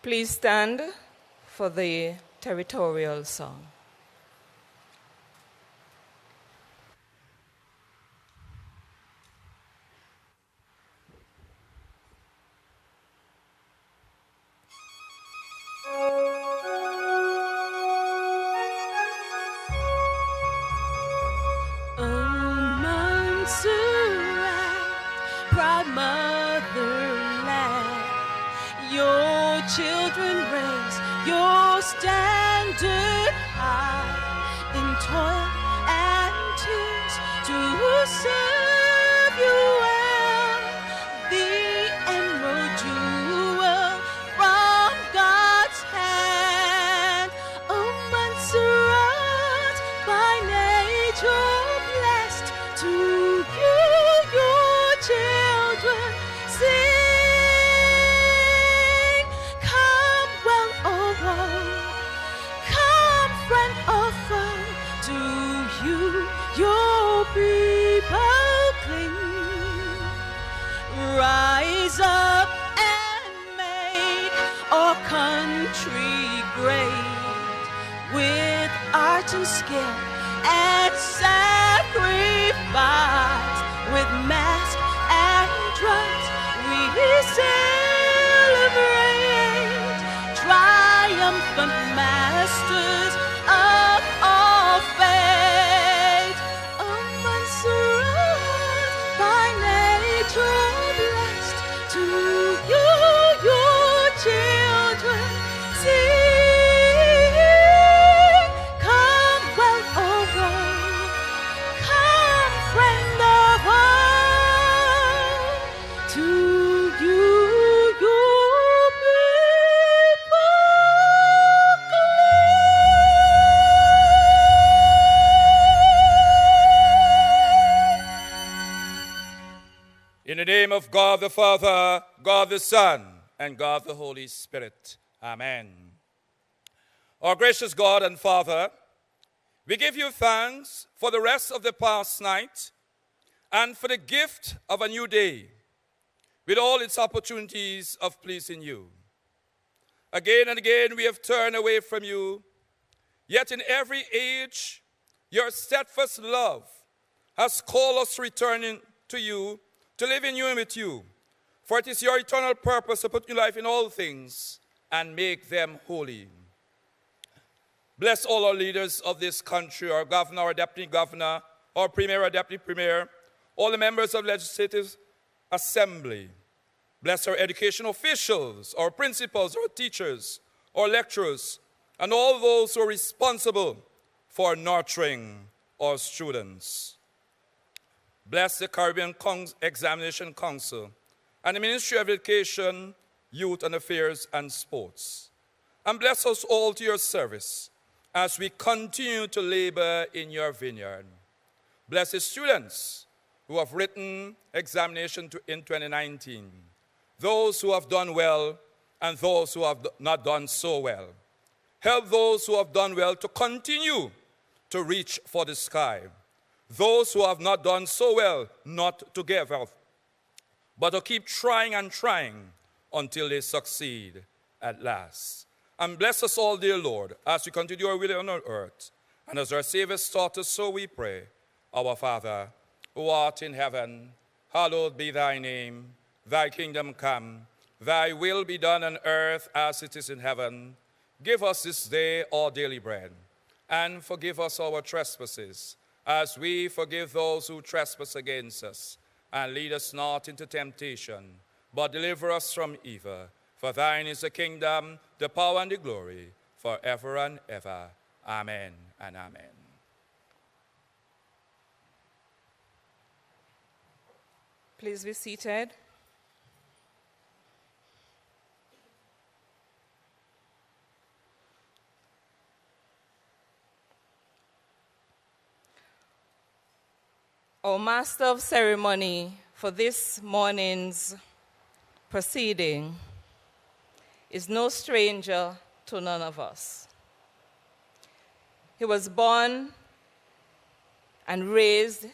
Please stand for the Territorial song. Montserrat, proud motherland, your children raise your standard high in toil and tears to serve you well. The emerald jewel from God's hand. Oh, Montserrat, by nature blessed, to you your children sing. Come well or woe, come friend or foe, to you your people cling. Rise up and make our country great, with art and skill and sacrifice, with mask and drums we celebrate, triumphant masters of all fate. Oh, Montserrat, by nature blessed, to you your children sing. Come well or woe, come friend or foe, to you your people In the name of God the Father, God the Son, and God the Holy Spirit. Amen. Our gracious God and Father, we give you thanks for the rest of the past night and for the gift of a new day with all its opportunities of pleasing you. Again and again we have turned away from you, yet in every age your steadfast love has called us returning to you, to live in you and with you. For it is your eternal purpose to put new life in all things and make them holy. Bless all our leaders of this country, our governor, our deputy governor, our premier, our deputy premier, all the members of legislative assembly. Bless our education officials, our principals, our teachers, our lecturers, and all those who are responsible for nurturing our students. Bless the Caribbean Examination Council and the Ministry of Education, Youth and Affairs and Sports. And bless us all to your service as we continue to labor in your vineyard. Bless the students who have written examination in 2019, those who have done well and those who have not done so well. Help those who have done well to continue to reach for the sky. Those who have not done so well, not to give up, but to keep trying and trying until they succeed at last. And bless us all, dear Lord, as we continue our will on earth. And as our Savior taught us, so we pray. Our Father, who art in heaven, hallowed be thy name. Thy kingdom come, thy will be done on earth as it is in heaven. Give us this day our daily bread, and forgive us our trespasses, as we forgive those who trespass against us. And lead us not into temptation, but deliver us from evil. For thine is the kingdom, the power, and the glory, forever and ever. Amen and amen. Please be seated. Our master of ceremony for this morning's proceeding is no stranger to none of us. He was born and raised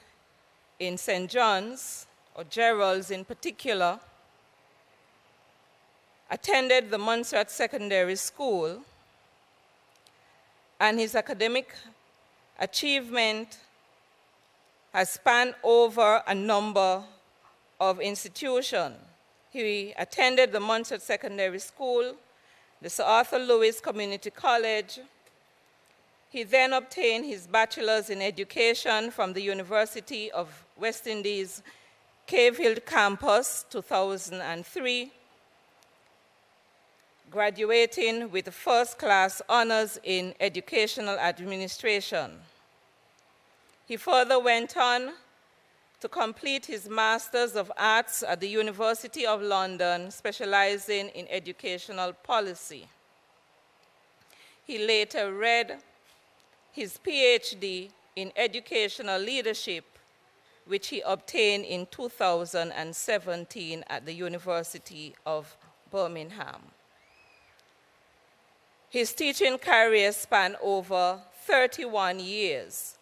in St. John's, or Gerald's in particular, attended the Montserrat Secondary School, and his academic achievement has spanned over a number of institutions. He attended the Montserrat Secondary School, the Sir Arthur Lewis Community College. He then obtained his bachelor's in education from the University of West Indies, Cave Hill campus, 2003, graduating with first-class honors in educational administration. He further went on to complete his Master's of Arts at the University of London, specializing in educational policy. He later read his PhD in educational leadership, which he obtained in 2017 at the University of Birmingham. His teaching career spanned over 31 years,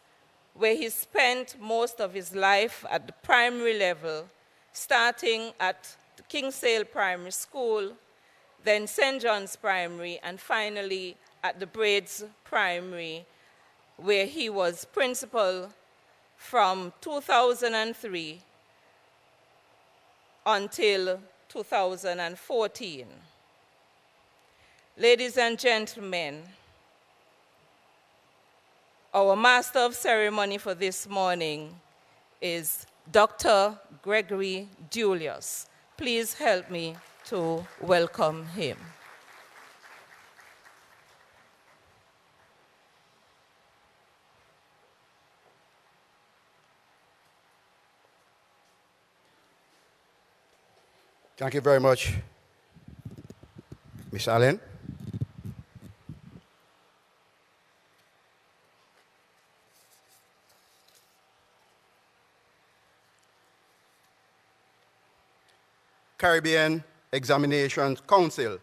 where he spent most of his life at the primary level, starting at the Kingsale Primary School, then St. John's Primary, and finally at the Braids Primary, where he was principal from 2003 until 2014. Ladies and gentlemen, our Master of Ceremony for this morning is Dr. Gregory Julius. Please help me to welcome him. Thank you very much, Ms. Allen. Caribbean Examinations Council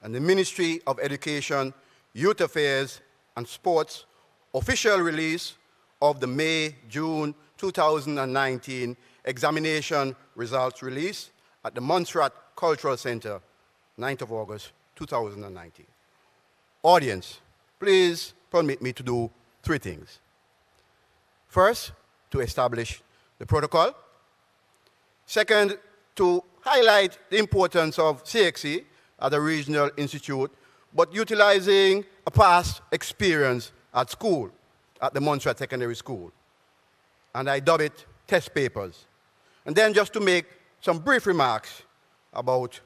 and the Ministry of Education, Youth Affairs and Sports official release of the May-June 2019 examination results release at the Montserrat Cultural Center, 9th of August, 2019. Audience, please permit me to do three things. First, to establish the protocol. Second, to highlight the importance of CXC as a regional institute, but utilizing a past experience at school, at the Montserrat Secondary School. And I dub it test papers. And then just to make some brief remarks about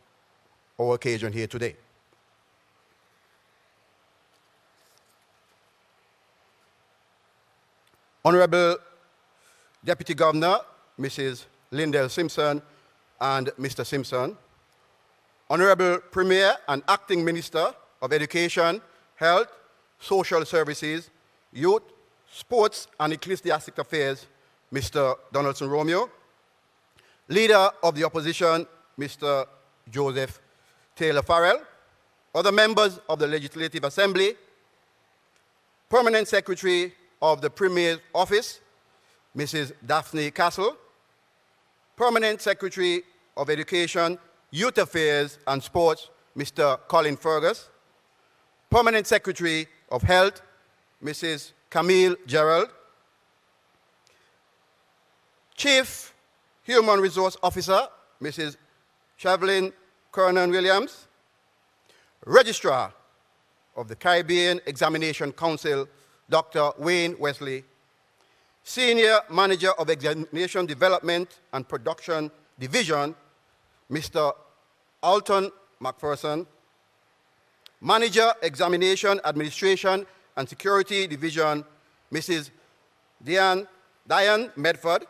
our occasion here today. Honorable Deputy Governor, Mrs. Lindell Simpson, and Mr. Simpson, Honorable Premier and Acting Minister of Education, Health, Social Services, Youth, Sports and Ecclesiastic Affairs, Mr. Donaldson Romeo, Leader of the Opposition, Mr. Joseph Taylor Farrell, other members of the Legislative Assembly, Permanent Secretary of the Premier's Office, Mrs. Daphne Castle, Permanent Secretary of Education, Youth Affairs and Sports, Mr. Colin Fergus, Permanent Secretary of Health, Mrs. Camille Gerald, Chief Human Resource Officer, Mrs. Chevelyn Kernan-Williams, Registrar of the Caribbean Examination Council, Dr. Wayne Wesley, Senior Manager of Examination Development and Production Division, Mr. Alton McPherson, Manager, Examination Administration and Security Division, Mrs. Diane Medford,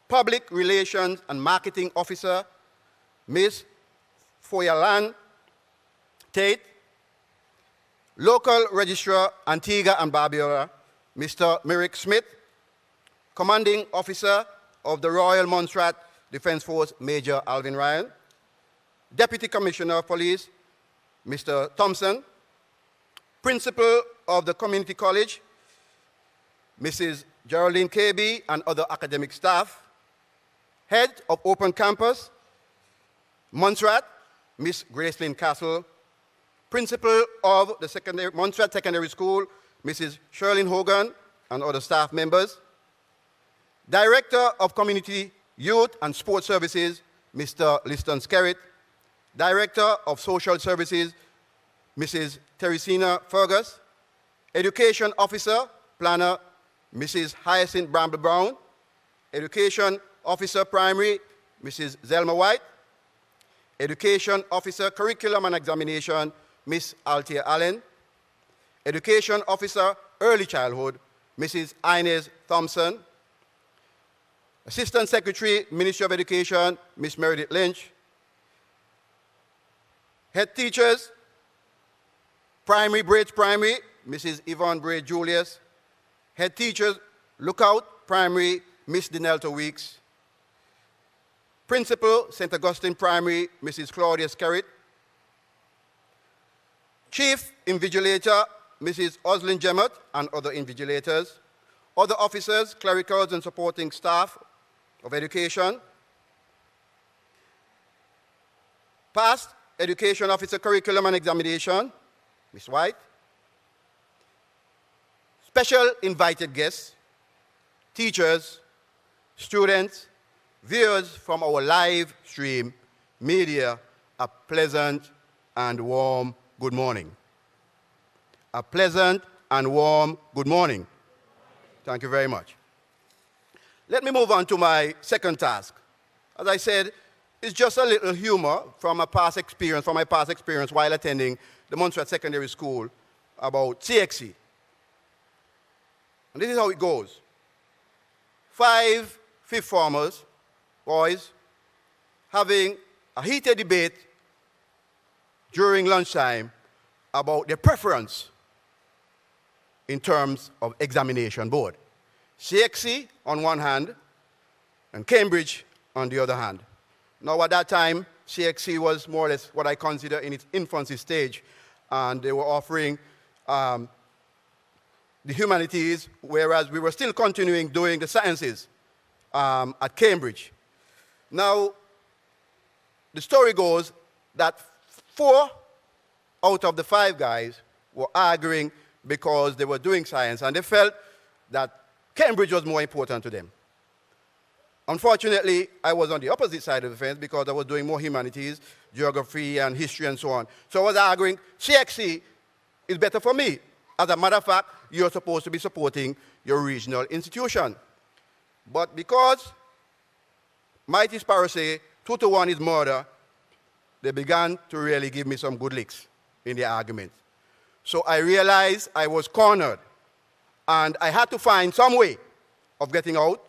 Public Relations and Marketing Officer, Ms. Foyalan Tate, Local Registrar, Antigua and Barbuda, Mr. Merrick Smith, Commanding Officer of the Royal Montserrat Defense Force, Major Alvin Ryan, Deputy Commissioner of Police, Mr. Thompson, Principal of the Community College, Mrs. Geraldine KB and other academic staff, Head of Open Campus, Montserrat, Miss Gracelyn Castle. Principal of the Montserrat Secondary School, Mrs. Sherlyn Hogan, and other staff members. Director of Community Youth and Sports Services, Mr. Liston Skerritt. Director of Social Services, Mrs. Teresina Fergus. Education Officer, Planner, Mrs. Hyacinth Bramble Brown. Education Officer Primary, Mrs. Zelma White. Education Officer Curriculum and Examination, Miss Althea Allen. Education Officer Early Childhood, Mrs. Inez Thompson. Assistant Secretary, Ministry of Education, Miss Meredith Lynch. Head Teachers, Primary, Braid Primary, Mrs. Yvonne Braid Julius. Head Teachers, Lookout Primary, Miss Denelta Weeks. Principal, St. Augustine Primary, Mrs. Claudia Skerritt. Chief Invigilator, Mrs. Oslin Jemmett, and other invigilators. Other officers, clericals, and supporting staff of education. Past Education Officer, Curriculum and Examination, Ms. White. Special invited guests, teachers, students, viewers from our live stream media, a pleasant and warm good morning. A pleasant and warm good morning. Thank you very much. Let me move on to my second task. As I said, it's just a little humor from my past experience while attending the Montserrat Secondary School about CXC. And this is how it goes. 5 fifth formers, boys, having a heated debate during lunchtime about their preference in terms of examination board. CXC on one hand, and Cambridge on the other hand. Now at that time, CXC was more or less what I consider in its infancy stage, and they were offering the humanities, whereas we were still continuing doing the sciences at Cambridge. Now, the story goes that 4 out of the 5 guys were arguing because they were doing science, and they felt that Cambridge was more important to them. Unfortunately, I was on the opposite side of the fence because I was doing more humanities, geography and history and so on. So I was arguing, CXC is better for me. As a matter of fact, you're supposed to be supporting your regional institution. But because mighty sparrow say 2 to 1 is murder, they began to really give me some good licks in the argument. So I realized I was cornered, and I had to find some way of getting out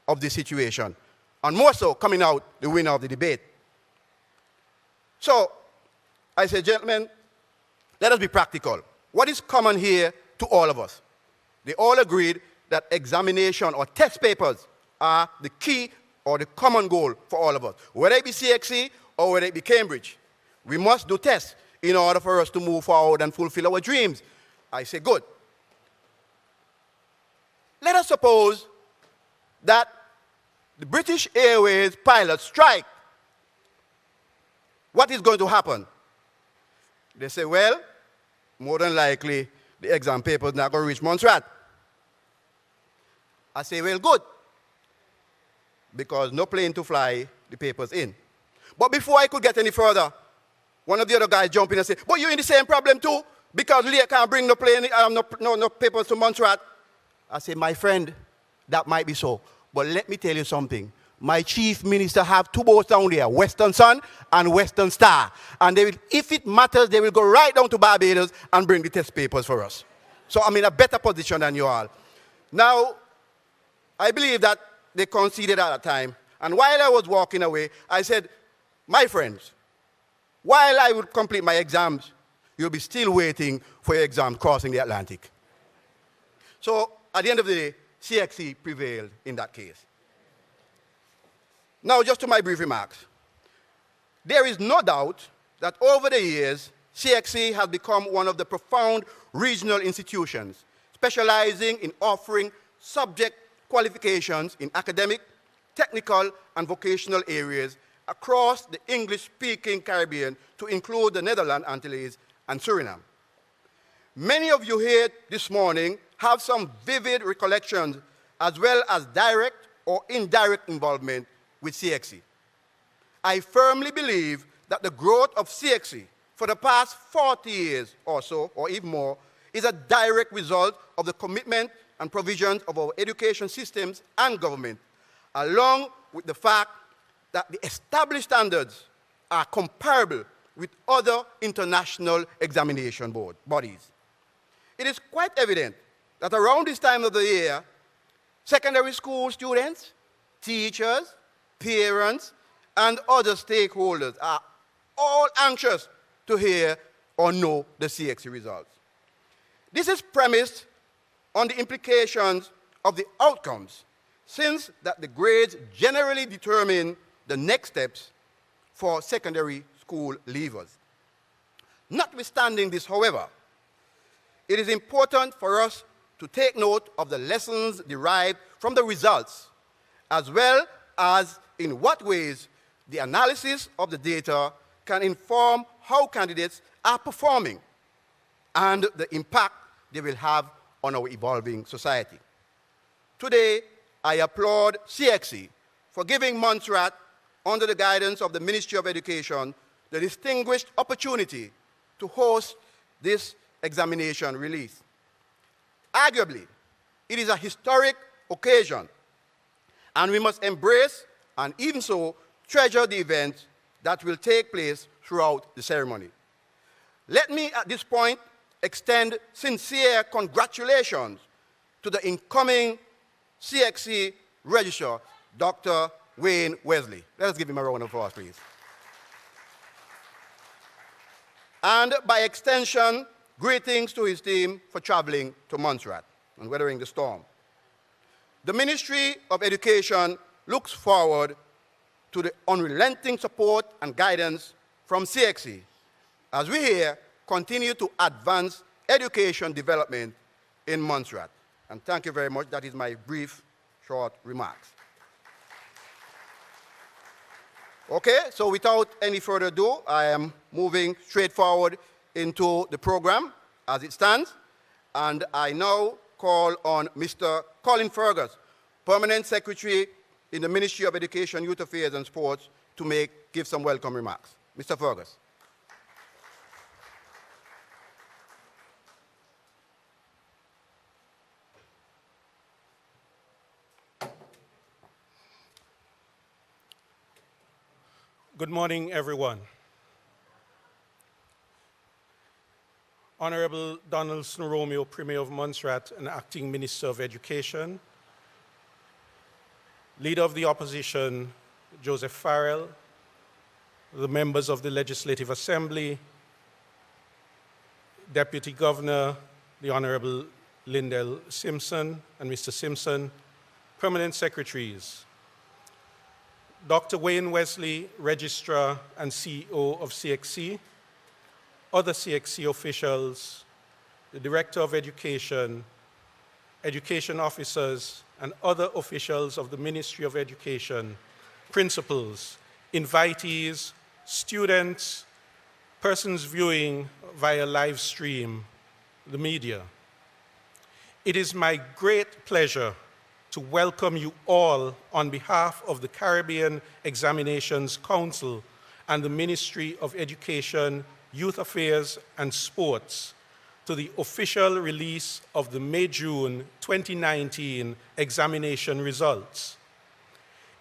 of this situation, and more so, coming out the winner of the debate. So I said, gentlemen, let us be practical. What is common here to all of us? They all agreed that examination or test papers are the key or the common goal for all of us. Whether it be CXC or whether it be Cambridge, we must do tests in order for us to move forward and fulfill our dreams. I say, good. Let us suppose that the British Airways pilots strike. What is going to happen? They say, well, more than likely, the exam paper is not going to reach Montserrat. I say, well, good, because no plane to fly the papers in. But before I could get any further, one of the other guys jumped in and said, but you're in the same problem too, because Leah can't bring no plane, no papers to Montserrat. I say, my friend, that might be so, but let me tell you something. My chief minister have 2 boats down there, Western Sun and Western Star. And they will, if it matters, they will go right down to Barbados and bring the test papers for us. So I'm in a better position than you all. Now, I believe that they conceded at that time. And while I was walking away, I said, my friends, while I would complete my exams, you'll be still waiting for your exam crossing the Atlantic. So at the end of the day, CXC prevailed in that case. Now, just to my brief remarks. There is no doubt that over the years, CXC has become one of the profound regional institutions, specializing in offering subject qualifications in academic, technical, and vocational areas across the English-speaking Caribbean to include the Netherlands, Antilles, and Suriname. Many of you here this morning have some vivid recollections as well as direct or indirect involvement with CXC. I firmly believe that the growth of CXC for the past 40 years or so, or even more, is a direct result of the commitment and provisions of our education systems and government, along with the fact that the established standards are comparable with other international examination bodies. It is quite evident that around this time of the year, secondary school students, teachers, parents, and other stakeholders are all anxious to hear or know the CXC results. This is premised on the implications of the outcomes, since that the grades generally determine the next steps for secondary school leavers. Notwithstanding this, however, it is important for us to take note of the lessons derived from the results, as well as in what ways the analysis of the data can inform how candidates are performing and the impact they will have on our evolving society. Today, I applaud CXC for giving Montserrat, under the guidance of the Ministry of Education, the distinguished opportunity to host this examination release. Arguably, it is a historic occasion, and we must embrace and even so treasure the event that will take place throughout the ceremony. Let me at this point extend sincere congratulations to the incoming CXC Registrar, Dr. Wayne Wesley. Let us give him a round of applause, please. And by extension, greetings to his team for traveling to Montserrat and weathering the storm. The Ministry of Education looks forward to the unrelenting support and guidance from CXC as we here continue to advance education development in Montserrat. And thank you very much. That is my brief, short remarks. Okay, so without any further ado, I am moving straight forward into the program as it stands. And I now call on Mr. Colin Fergus, Permanent Secretary in the Ministry of Education, Youth Affairs and Sports, to give some welcome remarks. Mr. Fergus. Good morning, everyone. Honorable Donaldson Romeo, Premier of Montserrat and Acting Minister of Education, Leader of the Opposition, Joseph Farrell, the members of the Legislative Assembly, Deputy Governor, the Honorable Lindell Simpson and Mr. Simpson, Permanent Secretaries, Dr. Wayne Wesley, Registrar and CEO of CXC, other CXC officials, the Director of Education, education officers, and other officials of the Ministry of Education, principals, invitees, students, persons viewing via live stream, the media. It is my great pleasure to welcome you all on behalf of the Caribbean Examinations Council and the Ministry of Education, Youth Affairs and Sports to the official release of the May-June 2019 examination results.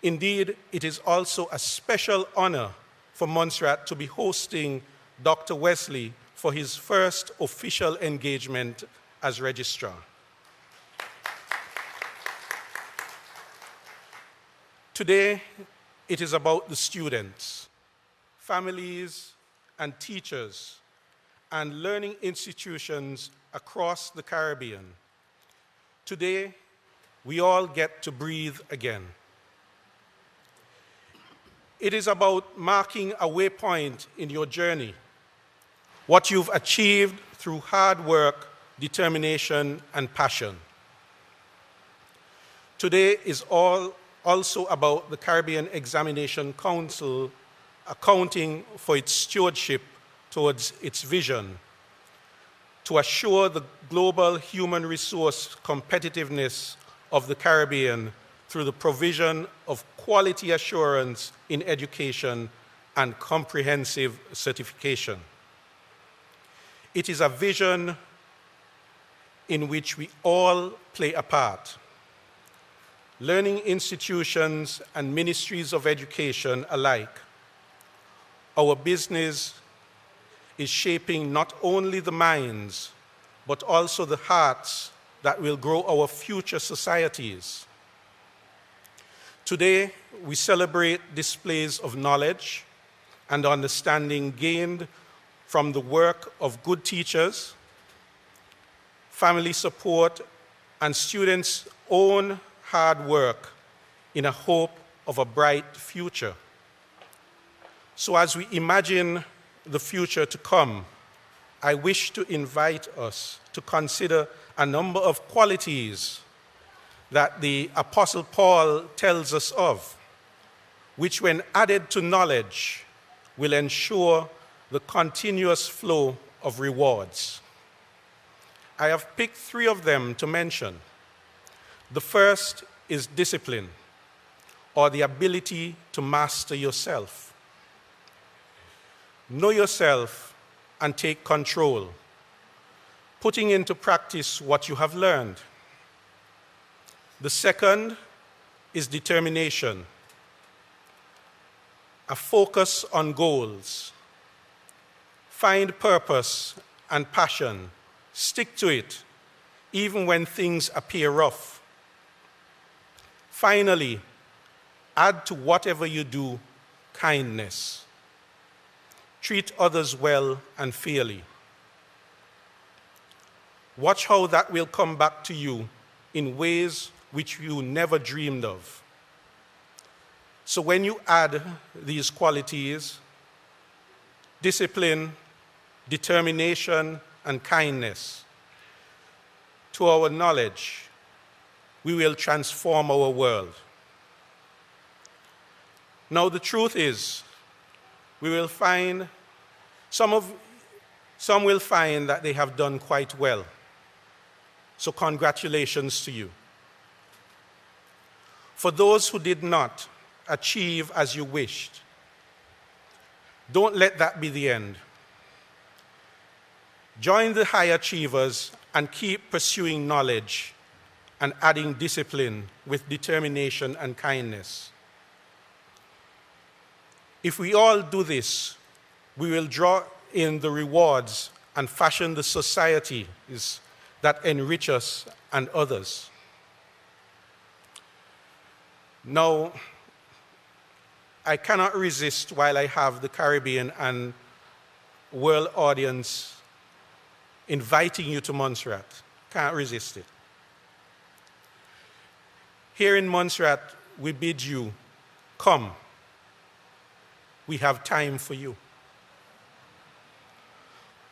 Indeed, it is also a special honor for Montserrat to be hosting Dr. Wesley for his first official engagement as registrar. Today, it is about the students, families, and teachers, and learning institutions across the Caribbean. Today, we all get to breathe again. It is about marking a waypoint in your journey, what you've achieved through hard work, determination, and passion. Today is also about the Caribbean Examination Council accounting for its stewardship towards its vision to assure the global human resource competitiveness of the Caribbean through the provision of quality assurance in education and comprehensive certification. It is a vision in which we all play a part. Learning institutions and ministries of education alike, our business is shaping not only the minds, but also the hearts that will grow our future societies. Today, we celebrate displays of knowledge and understanding gained from the work of good teachers, family support, and students' own hard work in a hope of a bright future. So as we imagine the future to come, I wish to invite us to consider a number of qualities that the Apostle Paul tells us of, which when added to knowledge will ensure the continuous flow of rewards. I have picked 3 of them to mention. The first is discipline, or the ability to master yourself. Know yourself and take control, putting into practice what you have learned. The second is determination, a focus on goals. Find purpose and passion, stick to it, even when things appear rough. Finally, add to whatever you do kindness. Treat others well and fairly. Watch how that will come back to you in ways which you never dreamed of. So when you add these qualities, discipline, determination, and kindness, to our knowledge, we will transform our world. Now, the truth is, we will find some will find that they have done quite well. So congratulations to you. For those who did not achieve as you wished, don't let that be the end. Join the high achievers and keep pursuing knowledge and adding discipline with determination and kindness. If we all do this, we will draw in the rewards and fashion the societies that enrich us and others. Now, I cannot resist, while I have the Caribbean and world audience inviting you to Montserrat. Can't resist it. Here in Montserrat, we bid you, come. We have time for you.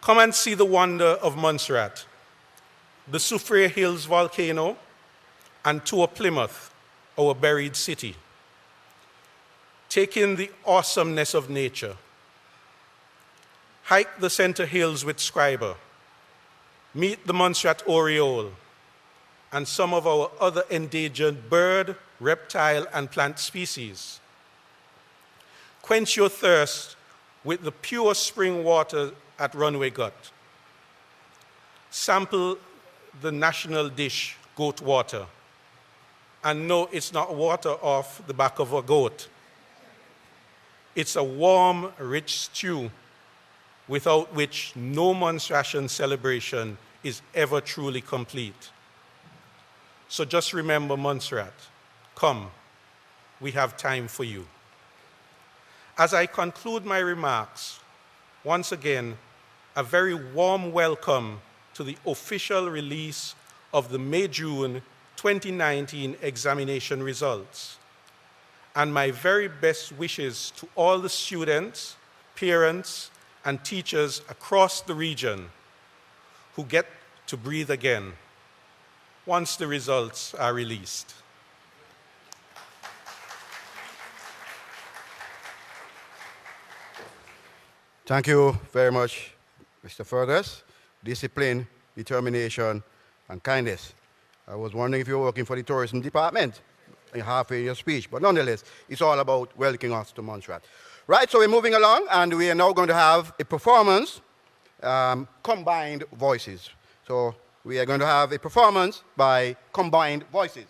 Come and see the wonder of Montserrat, the Soufriere Hills volcano, and tour Plymouth, our buried city. Take in the awesomeness of nature. Hike the center hills with Scriber. Meet the Montserrat oriole and some of our other endangered bird, reptile, and plant species. Quench your thirst with the pure spring water at Runway Gut. Sample the national dish, goat water. And no, it's not water off the back of a goat. It's a warm, rich stew without which no Montserratian celebration is ever truly complete. So just remember Montserrat. Come, we have time for you. As I conclude my remarks, once again, a very warm welcome to the official release of the May-June 2019 examination results, and my very best wishes to all the students, parents, and teachers across the region who get to breathe again once the results are released. Thank you very much, Mr. Fergus. Discipline, determination, and kindness. I was wondering if you were working for the tourism department in halfway your speech, but nonetheless, it's all about welcoming us to Montserrat. Right, so we're moving along, and we are now going to have a performance, combined voices. So we are going to have a performance by combined voices.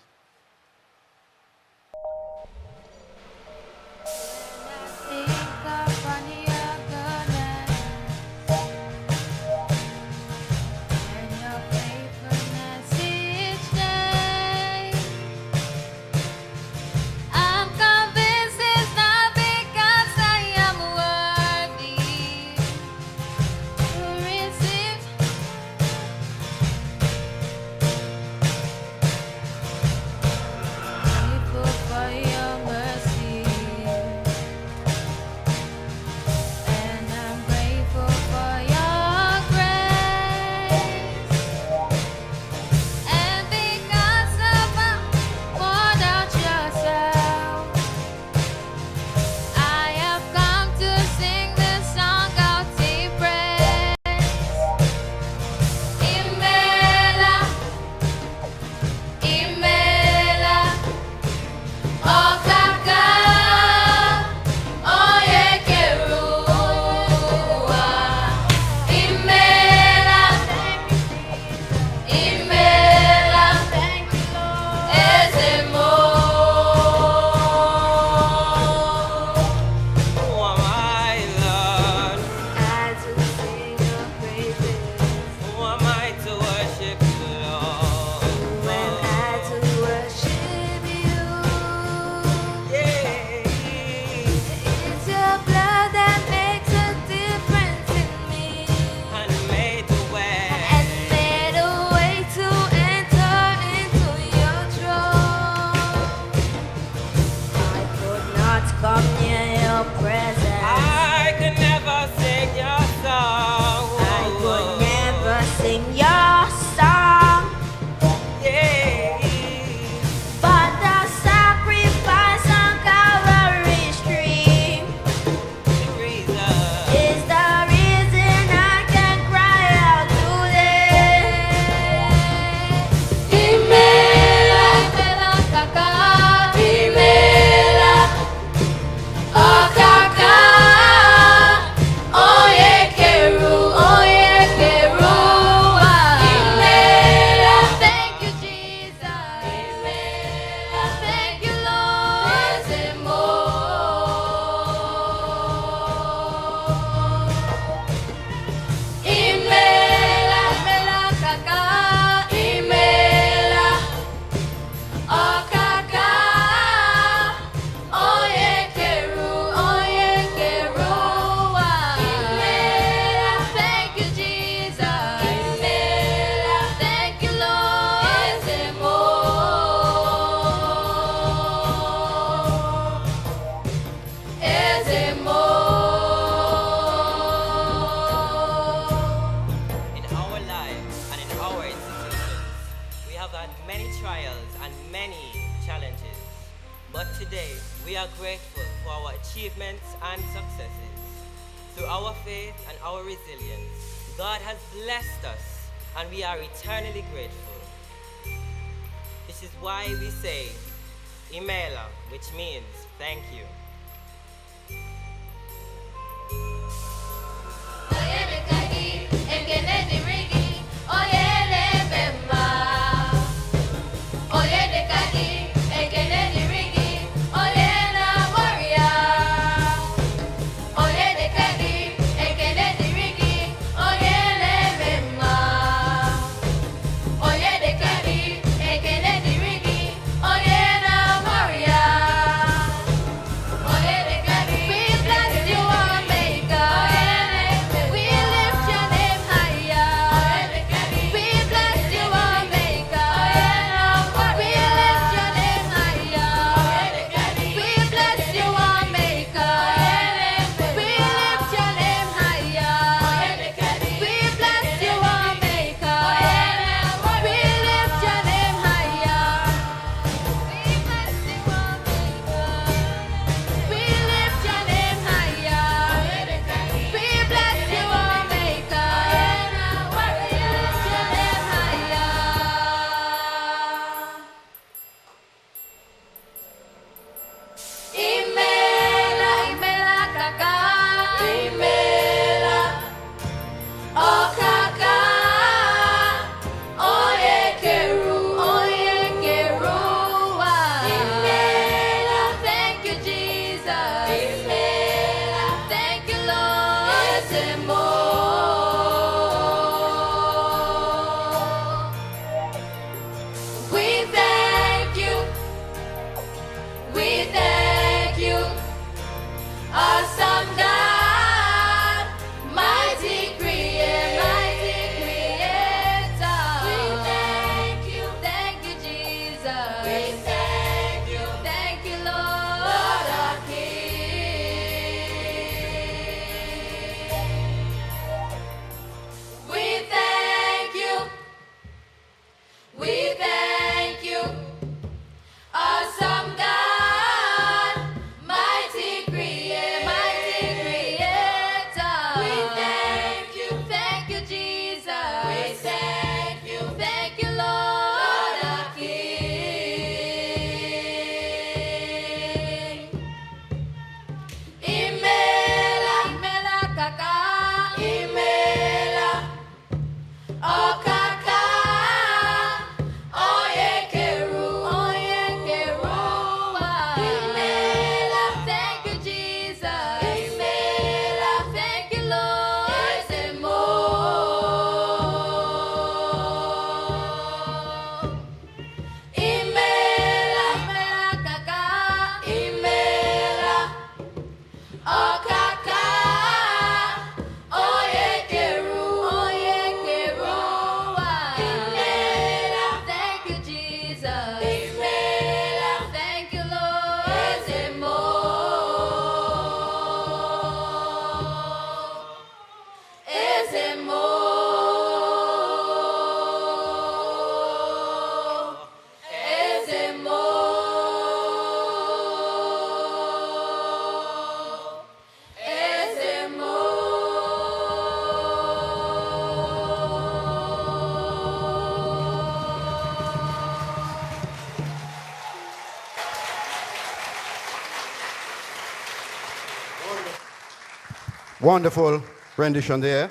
Wonderful rendition there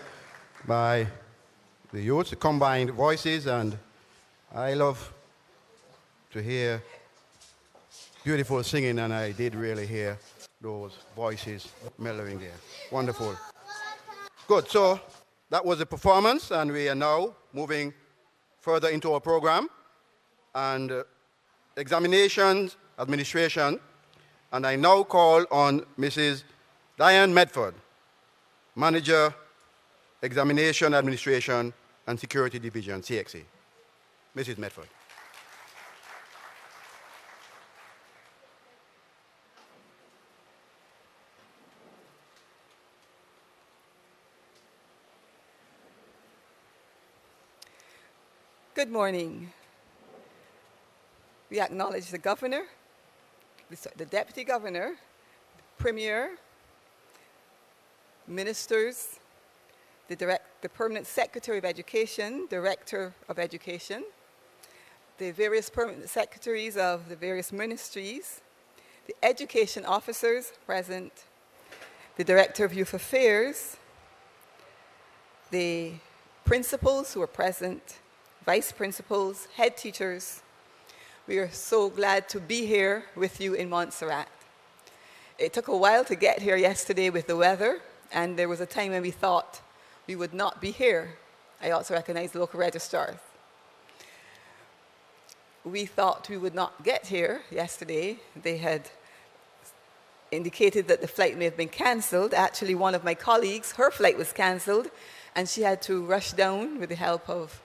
by the youth, the combined voices, and I love to hear beautiful singing, and I did really hear those voices mellowing there. Wonderful. Good, so that was the performance, and we are now moving further into our program, and examinations, administration, and I now call on Mrs. Diane Medford, Manager, Examination Administration and Security Division, CXC. Mrs. Medford. Good morning. We acknowledge the Governor, the Deputy Governor, the Premier, Ministers, the Permanent Secretary of Education, Director of Education, the various Permanent Secretaries of the various ministries, the Education Officers present, the Director of Youth Affairs, the Principals who are present, Vice Principals, Head Teachers. We are so glad to be here with you in Montserrat. It took a while to get here yesterday with the weather, and there was a time when we thought we would not be here. I also recognize the local registrars. We thought we would not get here yesterday. They had indicated that the flight may have been canceled. Actually, one of my colleagues, her flight was canceled, and she had to rush down with the help of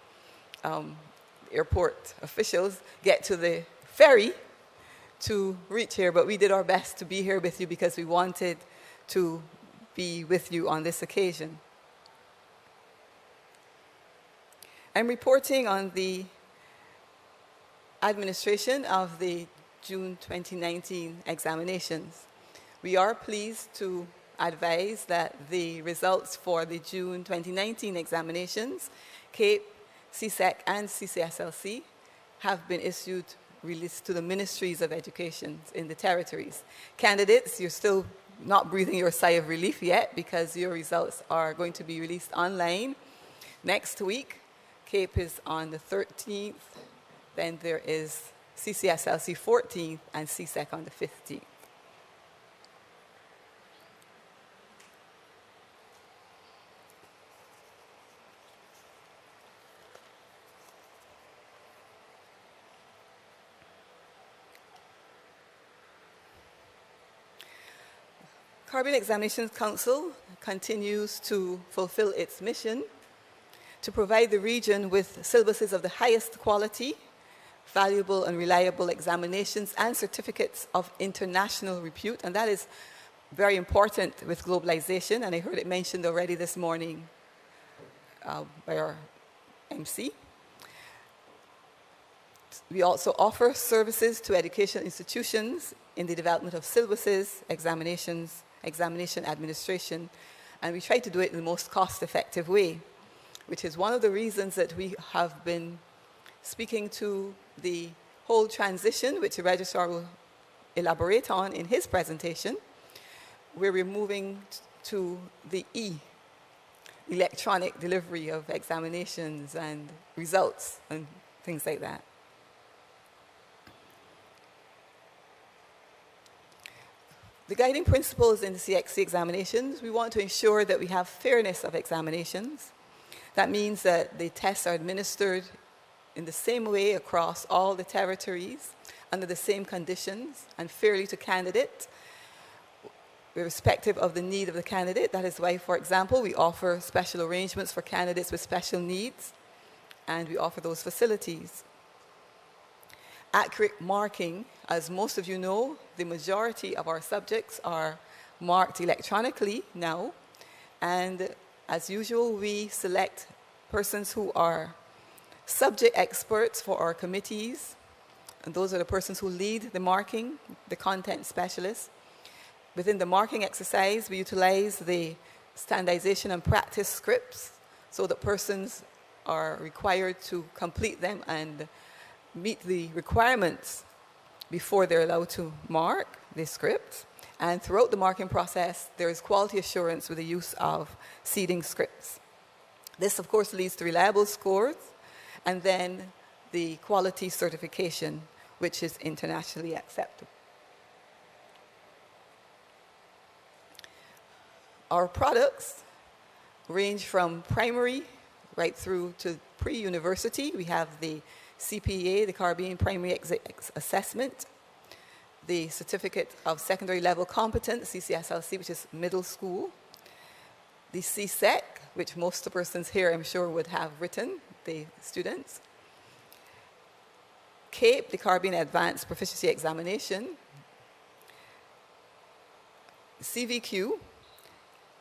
airport officials, get to the ferry to reach here. But we did our best to be here with you because we wanted to be with you on this occasion. I'm reporting on the administration of the June 2019 examinations. We are pleased to advise that the results for the June 2019 examinations, CAPE, CSEC, and CCSLC, have been issued, released to the ministries of education in the territories. Candidates, you're still not breathing your sigh of relief yet because your results are going to be released online next week. CAPE is on the 13th, then there is CCSLC 14th and CSEC on the 15th. Carlisle Examinations Council continues to fulfill its mission to provide the region with syllabuses of the highest quality, valuable and reliable examinations and certificates of international repute, and that is very important with globalization, and I heard it mentioned already this morning by our MC. We also offer services to education institutions in the development of syllabuses, examinations, examination administration, and we try to do it in the most cost-effective way, which is one of the reasons that we have been speaking to the whole transition, which the registrar will elaborate on in his presentation, where we're moving to the electronic delivery of examinations and results and things like that. The guiding principles in the CXC examinations, we want to ensure that we have fairness of examinations. That means that the tests are administered in the same way across all the territories, under the same conditions, and fairly to candidate, irrespective of the need of the candidate. That is why, for example, we offer special arrangements for candidates with special needs, and we offer those facilities. Accurate marking, as most of you know, the majority of our subjects are marked electronically now, and As usual, we select persons who are subject experts for our committees, and those are the persons who lead the marking, the content specialists. Within the marking exercise, we utilize the standardization and practice scripts so that persons are required to complete them and meet the requirements before they're allowed to mark the script. And throughout the marking process, there is quality assurance with the use of seeding scripts. This, of course, leads to reliable scores, and then the quality certification, which is internationally acceptable. Our products range from primary right through to pre-university. We have the CPA, the Caribbean Primary Assessment, the Certificate of Secondary Level Competence, CCSLC, which is middle school, the CSEC, which most of the persons here, I'm sure, would have written, the students, CAPE, the Caribbean Advanced Proficiency Examination, CVQ,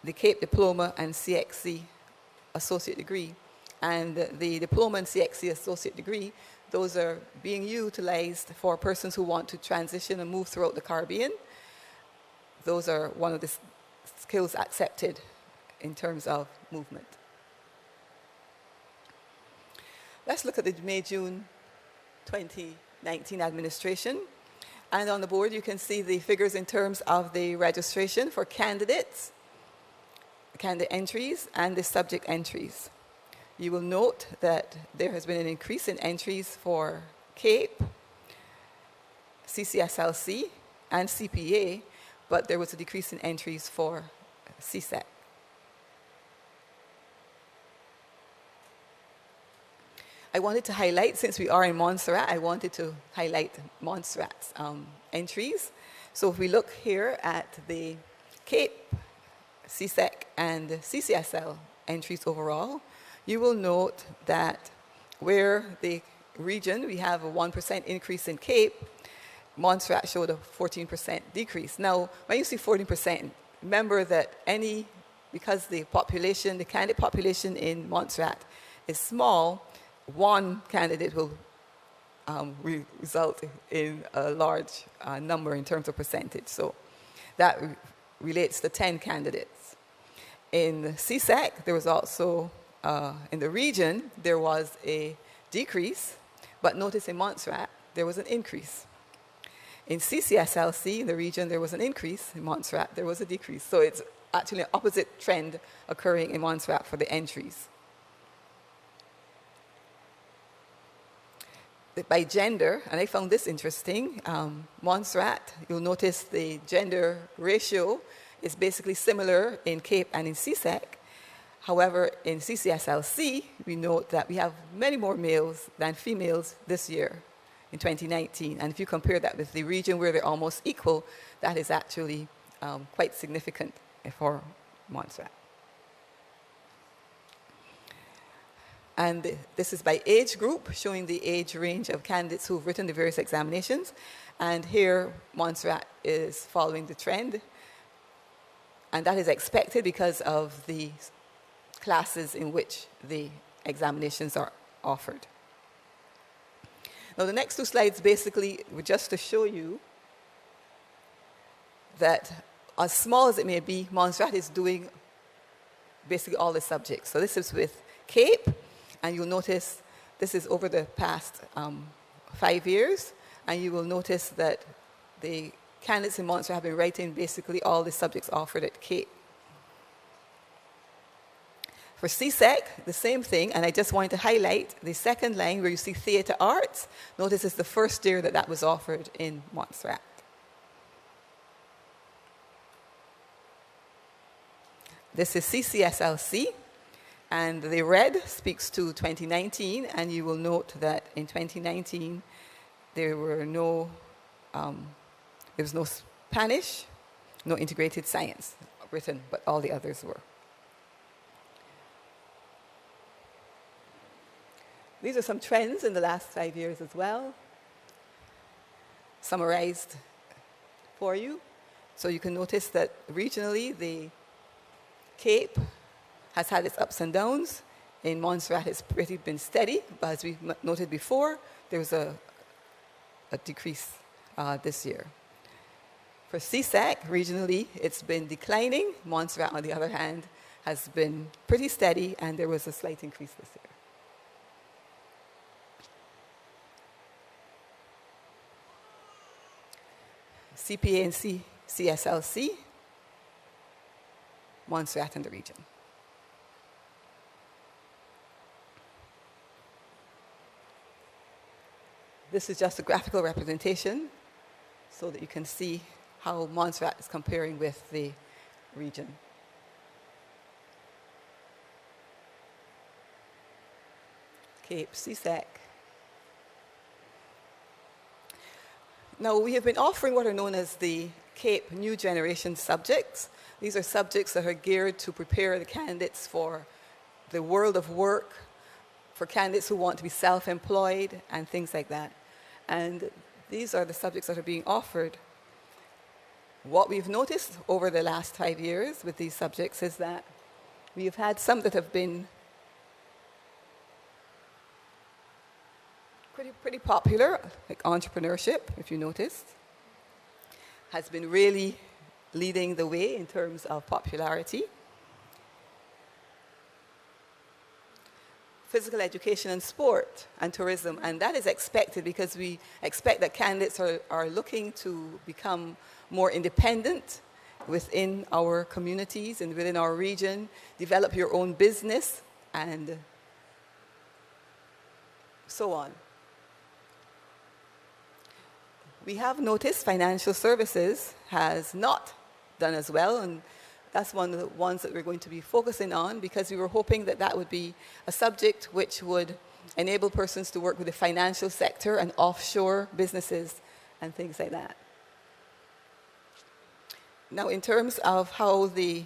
the CAPE Diploma and CXC Associate Degree. And the Diploma and CXC Associate Degree, those are being utilized for persons who want to transition and move throughout the Caribbean. Those are one of the skills accepted in terms of movement. Let's look at the May-June 2019 administration. And on the board, you can see the figures in terms of the registration for candidates, candidate entries, and the subject entries. You will note that there has been an increase in entries for CAPE, CCSLC, and CPA, but there was a decrease in entries for CSEC. I wanted to highlight, since we are in Montserrat, I wanted to highlight Montserrat's entries. So if we look here at the CAPE, CSEC, and CCSL entries overall, you will note that where the region, we have a 1% increase in CAPE, Montserrat showed a 14% decrease. Now, when you see 14%, remember that because the population, the candidate population in Montserrat is small, one candidate will result in a large number in terms of percentage. So that relates to 10 candidates. In CSEC, there was also, in the region, there was a decrease, but notice in Montserrat, there was an increase. In CCSLC, in the region, there was an increase. In Montserrat, there was a decrease. So it's actually an opposite trend occurring in Montserrat for the entries. By gender, and I found this interesting, Montserrat, you'll notice the gender ratio is basically similar in CAPE and in CSEC. However, in CCSLC, we note that we have many more males than females this year in 2019. And if you compare that with the region where they're almost equal, that is actually quite significant for Montserrat. And this is by age group, showing the age range of candidates who've written the various examinations. And here, Montserrat is following the trend. And that is expected because of the classes in which the examinations are offered. Now, the next two slides basically were just to show you that as small as it may be, Montserrat is doing basically all the subjects. So this is with CAPE. And you'll notice this is over the past 5 years, and you will notice that the candidates in Montserrat have been writing basically all the subjects offered at CAPE. For CSEC, the same thing, and I just wanted to highlight the second line where you see theatre arts. Notice it's the first year that was offered in Montserrat. This is CCSLC. And the red speaks to 2019, and you will note that in 2019, there was no Spanish, no integrated science written, but all the others were. These are some trends in the last 5 years as well, summarized for you. So you can notice that regionally, the CAPE has had its ups and downs. In Montserrat, it's pretty been steady, but as we noted before, there was a decrease this year. For CSEC, regionally, it's been declining. Montserrat, on the other hand, has been pretty steady, and there was a slight increase this year. CPA and CSLC, Montserrat and the region. This is just a graphical representation so that you can see how Montserrat is comparing with the region. Cape, CSEC. Now, we have been offering what are known as the Cape New Generation subjects. These are subjects that are geared to prepare the candidates for the world of work, for candidates who want to be self-employed and things like that. And these are the subjects that are being offered. What we've noticed over the last 5 years with these subjects is that we have had some that have been pretty popular, like entrepreneurship, if you noticed, has been really leading the way in terms of popularity. Physical education and sport and tourism, and that is expected because we expect that candidates are looking to become more independent within our communities and within our region, develop your own business, and so on. We have noticed financial services has not done as well, and that's one of the ones that we're going to be focusing on because we were hoping that that would be a subject which would enable persons to work with the financial sector and offshore businesses and things like that. Now, in terms of how the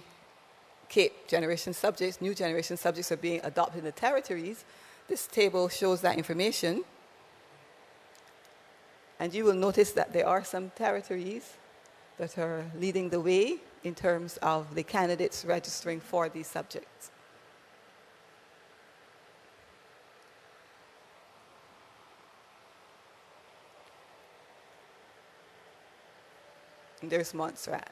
Cape generation subjects, new generation subjects are being adopted in the territories, this table shows that information. And you will notice that there are some territories that are leading the way in terms of the candidates registering for these subjects. And there's Montserrat.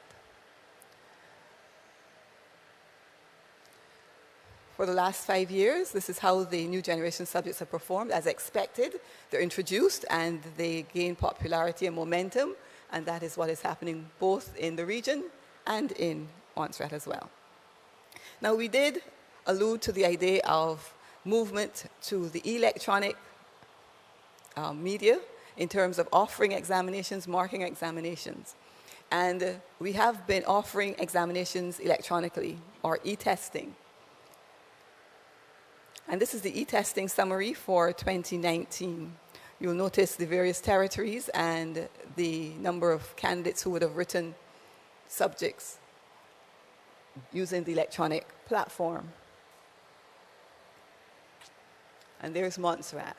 For the last 5 years, this is how the new generation subjects have performed. As expected, they're introduced and they gain popularity and momentum, and that is what is happening both in the region and in Montserrat as well. Now, we did allude to the idea of movement to the electronic media in terms of offering examinations, marking examinations. And we have been offering examinations electronically, or e-testing. And this is the e-testing summary for 2019. You'll notice the various territories and the number of candidates who would have written subjects using the electronic platform. And there's Montserrat.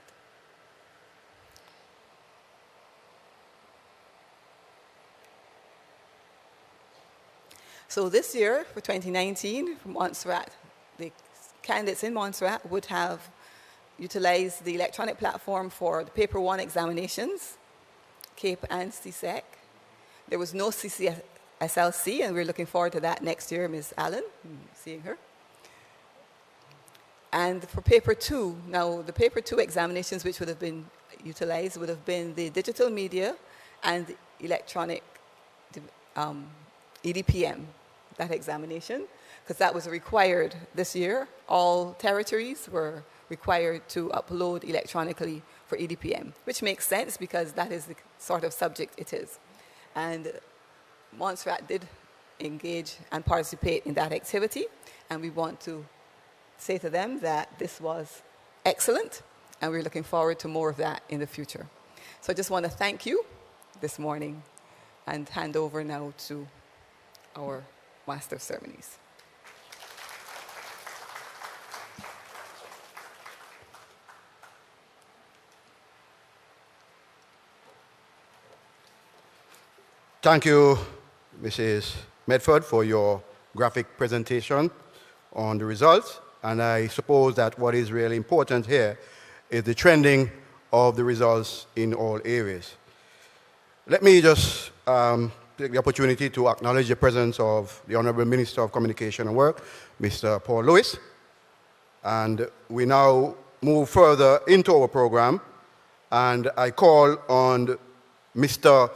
So this year, for 2019, for Montserrat, the candidates in Montserrat would have utilized the electronic platform for the Paper 1 examinations, Cape and CSEC. There was no SLC, and we're looking forward to that next year, Ms. Allen, seeing her. And for Paper 2, now the Paper 2 examinations which would have been utilized would have been the digital media and electronic EDPM, that examination, because that was required this year. All territories were required to upload electronically for EDPM, which makes sense because that is the sort of subject it is. And Montserrat did engage and participate in that activity, and we want to say to them that this was excellent, and we're looking forward to more of that in the future. So I just want to thank you this morning and hand over now to our Master of Ceremonies. Thank you, Mrs. Medford, for your graphic presentation on the results, and I suppose that what is really important here is the trending of the results in all areas. Let me just take the opportunity to acknowledge the presence of the Honorable Minister of Communication and Work, Mr. Paul Lewis. And we now move further into our program, and I call on Mr.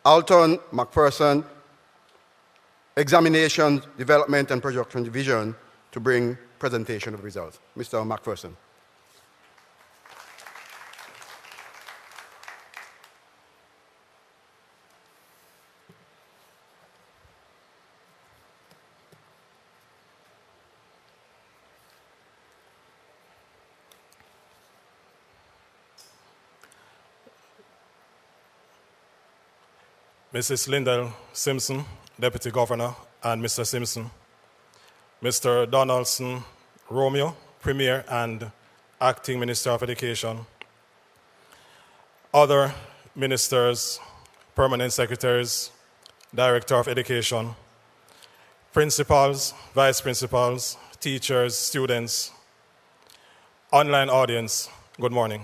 Alton McPherson, Examination, Development and Production Division, to bring presentation of the results. Mr. McPherson. Mrs. Lyndell Simpson, Deputy Governor, and Mr. Simpson, Mr. Donaldson Romeo, Premier and Acting Minister of Education, other ministers, permanent secretaries, Director of Education, principals, vice principals, teachers, students, online audience, good morning.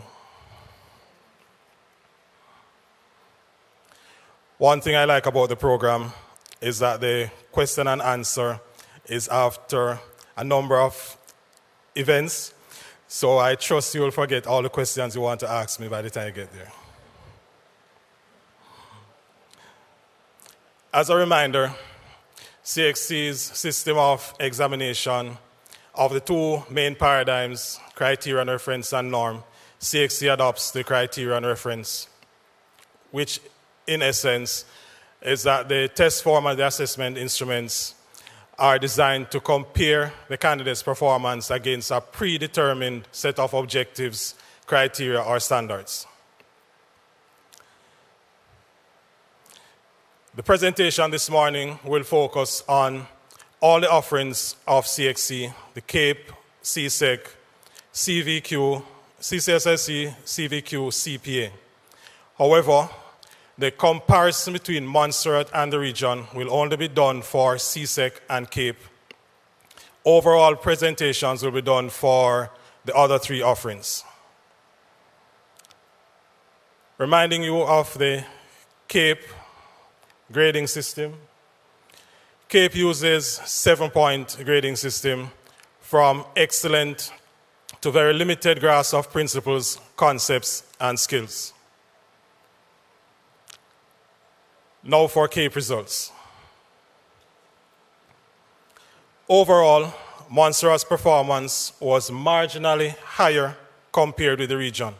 One thing I like about the program is that the question and answer is after a number of events, so I trust you will forget all the questions you want to ask me by the time you get there. As a reminder, CXC's system of examination of the two main paradigms, criterion reference and norm, CXC adopts the criterion reference, which in essence is that the test form and the assessment instruments are designed to compare the candidate's performance against a predetermined set of objectives, criteria, or standards. The presentation this morning will focus on all the offerings of CXC, the CAPE, CSEC, CVQ, CCSSE, CVQ, CPA. However, the comparison between Montserrat and the region will only be done for CSEC and CAPE. Overall presentations will be done for the other three offerings. Reminding you of the CAPE grading system. CAPE uses 7-point grading system from excellent to very limited grasp of principles, concepts, and skills. Now for CAPE results. Overall, Montserrat's performance was marginally higher compared with the region.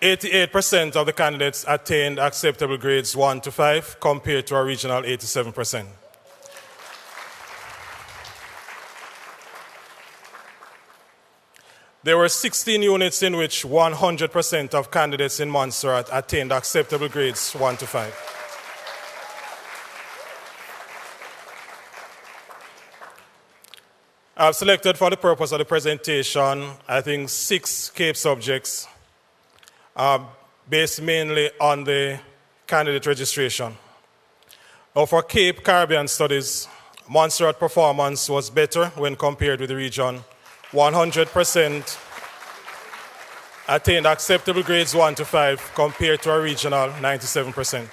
%8% of the candidates attained acceptable grades 1 to 5 compared to our regional 87%. There were 16 units in which 100% of candidates in Montserrat attained acceptable grades 1 to 5. I've selected for the purpose of the presentation, I think 6 CAPE subjects based mainly on the candidate registration. Now for CAPE Caribbean Studies, Montserrat performance was better when compared with the region. 100% attained acceptable grades 1 to 5 compared to our regional 97%.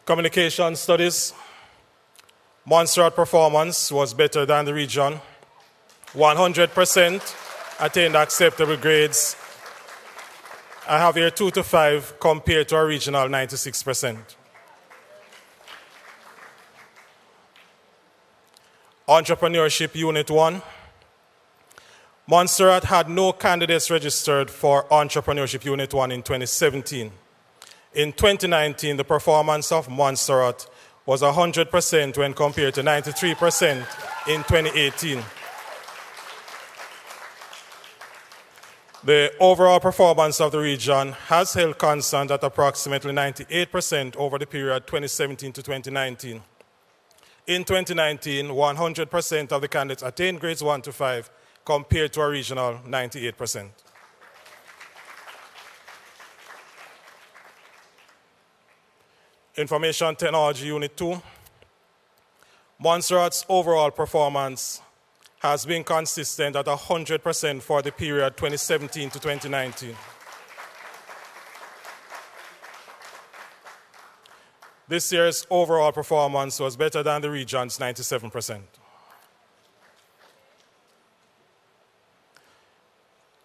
Communication Studies, Montserrat performance was better than the region. 100% attained acceptable grades. I have here 2 to 5 compared to our regional 96%. Entrepreneurship Unit 1. Montserrat had no candidates registered for Entrepreneurship Unit 1 in 2017. In 2019, the performance of Montserrat was 100% when compared to 93% in 2018. The overall performance of the region has held constant at approximately 98% over the period 2017 to 2019. In 2019, 100% of the candidates attained grades 1 to 5, compared to a regional 98%. Information Technology Unit 2. Montserrat's overall performance has been consistent at 100% for the period 2017 to 2019. This year's overall performance was better than the region's 97%.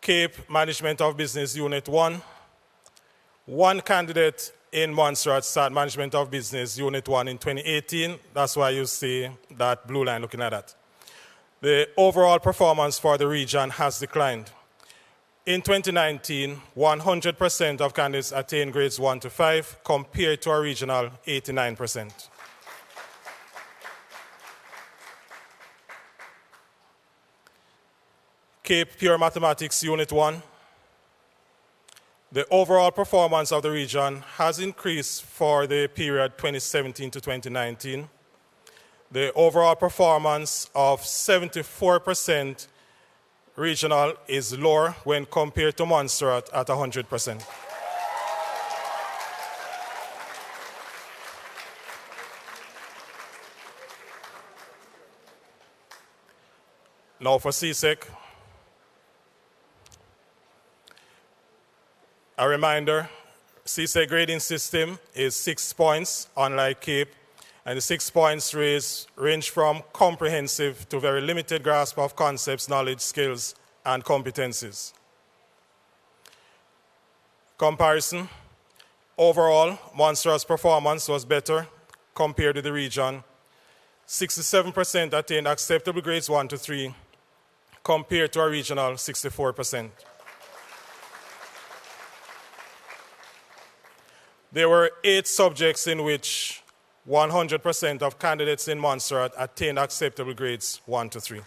Cape Management of Business Unit 1. One candidate in Montserrat sat Management of Business Unit 1 in 2018. That's why you see that blue line looking at that. The overall performance for the region has declined. In 2019, 100% of candidates attained grades 1 to 5, compared to a regional 89%. Cape Pure Mathematics Unit 1. The overall performance of the region has increased for the period 2017 to 2019. The overall performance of 74% regional is lower when compared to Montserrat at 100%. Now for CSEC. A reminder, CSEC grading system is 6 points, unlike CAPE, and the 6 points range from comprehensive to very limited grasp of concepts, knowledge, skills, and competencies. Comparison. Overall, Montserrat's performance was better compared to the region. 67% attained acceptable grades 1 to 3, compared to a regional 64%. There were 8 subjects in which 100% of candidates in Montserrat attained acceptable grades 1 to 3.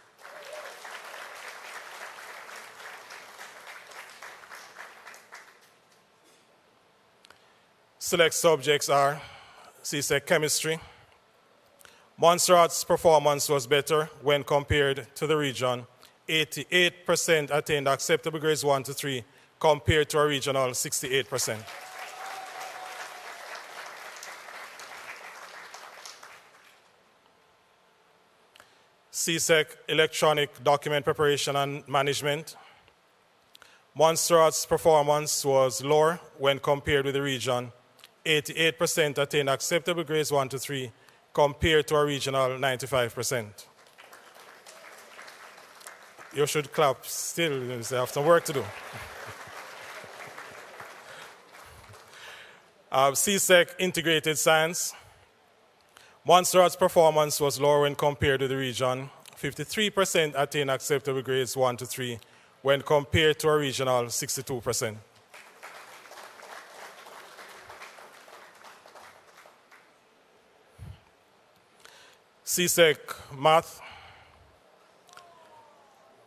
Select subjects are CSEC Chemistry. Montserrat's performance was better when compared to the region. 88% attained acceptable grades 1 to 3, compared to a regional 68%. CSEC Electronic Document Preparation and Management. Montserrat's performance was lower when compared with the region. 88% attained acceptable grades 1 to 3, compared to a regional 95%. You should clap still, you have some work to do. CSEC Integrated Science. Montserrat's performance was lower when compared to the region. 53% attained acceptable grades 1 to 3, when compared to a regional 62%. CSEC Math.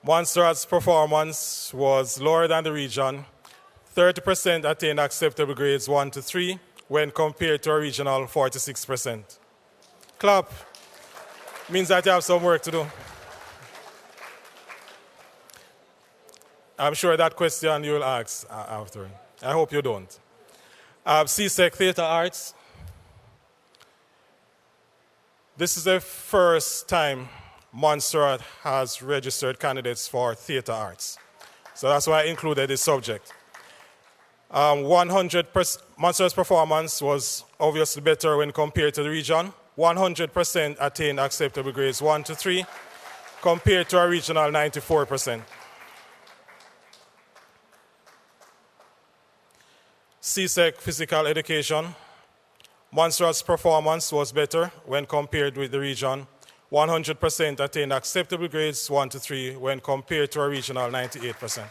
Montserrat's performance was lower than the region. 30% attained acceptable grades 1 to 3, when compared to a regional 46%. Clap. Means that you have some work to do. I'm sure that question you'll ask after. I hope you don't. CSEC Theatre Arts. This is the first time Montserrat has registered candidates for theatre arts. So that's why I included this subject. Montserrat's performance was obviously better when compared to the region. 100% attained acceptable grades 1 to 3, compared to a regional 94%. CSEC Physical Education. Montserrat's performance was better when compared with the region. 100% attained acceptable grades 1 to 3, when compared to a regional 98%.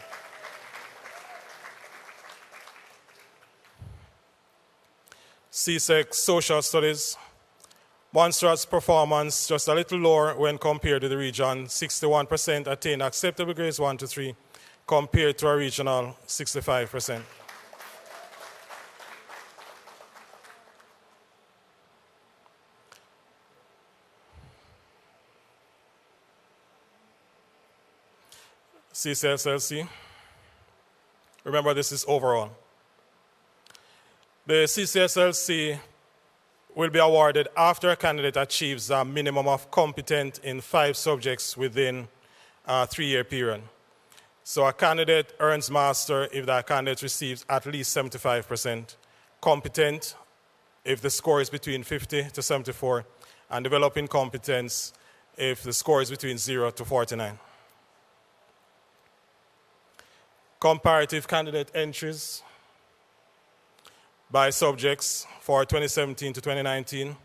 CSEC Social Studies. Montserrat's performance just a little lower when compared to the region. 61% attained acceptable grades 1 to 3, compared to a regional 65%. CCSLC. Remember, this is overall. The CCSLC will be awarded after a candidate achieves a minimum of competent in 5 subjects within a 3-year period. So a candidate earns master if that candidate receives at least 75%, competent if the score is between 50 to 74, and developing competence if the score is between 0 to 49. Comparative candidate entries by subjects for 2017 to 2019.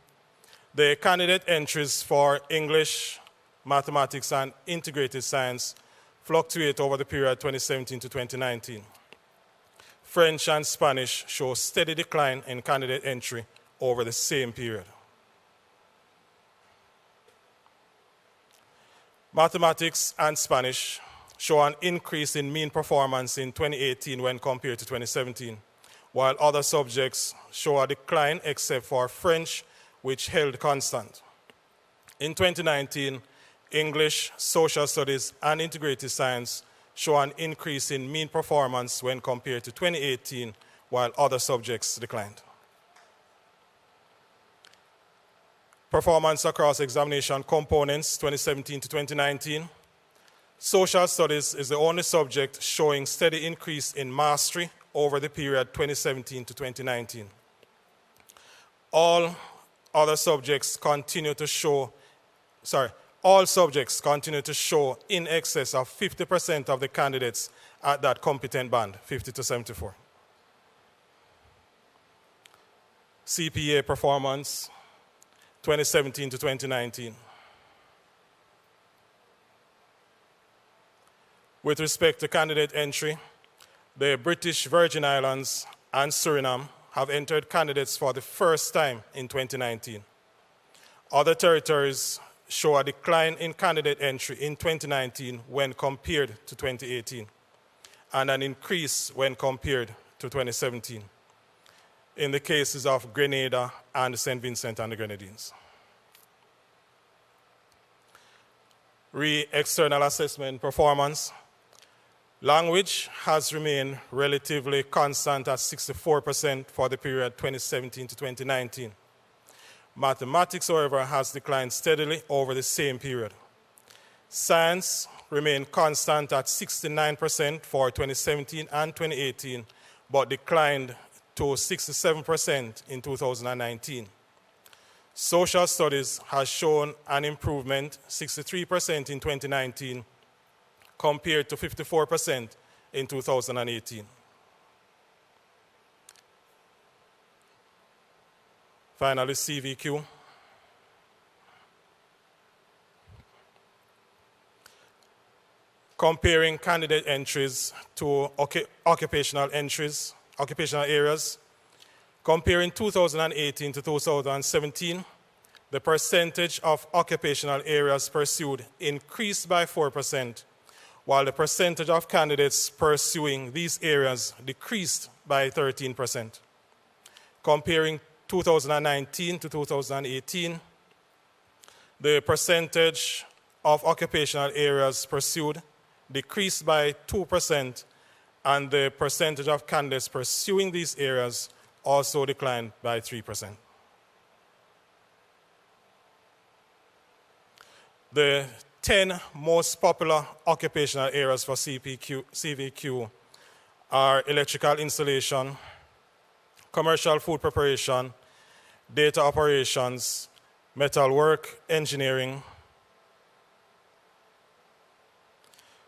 The candidate entries for English, mathematics, and integrated science fluctuate over the period 2017 to 2019. French and Spanish show steady decline in candidate entry over the same period. Mathematics and Spanish show an increase in mean performance in 2018 when compared to 2017, while other subjects show a decline except for French, which held constant. In 2019, English, social studies, and integrated science show an increase in mean performance when compared to 2018, while other subjects declined. Performance across examination components 2017 to 2019. Social studies is the only subject showing steady increase in mastery over the period 2017 to 2019. All subjects continue to show in excess of 50% of the candidates at that competent band, 50 to 74. CPA performance, 2017 to 2019. With respect to candidate entry, the British Virgin Islands and Suriname have entered candidates for the first time in 2019. Other territories show a decline in candidate entry in 2019 when compared to 2018, and an increase when compared to 2017, in the cases of Grenada and St. Vincent and the Grenadines. External assessment performance. Language has remained relatively constant at 64% for the period 2017 to 2019. Mathematics, however, has declined steadily over the same period. Science remained constant at 69% for 2017 and 2018, but declined to 67% in 2019. Social studies has shown an improvement, 63% in 2019, compared to 54% in 2018. Finally, CVQ. Comparing candidate entries to occupational areas. Comparing 2018 to 2017, the percentage of occupational areas pursued increased by 4%, while the percentage of candidates pursuing these areas decreased by 13%. Comparing 2019 to 2018, the percentage of occupational areas pursued decreased by 2%, and the percentage of candidates pursuing these areas also declined by 3%. The 10 most popular occupational areas for CVQ are electrical installation, commercial food preparation, data operations, metal work, engineering,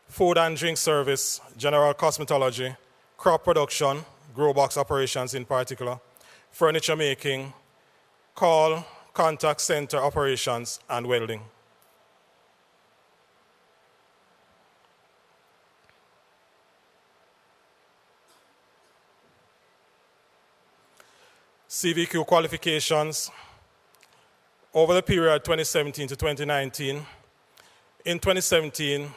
food and drink service, general cosmetology, crop production, grow box operations in particular, furniture making, contact center operations, and welding. CVQ qualifications over the period 2017 to 2019. In 2017,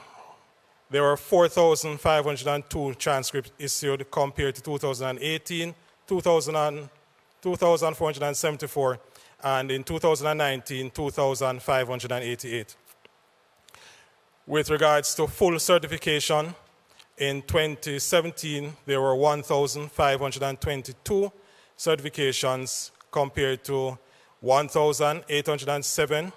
there were 4,502 transcripts issued compared to 2018, 2,474, and in 2019, 2,588. With regards to full certification, In 2017, there were 1,522 certifications compared to 1,807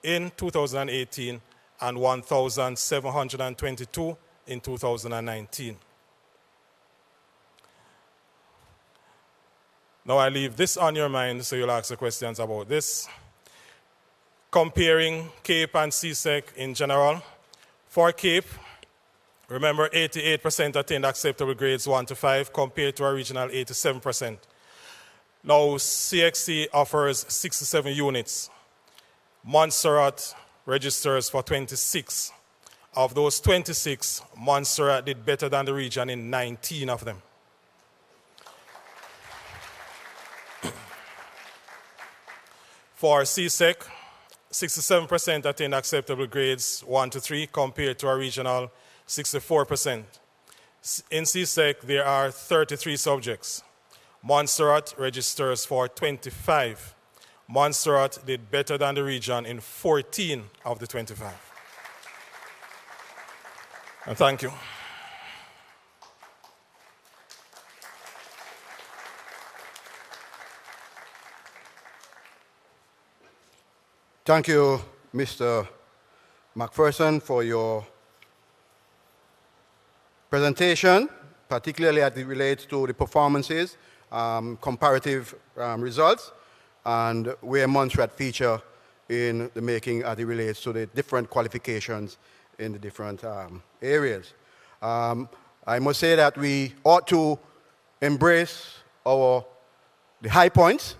in 2018 and 1,722 in 2019. Now I leave this on your mind so you'll ask the questions about this. Comparing CAPE and CSEC in general. For CAPE, remember 88% attained acceptable grades 1 to 5 compared to our regional 87%. Now CXC offers 67 units. Montserrat registers for 26. Of those 26, Montserrat did better than the region in 19 of them. For CSEC, 67% attained acceptable grades 1 to 3 compared to our regional 64%. In CSEC, there are 33 subjects. Montserrat registers for 25. Montserrat did better than the region in 14 of the 25. And thank you. Thank you, Mr. McPherson, for your presentation, particularly as it relates to the performances, comparative results, and where Montserrat feature in the making as it relates to the different qualifications in the different areas. I must say that we ought to embrace the high points,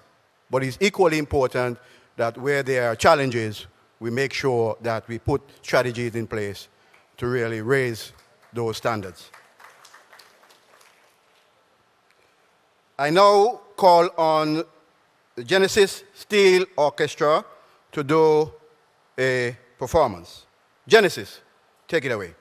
but it's equally important that where there are challenges, we make sure that we put strategies in place to really raise those standards. I now call on the Genesis Steel Orchestra to do a performance. Genesis, take it away.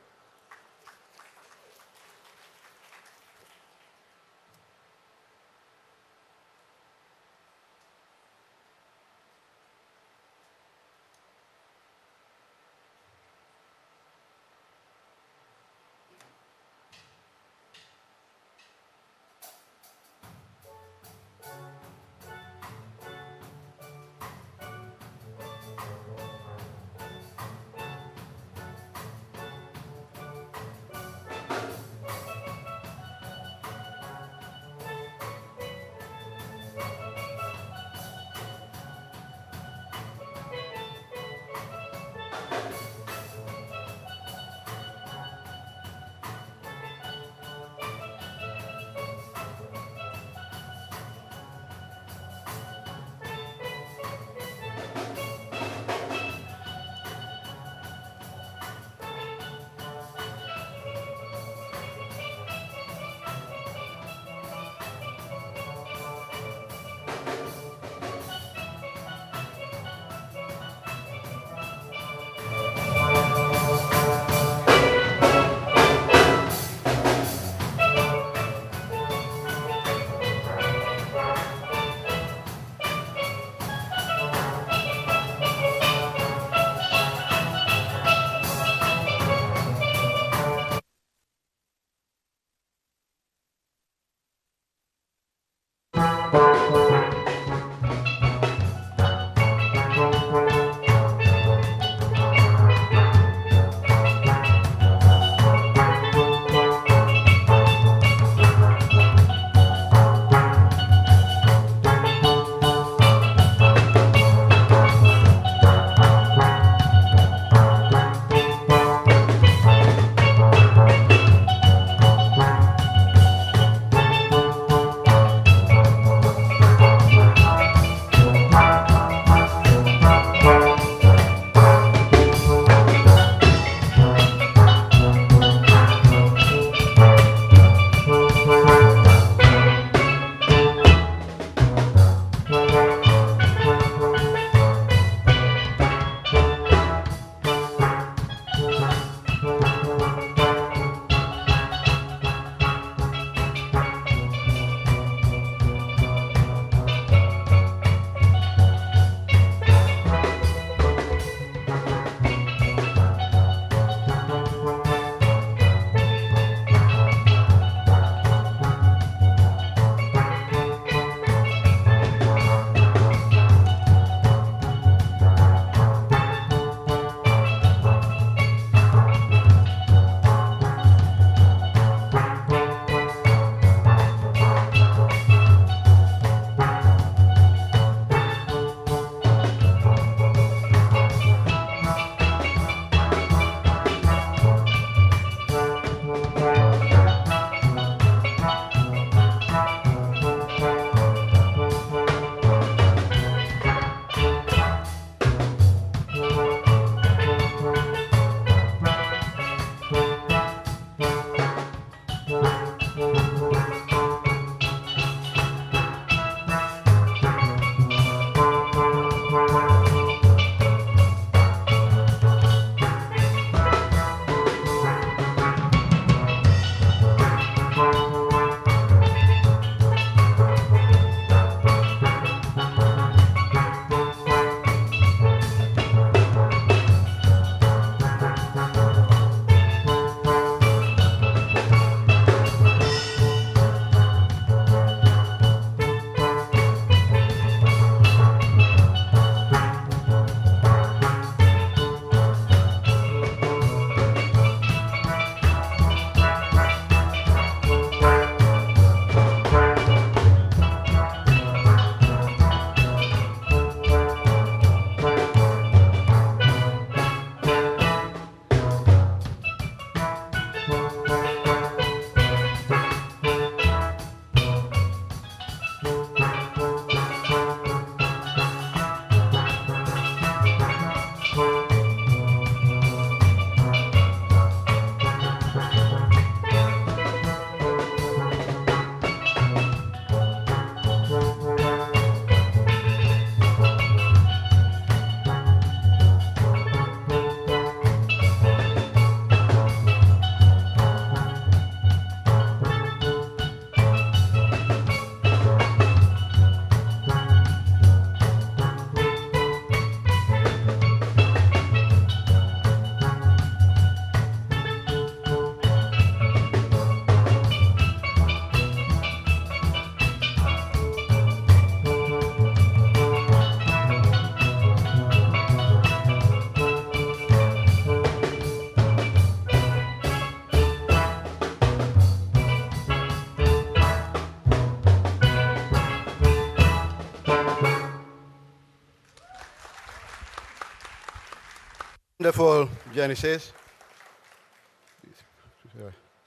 Wonderful, Genesis.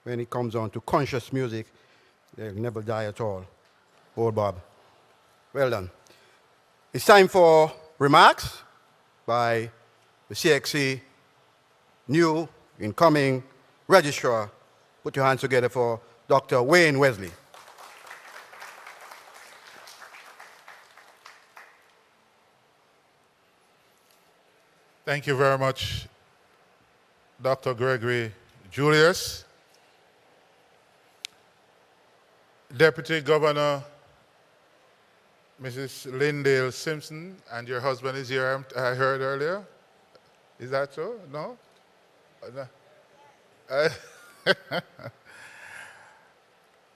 When it comes on to conscious music, they'll never die at all. Old Bob. Well done. It's time for remarks by the CXC new incoming registrar. Put your hands together for Dr. Wayne Wesley. Thank you very much, Dr. Gregory Julius. Deputy Governor Mrs. Lyndale Simpson, and your husband is here, I heard earlier. Is that so? No?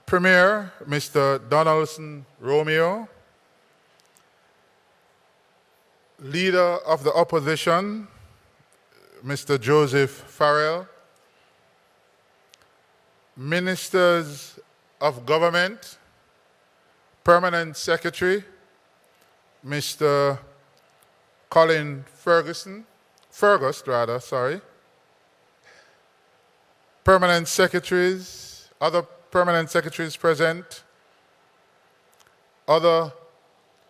Premier Mr. Donaldson Romeo, Leader of the Opposition, Mr. Joseph Farrell, Ministers of Government, Permanent Secretary, Mr. Colin Fergus, Permanent Secretaries, other Permanent Secretaries present, other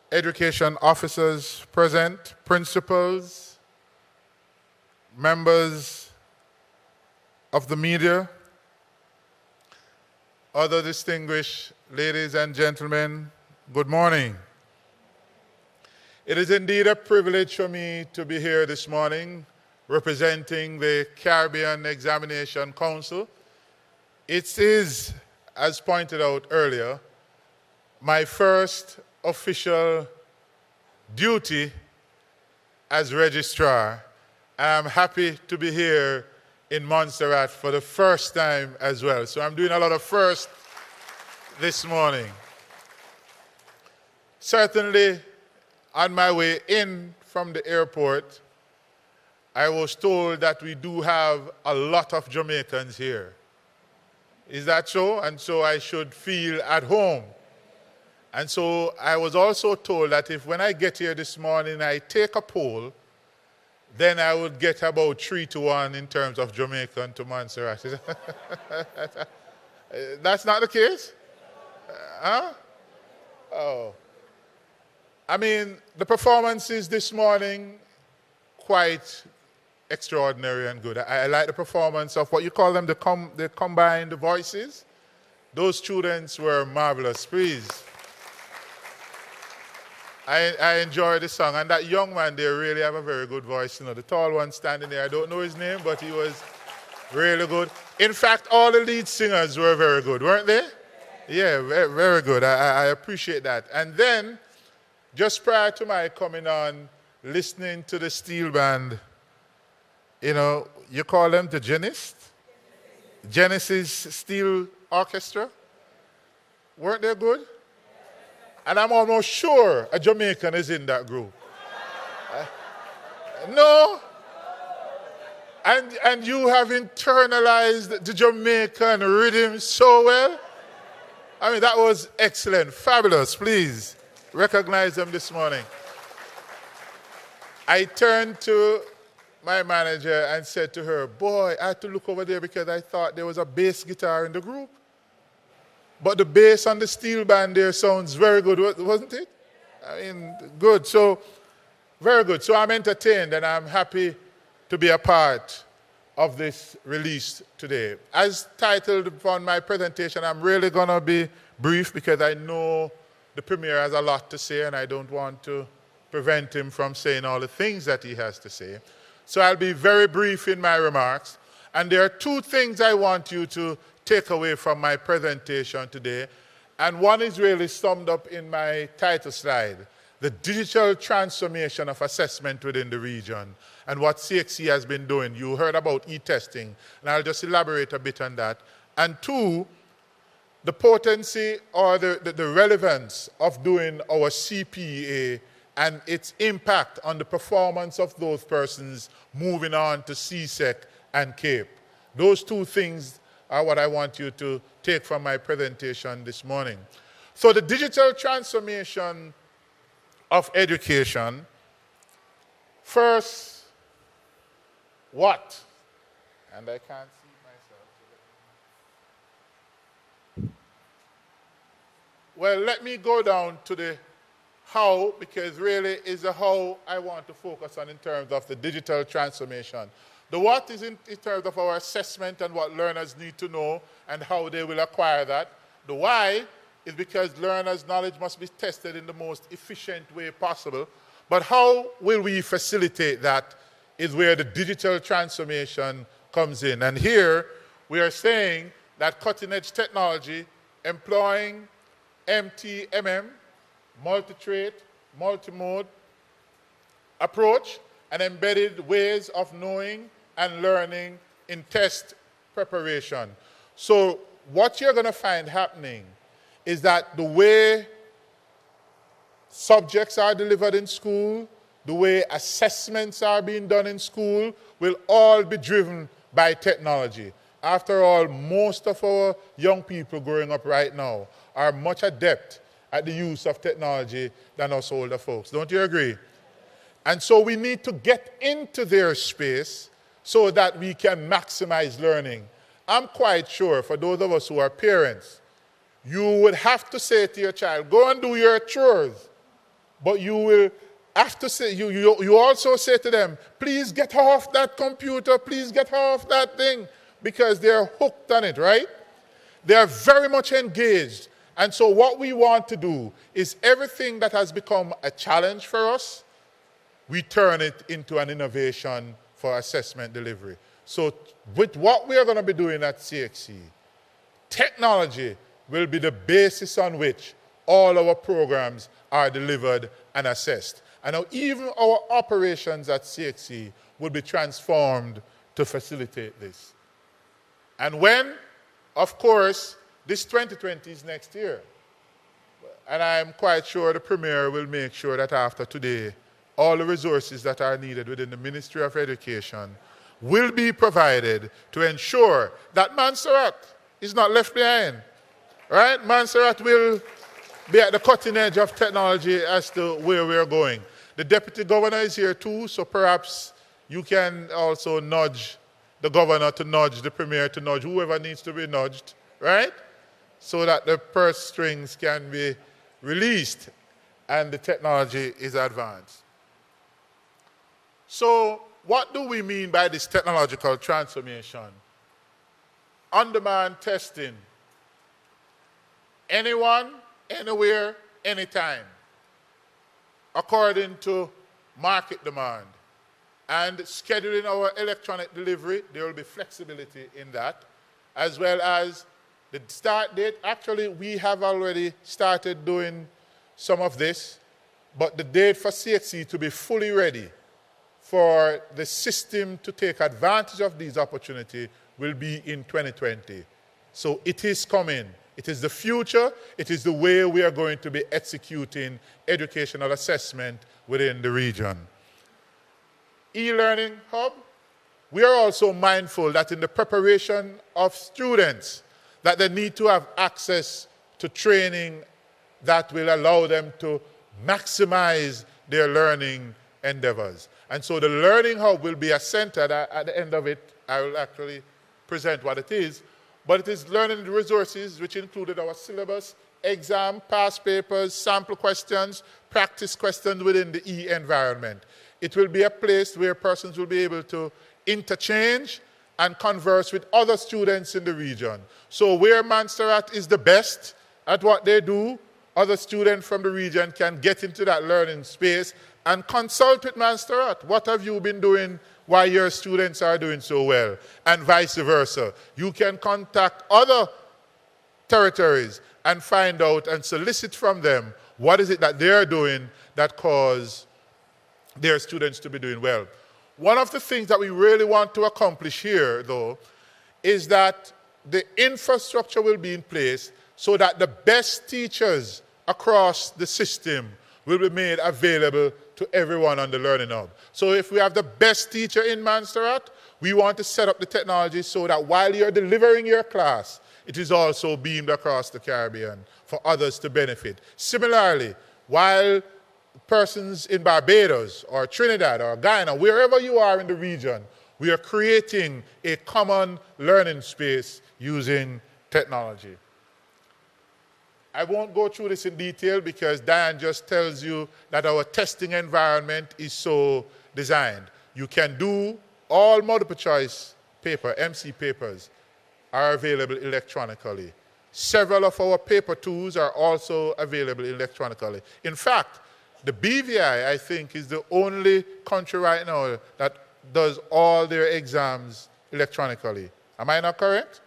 education officers present, principals, members of the media, other distinguished ladies and gentlemen, good morning. It is indeed a privilege for me to be here this morning representing the Caribbean Examination Council. It is, as pointed out earlier, my first official duty as registrar. I'm happy to be here in Montserrat for the first time as well. So I'm doing a lot of firsts this morning. Certainly, on my way in from the airport, I was told that we do have a lot of Jamaicans here. Is that so? And so I should feel at home. And so I was also told that if when I get here this morning I take a poll, then I would get about 3-1 in terms of Jamaican to Montserrat. That's not the case? Huh? Oh. I mean, the performances this morning, quite extraordinary and good. I like the performance of what you call them, the combined voices. Those students were marvelous. Please. I enjoyed the song. And that young man there really have a very good voice. You know, the tall one standing there, I don't know his name, but he was really good. In fact, all the lead singers were very good, weren't they? Yeah, very, very good. I appreciate that. And then, just prior to my coming on, listening to the steel band, you know, you call them the Genesis Steel Orchestra? Weren't they good? And I'm almost sure a Jamaican is in that group. No? And you have internalized the Jamaican rhythm so well. I mean, that was excellent, fabulous. Please recognize them this morning. I turned to my manager and said to her, boy, I had to look over there because I thought there was a bass guitar in the group. But the bass on the steel band there sounds very good, wasn't it? I mean, good. So, very good. So I'm entertained and I'm happy to be a part of this release today. As titled on my presentation, I'm really going to be brief because I know the Premier has a lot to say and I don't want to prevent him from saying all the things that he has to say. So I'll be very brief in my remarks. And there are two things I want you to take away from my presentation today. And one is really summed up in my title slide, the digital transformation of assessment within the region and what CXC has been doing. You heard about e-testing, and I'll just elaborate a bit on that. And two, the potency or the relevance of doing our CPA and its impact on the performance of those persons moving on to CSEC and CAPE. Those two things are what I want you to take from my presentation this morning. So the digital transformation of education, first, what? And I can't see myself. Well, let me go down to the how, because really is the how I want to focus on in terms of the digital transformation. The what is in terms of our assessment and what learners need to know and how they will acquire that. The why is because learners' knowledge must be tested in the most efficient way possible. But how will we facilitate that is where the digital transformation comes in. And here we are saying that cutting-edge technology, employing MTMM, multi-trait, multi-mode approach, and embedded ways of knowing and learning in test preparation. So what you're going to find happening is that the way subjects are delivered in school, the way assessments are being done in school will all be driven by technology. After all, most of our young people growing up right now are much adept at the use of technology than us older folks. Don't you agree? And so we need to get into their space so that we can maximize learning. I'm quite sure for those of us who are parents, you would have to say to your child, go and do your chores. But you will have to say, you also say to them, please get off that computer, please get off that thing, because they're hooked on it, right? They're very much engaged. And so what we want to do is everything that has become a challenge for us, we turn it into an innovation for assessment delivery. So with what we are going to be doing at CXC, technology will be the basis on which all our programs are delivered and assessed. And now even our operations at CXC will be transformed to facilitate this. And when, of course, this 2020 is next year. And I'm quite sure the Premier will make sure that after today, all the resources that are needed within the Ministry of Education will be provided to ensure that Montserrat is not left behind. Right? Montserrat will be at the cutting edge of technology as to where we're going. The Deputy Governor is here too, so perhaps you can also nudge the Governor to nudge the Premier to nudge whoever needs to be nudged, right? So that the purse strings can be released and the technology is advanced. So what do we mean by this technological transformation? On-demand testing. Anyone, anywhere, anytime, according to market demand. And scheduling our electronic delivery, there will be flexibility in that, as well as the start date. Actually, we have already started doing some of this, but the date for CXC to be fully ready for the system to take advantage of these opportunities will be in 2020. So it is coming. It is the future. It is the way we are going to be executing educational assessment within the region. E-learning hub, we are also mindful that in the preparation of students, that they need to have access to training that will allow them to maximize their learning endeavors. And so the Learning Hub will be a center that at the end of it, I will actually present what it is, but it is learning resources which included our syllabus, exam, past papers, sample questions, practice questions within the E-environment. It will be a place where persons will be able to interchange and converse with other students in the region. So where Montserrat is the best at what they do, other students from the region can get into that learning space and consult with Montserrat. What have you been doing why your students are doing so well? And vice versa. You can contact other territories and find out and solicit from them what is it that they're doing that cause their students to be doing well. One of the things that we really want to accomplish here, though, is that the infrastructure will be in place so that the best teachers across the system will be made available to everyone on the Learning Hub. So if we have the best teacher in Montserrat, we want to set up the technology so that while you're delivering your class, it is also beamed across the Caribbean for others to benefit. Similarly, while persons in Barbados or Trinidad or Guyana, wherever you are in the region, We are creating a common learning space using technology. I won't go through this in detail because Diane just tells you that our testing environment is so designed. You can do all multiple choice paper, MC papers, are available electronically. Several of our paper tools are also available electronically. In fact, the BVI, I think, is the only country right now that does all their exams electronically. Am I not correct?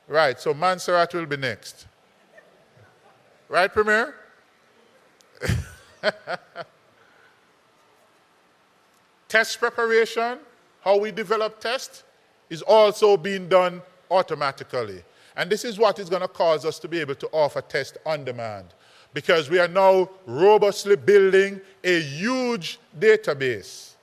Right, so Montserrat will be next. Right, Premier? Test preparation, how we develop tests, is also being done automatically. And this is what is going to cause us to be able to offer test on demand, because we are now robustly building a huge database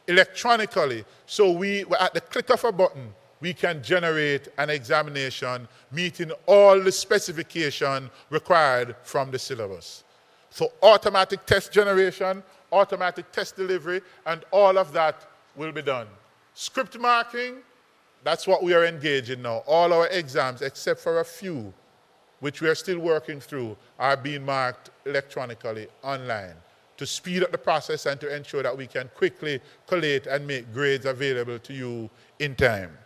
electronically. So at the click of a button, we can generate an examination meeting all the specification required from the syllabus. So automatic test generation, automatic test delivery, and all of that will be done. Script marking, that's what we are engaged in now. All our exams, except for a few, which we are still working through, are being marked electronically online to speed up the process and to ensure that we can quickly collate and make grades available to you in time.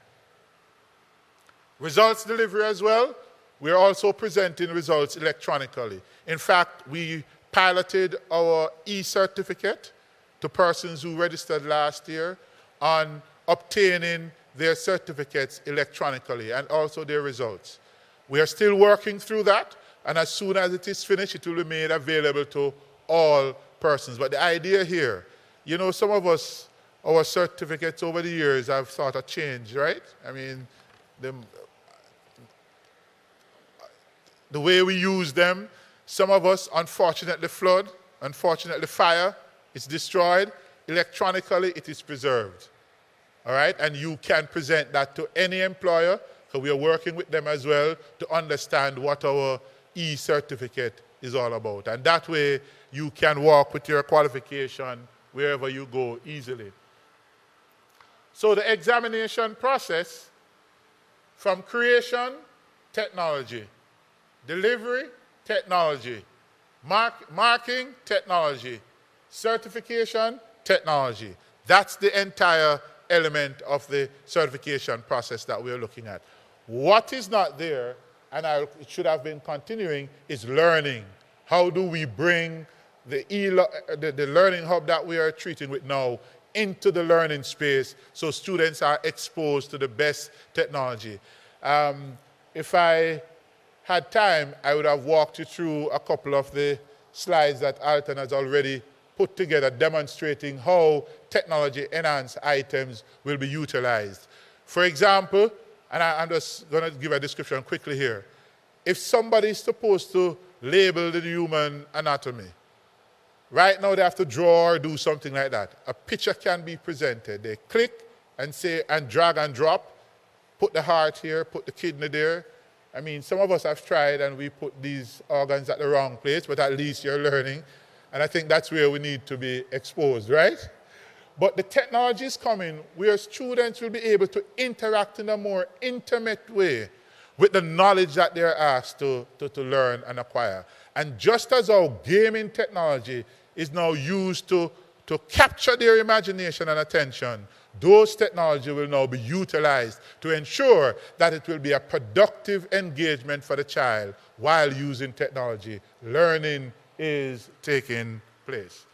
Results delivery as well. We are also presenting results electronically. In fact, we piloted our e-certificate to persons who registered last year on obtaining their certificates electronically and also their results. We are still working through that, and as soon as it is finished, it will be made available to all persons. But the idea here, you know, some of us, our certificates over the years have sort of changed, right? I mean, the way we use them, some of us, unfortunately, flood, unfortunately, fire, it's destroyed. Electronically, it is preserved. All right? And you can present that to any employer, because we are working with them as well to understand what our e-certificate is all about. And that way, you can walk with your qualification wherever you go easily. So the examination process, from creation, technology. Delivery, technology. Marking, technology. Certification, technology. That's the entire element of the certification process that we're looking at. What is not there, and it should have been continuing, is learning. How do we bring the learning hub that we are treating with now into the learning space so students are exposed to the best technology? If I had time, I would have walked you through a couple of the slides that Alton has already put together demonstrating how technology-enhanced items will be utilized. For example, and I'm just going to give a description quickly here. If somebody is supposed to label the human anatomy, right now they have to draw or do something like that. A picture can be presented. They click and say, and drag and drop, put the heart here, put the kidney there. I mean, some of us have tried and we put these organs at the wrong place, but at least you're learning. And I think that's where we need to be exposed, right? But the technology is coming where students will be able to interact in a more intimate way with the knowledge that they're asked to learn and acquire. And just as our gaming technology is now used to capture their imagination and attention, those technology will now be utilized to ensure that it will be a productive engagement for the child while using technology. Learning is taking place.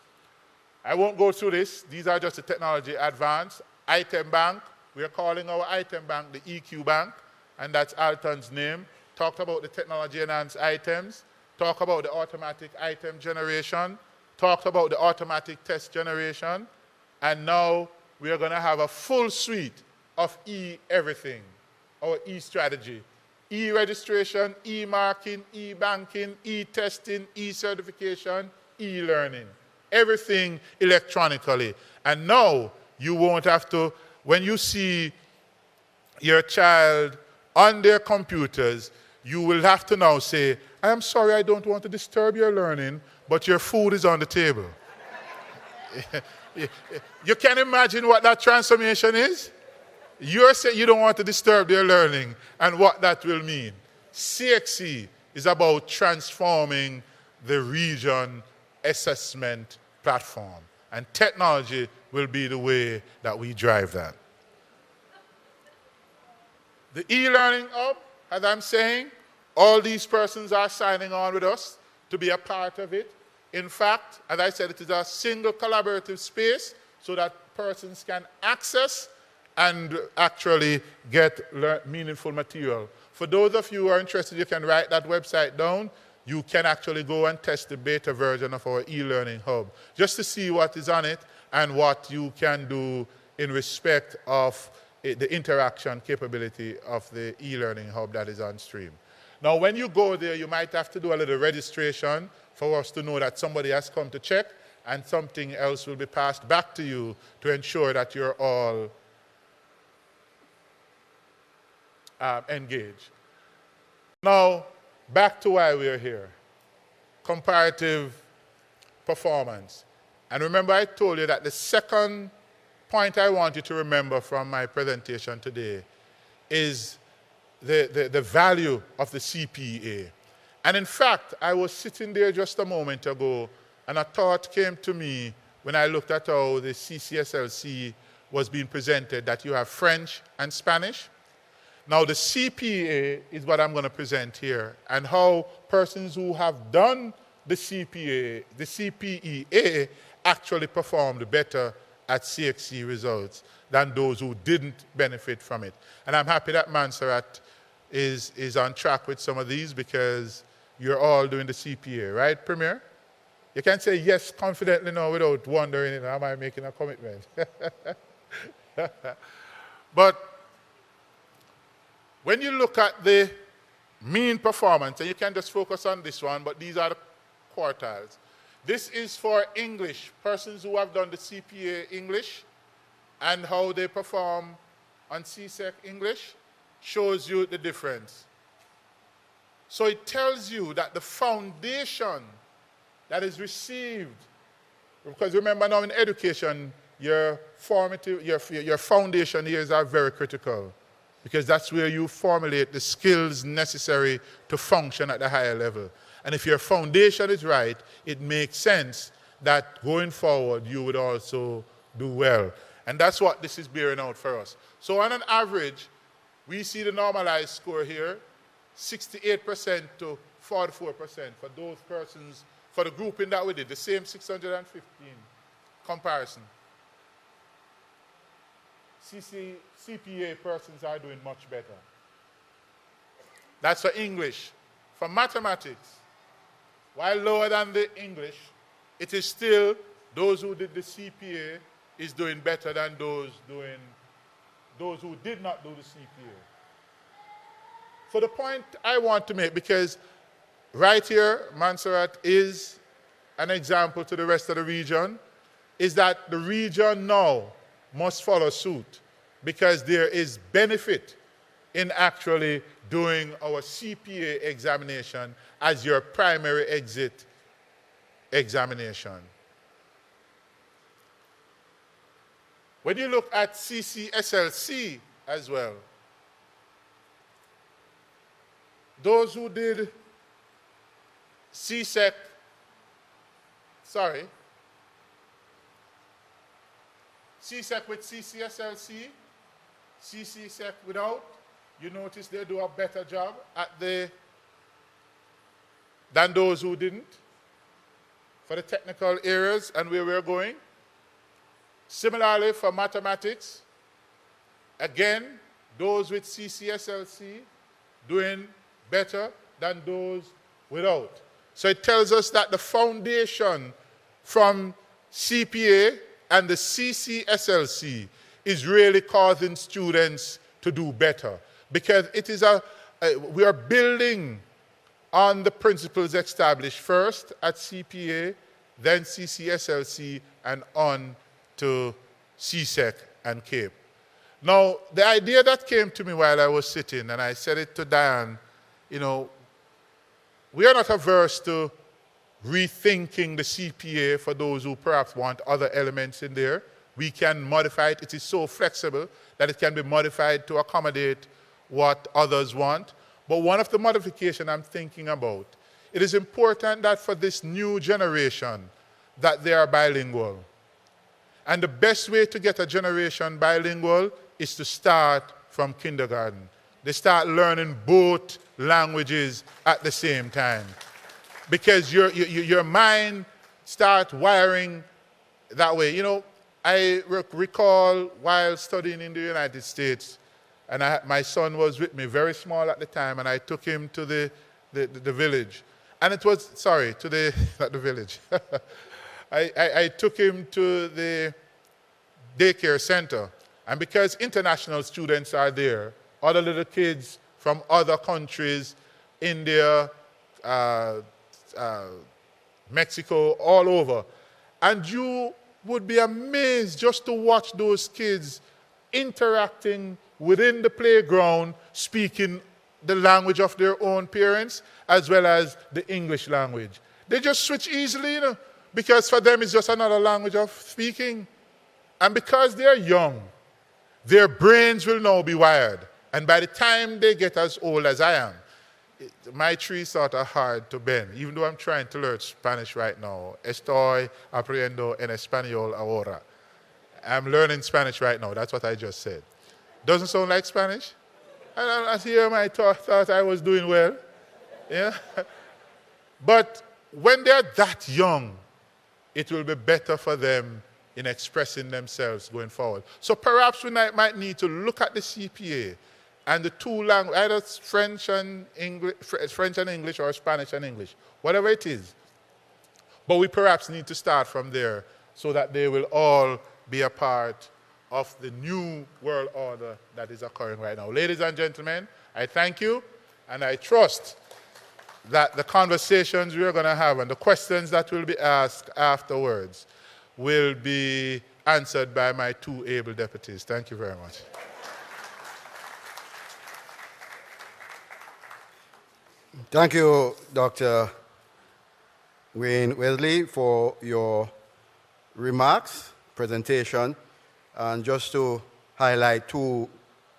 I won't go through this. These are just the technology advance. Item bank, we are calling our item bank the EQ bank, and that's Alton's name. Talked about the technology enhanced items, talk about the automatic item generation, talked about the automatic test generation, and now we are going to have a full suite of e-everything, our e-strategy. E-registration, e-marking, e-banking, e-testing, e-certification, e-learning. Everything electronically. And now you won't have to, when you see your child on their computers, you will have to now say, I'm sorry, I don't want to disturb your learning, but your food is on the table. You can imagine what that transformation is? You're saying you don't want to disturb their learning and what that will mean. CXC is about transforming the region assessment platform. And technology will be the way that we drive that. The e-learning hub, as I'm saying, all these persons are signing on with us to be a part of it. In fact, as I said, it is a single collaborative space so that persons can access and actually get meaningful material. For those of you who are interested, you can write that website down. You can actually go and test the beta version of our e-learning hub just to see what is on it and what you can do in respect of the interaction capability of the e-learning hub that is on stream. Now, when you go there, you might have to do a little registration for us to know that somebody has come to check, and something else will be passed back to you to ensure that you're all engaged. Now, back to why we're here. Comparative performance. And remember, I told you that the second point I want you to remember from my presentation today is the value of the CPA. And in fact, I was sitting there just a moment ago, and a thought came to me when I looked at how the CCSLC was being presented, that you have French and Spanish. Now, the CPA is what I'm going to present here, and how persons who have done the CPEA actually performed better at CXC results than those who didn't benefit from it. And I'm happy that Montserrat is on track with some of these, because you're all doing the CPA, right, Premier? You can say yes confidently now without wondering, am I making a commitment? But when you look at the mean performance, and you can just focus on this one, but these are the quartiles. This is for English, persons who have done the CPA English, and how they perform on CSEC English shows you the difference. So it tells you that the foundation that is received, because remember now in education, your foundation years are very critical, because that's where you formulate the skills necessary to function at the higher level. And if your foundation is right, it makes sense that going forward you would also do well. And that's what this is bearing out for us. So on an average, we see the normalized score here, 68% to 44% for those persons, for the grouping that we did, the same 615 comparison. CPA persons are doing much better. That's for English. For mathematics, while lower than the English, it is still those who did the CPA is doing better than those who did not do the CPA. So the point I want to make, because right here, Montserrat is an example to the rest of the region, is that the region now must follow suit, because there is benefit in actually doing our CPA examination as your primary exit examination. When you look at CCSLC as well, those who did CSEC with CCSLC, CCSEC without, you notice they do a better job than those who didn't for the technical areas and where we're going. Similarly, for mathematics, again, those with CCSLC doing better than those without. So it tells us that the foundation from CPA and the CCSLC is really causing students to do better, because it is we are building on the principles established first at CPA, then CCSLC, and on to CSEC and CAPE. Now, the idea that came to me while I was sitting, and I said it to Diane, you know, we are not averse to rethinking the CPA for those who perhaps want other elements in there. We can modify it. It is so flexible that it can be modified to accommodate what others want. But one of the modifications I'm thinking about, it is important that for this new generation, that they are bilingual. And the best way to get a generation bilingual is to start from kindergarten. They start learning both languages at the same time. Because your mind starts wiring that way. You know, I recall while studying in the United States, and my son was with me, very small at the time, and I took him to the village. And it was, sorry, not the village. I took him to the daycare center. And because international students are there, other little kids from other countries, India, Mexico, all over. And you would be amazed just to watch those kids interacting within the playground, speaking the language of their own parents, as well as the English language. They just switch easily, you know, because for them it's just another language of speaking. And because they're young, their brains will now be wired. And by the time they get as old as I am, my trees sort of hard to bend, even though I'm trying to learn Spanish right now. Estoy aprendiendo en español ahora. I'm learning Spanish right now. That's what I just said. Doesn't sound like Spanish? And I hear my thought I was doing well. Yeah? But when they're that young, it will be better for them in expressing themselves going forward. So perhaps we might need to look at the CPA and the two languages, either French and English or Spanish and English, whatever it is. But we perhaps need to start from there so that they will all be a part of the new world order that is occurring right now. Ladies and gentlemen, I thank you, and I trust that the conversations we are going to have and the questions that will be asked afterwards will be answered by my two able deputies. Thank you very much. Thank you, Dr. Wayne Wesley, for your remarks, presentation, and just to highlight two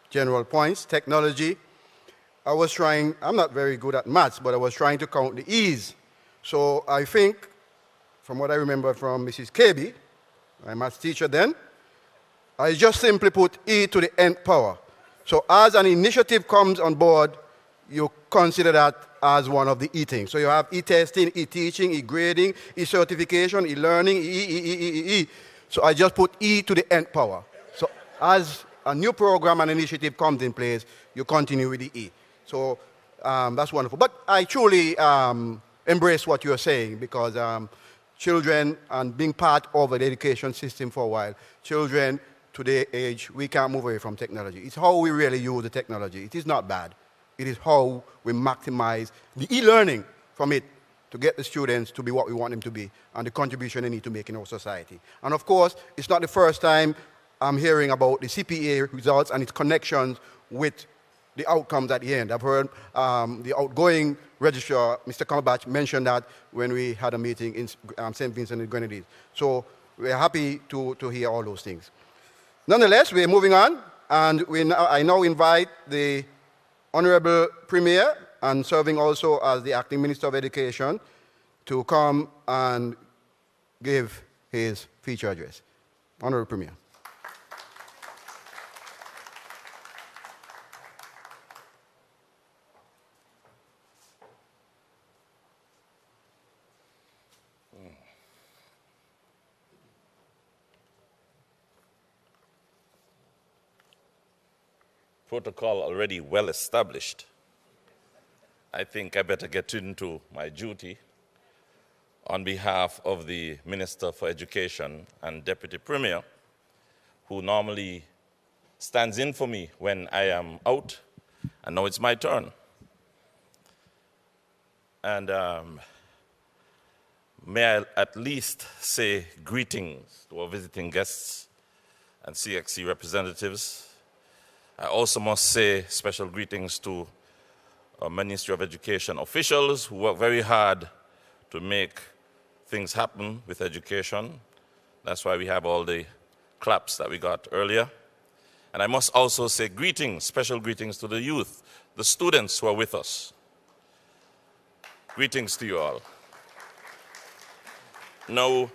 general points. Technology, I'm not very good at maths, but I was trying to count the E's. So I think, from what I remember from Mrs. KB, my maths teacher then, I just simply put E to the nth power. So as an initiative comes on board, you consider that as one of the E things. So you have e-testing, e-teaching, e-grading, e-certification, e-learning, e. So I just put E to the nth power. So as a new program and initiative comes in place, you continue with the E. So that's wonderful. But I truly embrace what you're saying, because children, and being part of the education system for a while, children today age, we can't move away from technology. It's how we really use the technology. It is not bad. It is how we maximize the e-learning from it to get the students to be what we want them to be and the contribution they need to make in our society. And of course, it's not the first time I'm hearing about the CPA results and its connections with the outcomes at the end. I've heard the outgoing registrar, Mr. Cumberbatch, mention that when we had a meeting in St. Vincent and Grenadines. So we're happy to hear all those things. Nonetheless, we're moving on, and I now invite the Honorable Premier, and serving also as the Acting Minister of Education, to come and give his feature address. Honorable Premier. Protocol already well established. I think I better get into my duty on behalf of the Minister for Education and Deputy Premier, who normally stands in for me when I am out, and now it's my turn. And may I at least say greetings to our visiting guests and CXC representatives. I also must say special greetings to our Ministry of Education officials who work very hard to make things happen with education. That's why we have all the claps that we got earlier. And I must also say greetings, special greetings to the youth, the students who are with us. Greetings to you all. Now,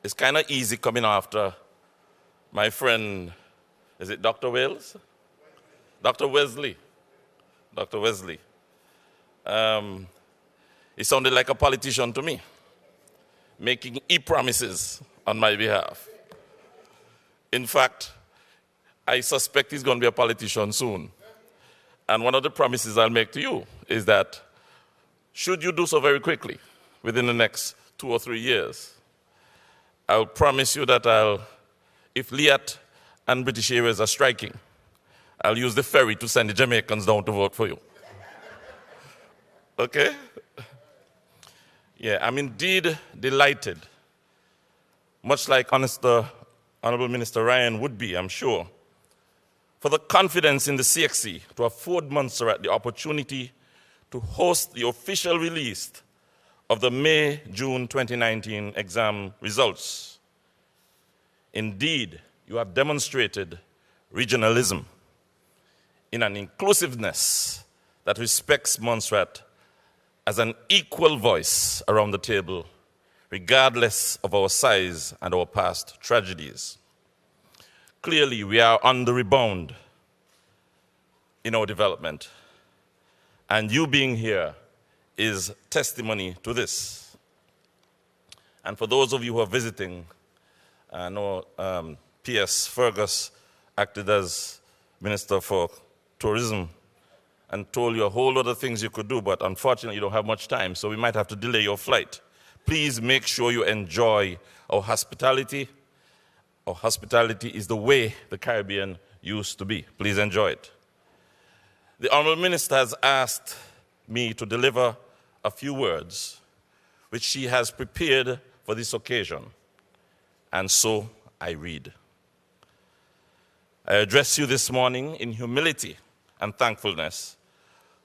it's kind of easy coming after my friend, is it Dr. Wales? Dr. Wesley. Dr. Wesley. He sounded like a politician to me, making e-promises on my behalf. In fact, I suspect he's going to be a politician soon. And one of the promises I'll make to you is that should you do so very quickly, within the next 2 or 3 years, I'll promise you that if Liat and British Airways are striking, I'll use the ferry to send the Jamaicans down to vote for you. Okay? Yeah, I'm indeed delighted, much like Honorable Minister Ryan would be, I'm sure, for the confidence in the CXC to afford Montserrat the opportunity to host the official release of the May-June 2019 exam results. Indeed, you have demonstrated regionalism in an inclusiveness that respects Montserrat as an equal voice around the table, regardless of our size and our past tragedies. Clearly, we are on the rebound in our development, and you being here is testimony to this. And for those of you who are visiting, I know P.S. Fergus acted as Minister for Tourism and told you a whole lot of things you could do, but unfortunately you don't have much time, so we might have to delay your flight. Please make sure you enjoy our hospitality. Our hospitality is the way the Caribbean used to be. Please enjoy it. The Honourable Minister has asked me to deliver a few words which she has prepared for this occasion, and so I read. I address you this morning in humility and thankfulness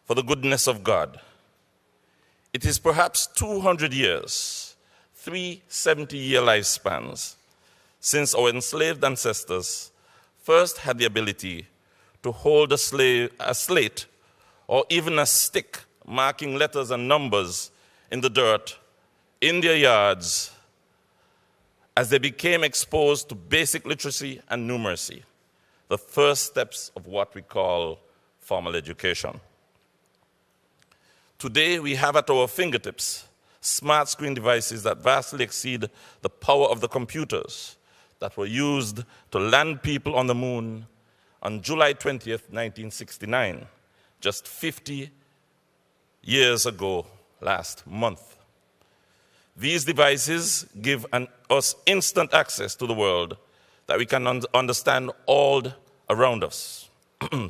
for the goodness of God. It is perhaps 200 years, 3 70-year lifespans, since our enslaved ancestors first had the ability to hold a slate or even a stick marking letters and numbers in the dirt, in their yards, as they became exposed to basic literacy and numeracy, the first steps of what we call formal education. Today, we have at our fingertips smart screen devices that vastly exceed the power of the computers that were used to land people on the moon on July 20th, 1969, just 50 years ago last month. These devices give us instant access to the world that we can understand all around us.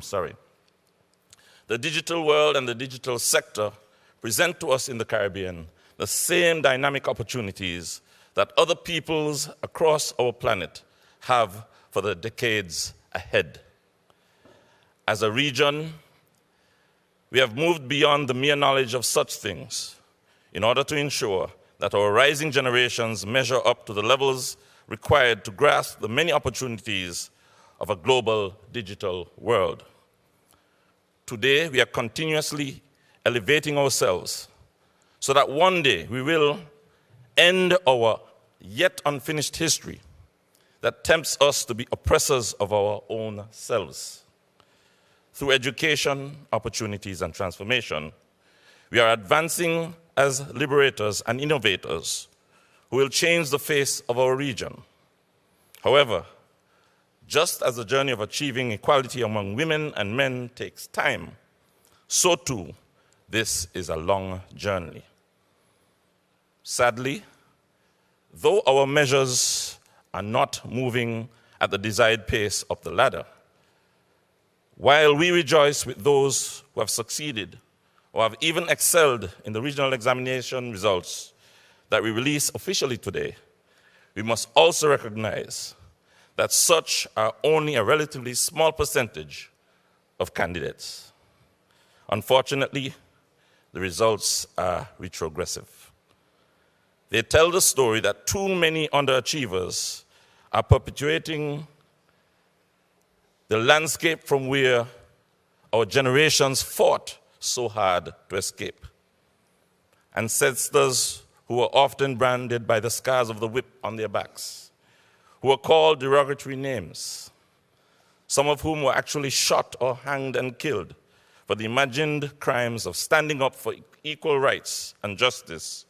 Sorry. The digital world and the digital sector present to us in the Caribbean the same dynamic opportunities that other peoples across our planet have for the decades ahead. As a region, we have moved beyond the mere knowledge of such things in order to ensure that our rising generations measure up to the levels required to grasp the many opportunities of a global digital world. Today, we are continuously elevating ourselves so that one day we will end our yet unfinished history that tempts us to be oppressors of our own selves. Through education, opportunities, and transformation, we are advancing as liberators and innovators who will change the face of our region. However, just as the journey of achieving equality among women and men takes time, so too, this is a long journey. Sadly, though our measures are not moving at the desired pace up the ladder, while we rejoice with those who have succeeded or have even excelled in the regional examination results that we release officially today, we must also recognize that such are only a relatively small percentage of candidates. Unfortunately, the results are retrogressive. They tell the story that too many underachievers are perpetuating the landscape from where our generations fought so hard to escape. Ancestors who were often branded by the scars of the whip on their backs, who were called derogatory names, some of whom were actually shot or hanged and killed for the imagined crimes of standing up for equal rights and justice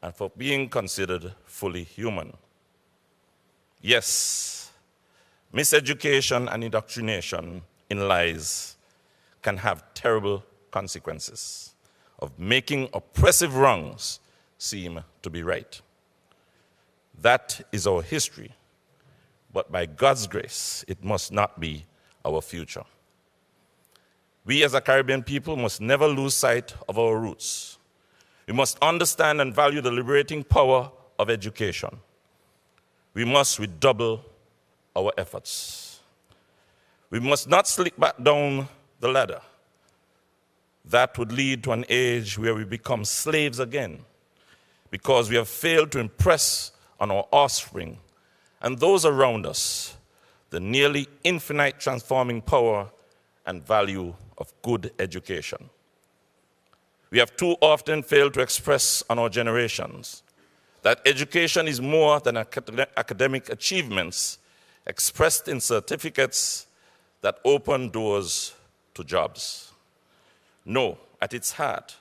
and for being considered fully human. Yes, miseducation and indoctrination in lies can have terrible consequences of making oppressive wrongs seem to be right. That is our history, but by God's grace, it must not be our future. We as a Caribbean people must never lose sight of our roots. We must understand and value the liberating power of education. We must redouble our efforts. We must not slip back down the ladder. That would lead to an age where we become slaves again because we have failed to impress on our offspring and those around us the nearly infinite transforming power and value of good education. We have too often failed to express on our generations that education is more than academic achievements expressed in certificates that open doors to jobs. No, at its heart,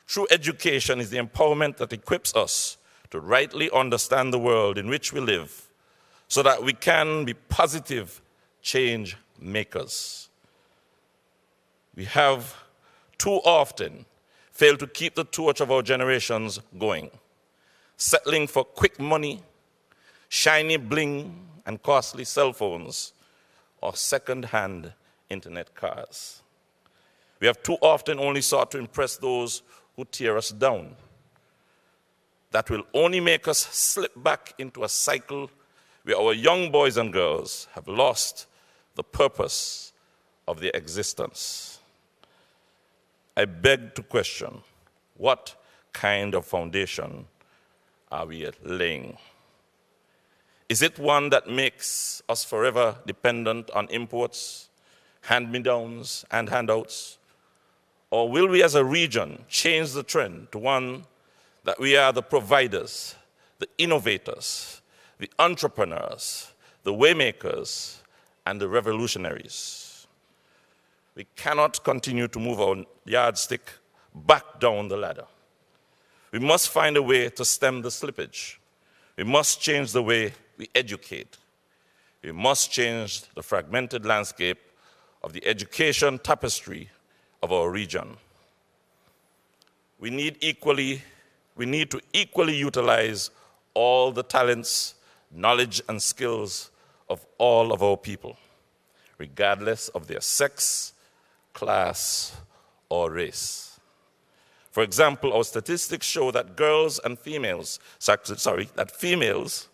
true education is the empowerment that equips us to rightly understand the world in which we live so that we can be positive change makers. We have too often failed to keep the torch of our generations going, settling for quick money, shiny bling, and costly cell phones, or second-hand internet cars. We have too often only sought to impress those who tear us down. That will only make us slip back into a cycle where our young boys and girls have lost the purpose of their existence. I beg to question, what kind of foundation are we laying? Is it one that makes us forever dependent on imports, hand-me-downs, and handouts? Or will we as a region change the trend to one that we are the providers, the innovators, the entrepreneurs, the waymakers, and the revolutionaries? We cannot continue to move our yardstick back down the ladder. We must find a way to stem the slippage. We must change the way we educate. We must change the fragmented landscape of the education tapestry of our region. We need to equally utilize all the talents, knowledge, and skills of all of our people, regardless of their sex, class, or race. For example, our statistics show that females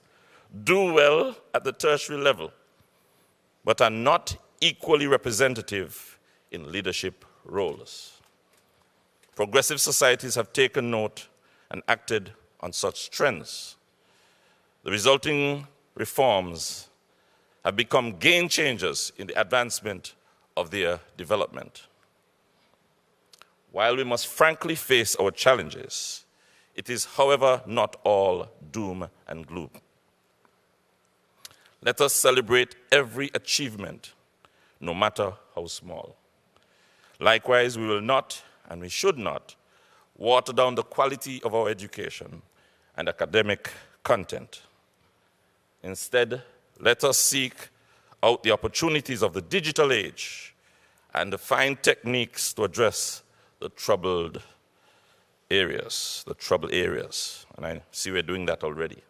do well at the tertiary level, but are not equally representative in leadership roles. Progressive societies have taken note and acted on such trends. The resulting reforms have become game changers in the advancement of their development. While we must frankly face our challenges, it is, however, not all doom and gloom. Let us celebrate every achievement, no matter how small. Likewise, we will not, and we should not, water down the quality of our education and academic content. Instead, let us seek out the opportunities of the digital age and find techniques to address the troubled areas. And I see we're doing that already.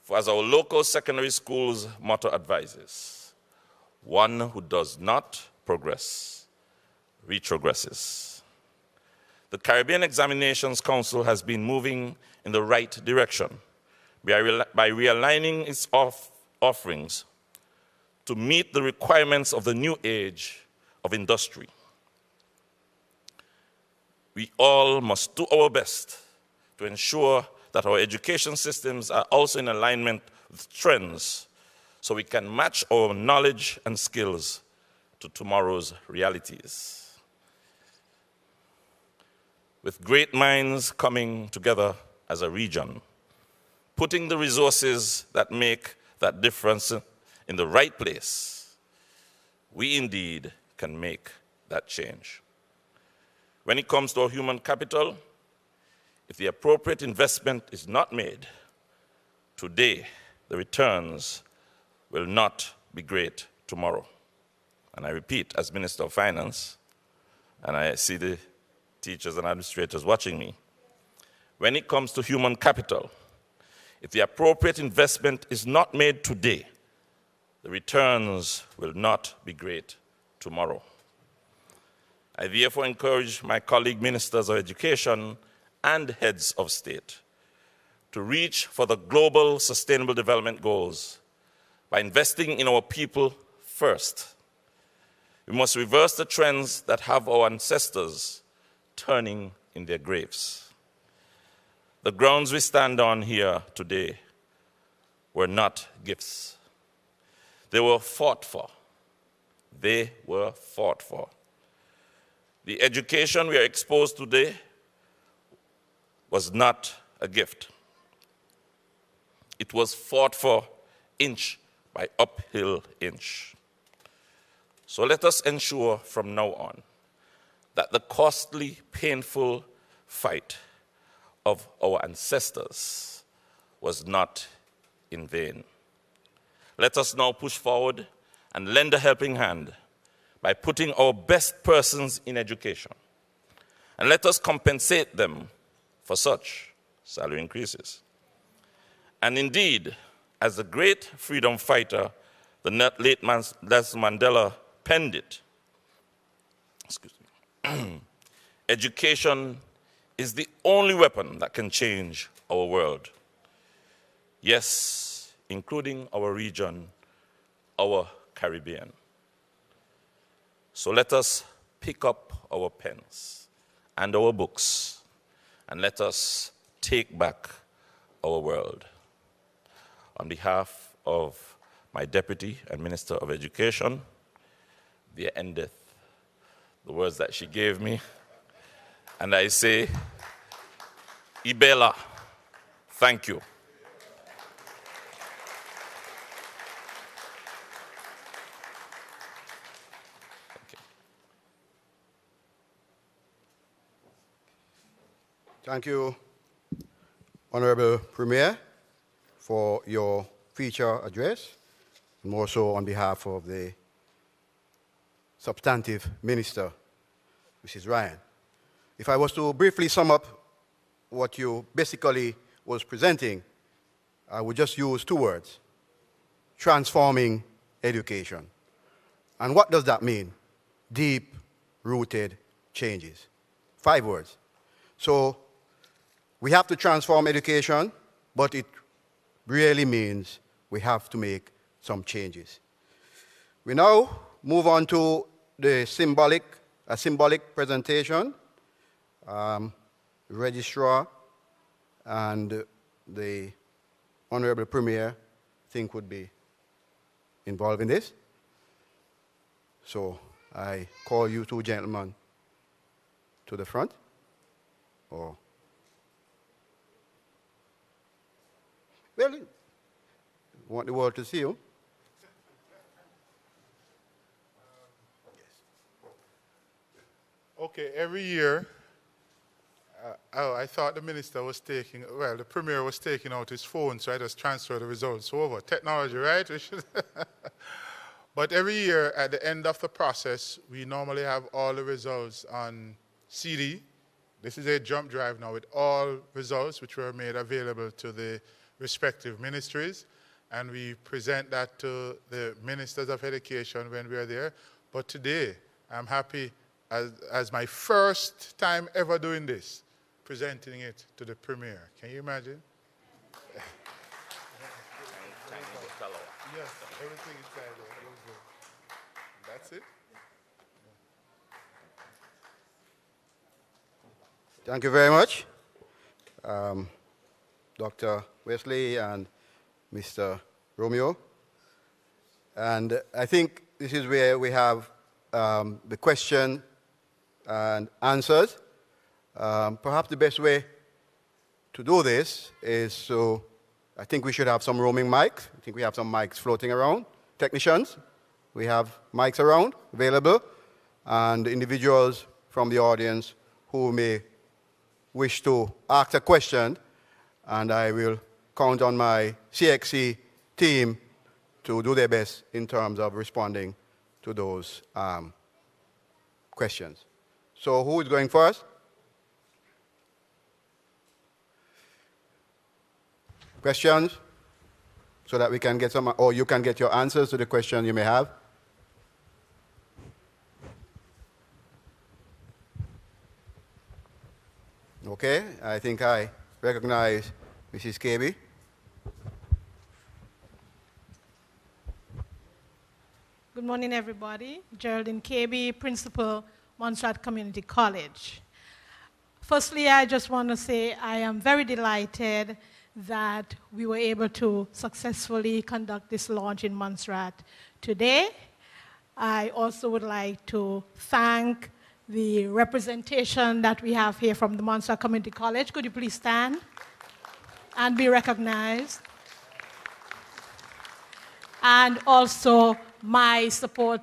For as our local secondary school's motto advises, one who does not progress retrogresses. The Caribbean Examinations Council has been moving in the right direction by realigning its offerings to meet the requirements of the new age of industry. We all must do our best to ensure that our education systems are also in alignment with trends so we can match our knowledge and skills to tomorrow's realities. With great minds coming together as a region, putting the resources that make that difference in the right place, we indeed can make that change. When it comes to our human capital, if the appropriate investment is not made, today the returns will not be great tomorrow. And I repeat, as Minister of Finance, and I see the teachers and administrators watching me, when it comes to human capital, if the appropriate investment is not made today, the returns will not be great tomorrow. I therefore encourage my colleague ministers of education and heads of state to reach for the global sustainable development goals by investing in our people first. We must reverse the trends that have our ancestors turning in their graves. The grounds we stand on here today were not gifts. They were fought for. They were fought for. The education we are exposed to today was not a gift. It was fought for inch by uphill inch. So let us ensure from now on that the costly, painful fight of our ancestors was not in vain. Let us now push forward and lend a helping hand by putting our best persons in education. And let us compensate them for such salary increases. And indeed, as the great freedom fighter, the late Nelson Mandela penned it, education is the only weapon that can change our world. Yes, including our region, our Caribbean. So let us pick up our pens and our books, and let us take back our world. On behalf of my Deputy and Minister of Education, there endeth the words that she gave me, and I say, Ibela, thank you. Thank you, Honorable Premier, for your feature address, and more so on behalf of the substantive minister, Mrs. Ryan. If I was to briefly sum up what you basically was presenting, I would just use two words: transforming education. And what does that mean? Deep-rooted changes. 5 words. So we have to transform education, but it really means we have to make some changes. We now move on to the symbolic presentation. Registrar and the Honorable Premier, I think, would be involved in this. So I call you two gentlemen to the front. Or, well, you want the world to see you? Okay, every year, I thought the minister was the premier was taking out his phone, so I just transferred the results over. Technology, right? But every year, at the end of the process, we normally have all the results on CD. This is a jump drive now with all results which were made available to the respective ministries, and we present that to the ministers of education when we are there. But today, I'm happy, as my first time ever doing this, presenting it to the premier. Can you imagine? Yes, everything inside there. That's it. Thank you very much. Dr. Wesley and Mr. Romeo. And I think this is where we have the question and answers. Perhaps the best way to do this is I think we should have some roaming mics. I think we have some mics floating around. Technicians, we have mics around, available, and individuals from the audience who may wish to ask a question, and I will count on my CXC team to do their best in terms of responding to those questions. So who is going first? Questions? So that we can get some, or you can get your answers to the question you may have. Okay, I think I recognize Mrs. KB. Good morning, everybody. Geraldine KB, Principal, Montserrat Community College. Firstly, I just want to say I am very delighted that we were able to successfully conduct this launch in Montserrat today. I also would like to thank the representation that we have here from the Montserrat Community College. Could you please stand and be recognized? And also my support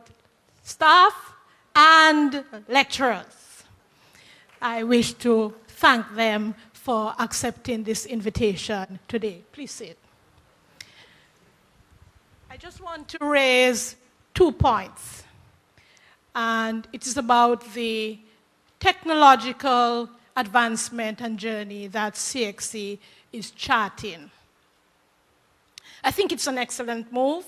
staff and lecturers. I wish to thank them for accepting this invitation today. Please sit. I just want to raise 2 points. And it is about the technological advancement and journey that CXC is charting. I think it's an excellent move,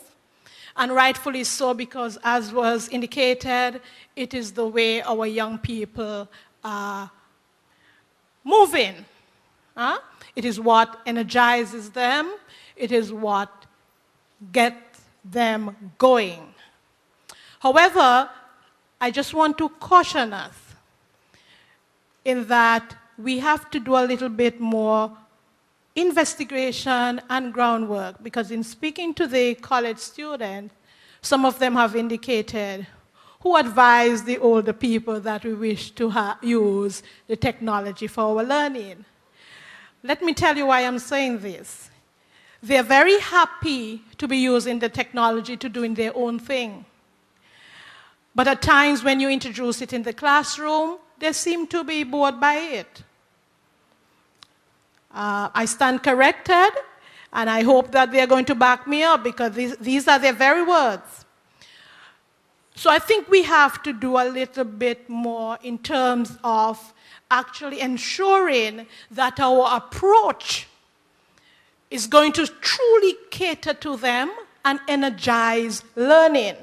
and rightfully so, because as was indicated, it is the way our young people are moving. It is what energizes them. It is what gets them going. However, I just want to caution us in that we have to do a little bit more investigation and groundwork, because in speaking to the college students, some of them have indicated who advise the older people that we wish to use the technology for our learning. Let me tell you why I'm saying this. They're very happy to be using the technology to doing their own thing. But at times when you introduce it in the classroom, they seem to be bored by it. I stand corrected, and I hope that they're going to back me up, because these are their very words. So I think we have to do a little bit more in terms of actually ensuring that our approach is going to truly cater to them and energize learning.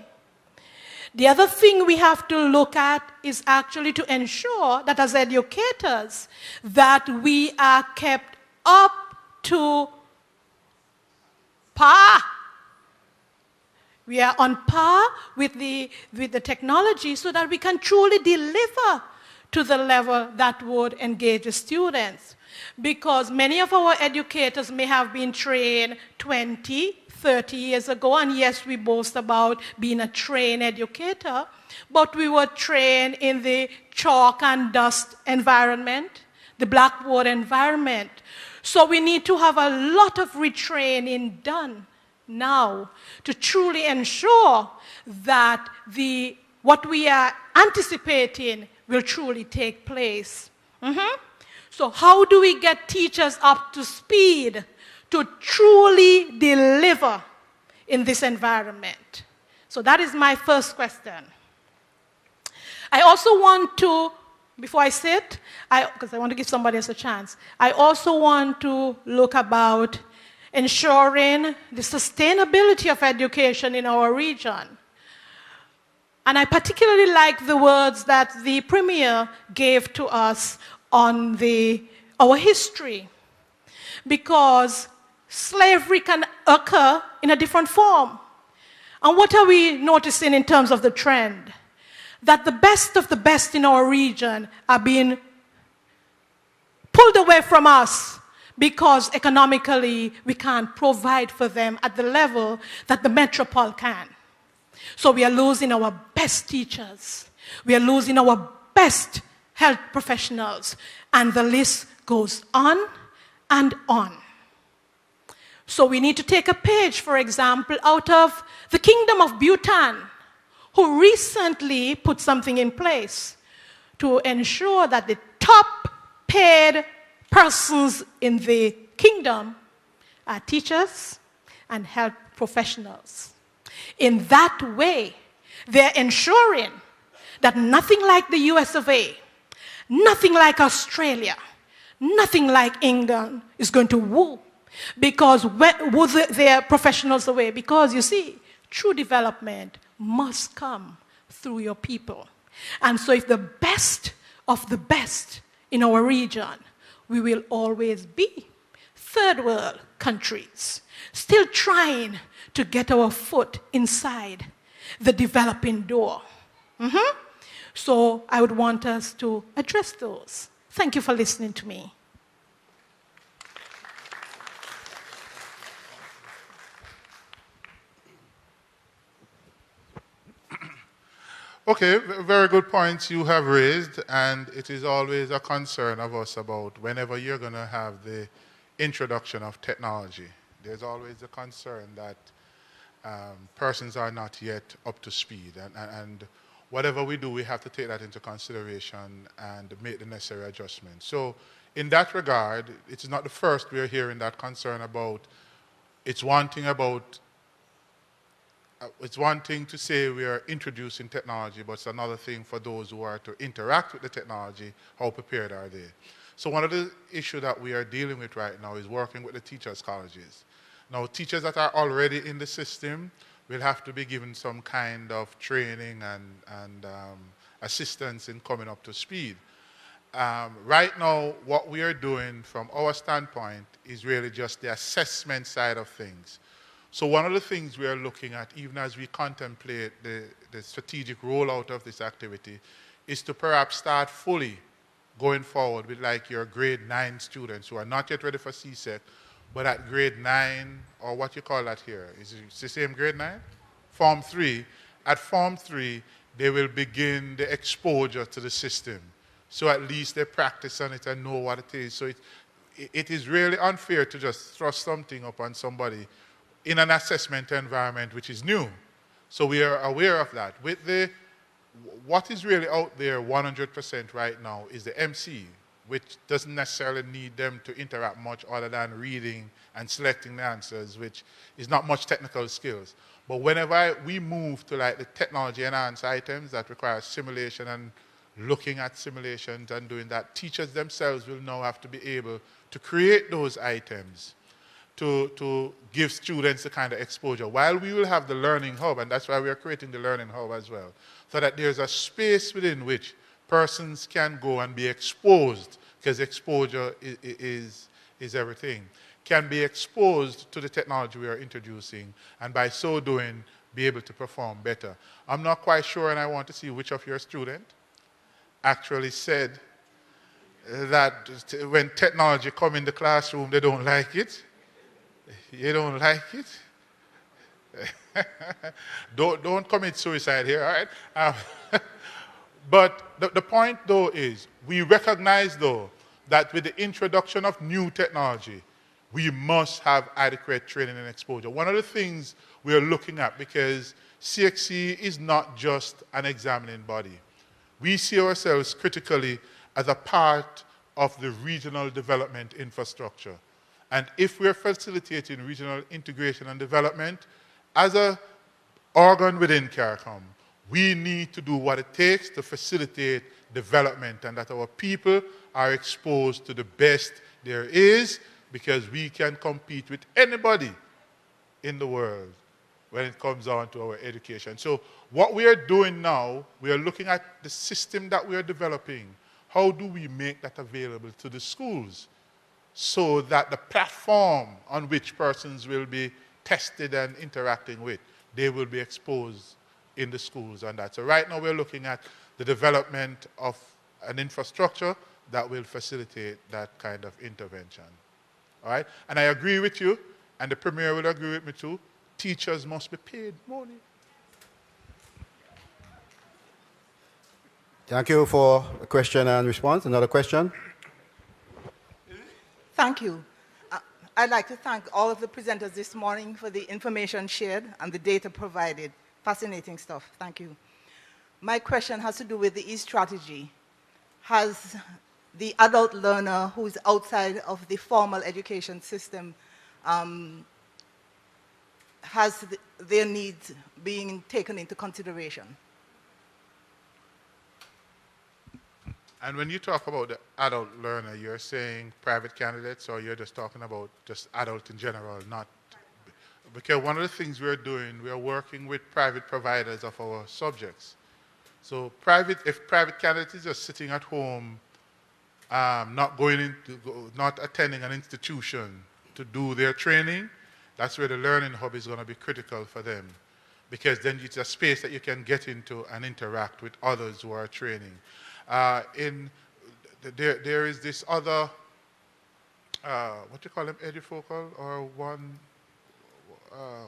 The other thing we have to look at is actually to ensure that as educators, that we are kept up to par. We are on par with the technology so that we can truly deliver to the level that would engage the students. Because many of our educators may have been trained 20, 30 years ago, and yes, we boast about being a trained educator, but we were trained in the chalk and dust environment, the blackboard environment. So we need to have a lot of retraining done now to truly ensure that what we are anticipating will truly take place. So how do we get teachers up to speed to truly deliver in this environment? So that is my first question. I also want to, before I sit, because I want to give somebody else a chance, I also want to look about ensuring the sustainability of education in our region. And I particularly like the words that the Premier gave to us on our history, because slavery can occur in a different form. And what are we noticing in terms of the trend? That the best of the best in our region are being pulled away from us because economically we can't provide for them at the level that the metropole can. So we are losing our best teachers. We are losing our best health professionals. And the list goes on and on. So we need to take a page, for example, out of the Kingdom of Bhutan, who recently put something in place to ensure that the top paid persons in the kingdom are teachers and health professionals. In that way, they're ensuring that nothing like the US of A, nothing like Australia, nothing like England is going to woo their professionals away. Because you see, true development must come through your people. And so if the best of the best in our region, we will always be third world countries, still trying to get our foot inside the developing door. So I would want us to address those. Thank you for listening to me. Okay, very good points you have raised, and it is always a concern of us about whenever you're going to have the introduction of technology. There's always a concern that persons are not yet up to speed, and whatever we do, we have to take that into consideration and make the necessary adjustments. So in that regard, it's not the first we are hearing that concern about. It's one thing to say we are introducing technology, but it's another thing for those who are to interact with the technology, how prepared are they? So one of the issues that we are dealing with right now is working with the teachers' colleges. Now, teachers that are already in the system will have to be given some kind of training and assistance in coming up to speed. Right now, what we are doing from our standpoint is really just the assessment side of things. So one of the things we are looking at, even as we contemplate the strategic rollout of this activity, is to perhaps start fully going forward with like your grade 9 students who are not yet ready for CSEC, but at grade 9, or what you call that here, is it the same grade 9? Form 3. At Form 3, they will begin the exposure to the system. So at least they practice on it and know what it is. So it is really unfair to just thrust something upon somebody in an assessment environment which is new. So we are aware of that. What is really out there 100% right now is the MC, which doesn't necessarily need them to interact much other than reading and selecting the answers, which is not much technical skills. But whenever we move to like the technology-enhanced items that require simulation and looking at simulations and doing that, teachers themselves will now have to be able to create those items to give students the kind of exposure. While we will have the learning hub, and that's why we are creating the learning hub as well, so that there's a space within which persons can go and be exposed, because exposure is everything, can be exposed to the technology we are introducing, and by so doing, be able to perform better. I'm not quite sure, and I want to see which of your students actually said that when technology come in the classroom, they don't like it. You don't like it? Don't commit suicide here, all right? But the point, though, is we recognize, though, that with the introduction of new technology, we must have adequate training and exposure. One of the things we are looking at, because CXC is not just an examining body. We see ourselves critically as a part of the regional development infrastructure. And if we're facilitating regional integration and development, as an organ within CARICOM, we need to do what it takes to facilitate development and that our people are exposed to the best there is, because we can compete with anybody in the world when it comes down to our education. So what we are doing now, we are looking at the system that we are developing. How do we make that available to the schools so that the platform on which persons will be tested and interacting with, they will be exposed in the schools on that. So right now we're looking at the development of an infrastructure that will facilitate that kind of intervention. All right? And I agree with you, and the Premier will agree with me too. Teachers must be paid money. Thank you for the question and response. Another question? Thank you. I'd like to thank all of the presenters this morning for the information shared and the data provided. Fascinating stuff. Thank you. My question has to do with the strategy. Has the adult learner who is outside of the formal education system, has their needs being taken into consideration? And when you talk about the adult learner, you're saying private candidates, or you're just talking about just adult in general, not? Because one of the things we're doing, we're working with private providers of our subjects. So if private candidates is just sitting at home, not attending an institution to do their training, that's where the learning hub is going to be critical for them. Because then it's a space that you can get into and interact with others who are training. There is this other, what do you call them, Edifocal, or one,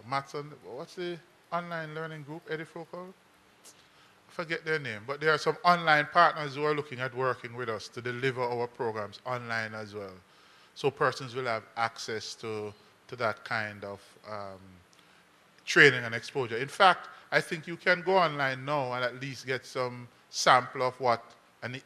Matson, what's the online learning group, Edifocal? I forget their name, but there are some online partners who are looking at working with us to deliver our programs online as well. So persons will have access to that kind of training and exposure. In fact, I think you can go online now and at least get some sample of what an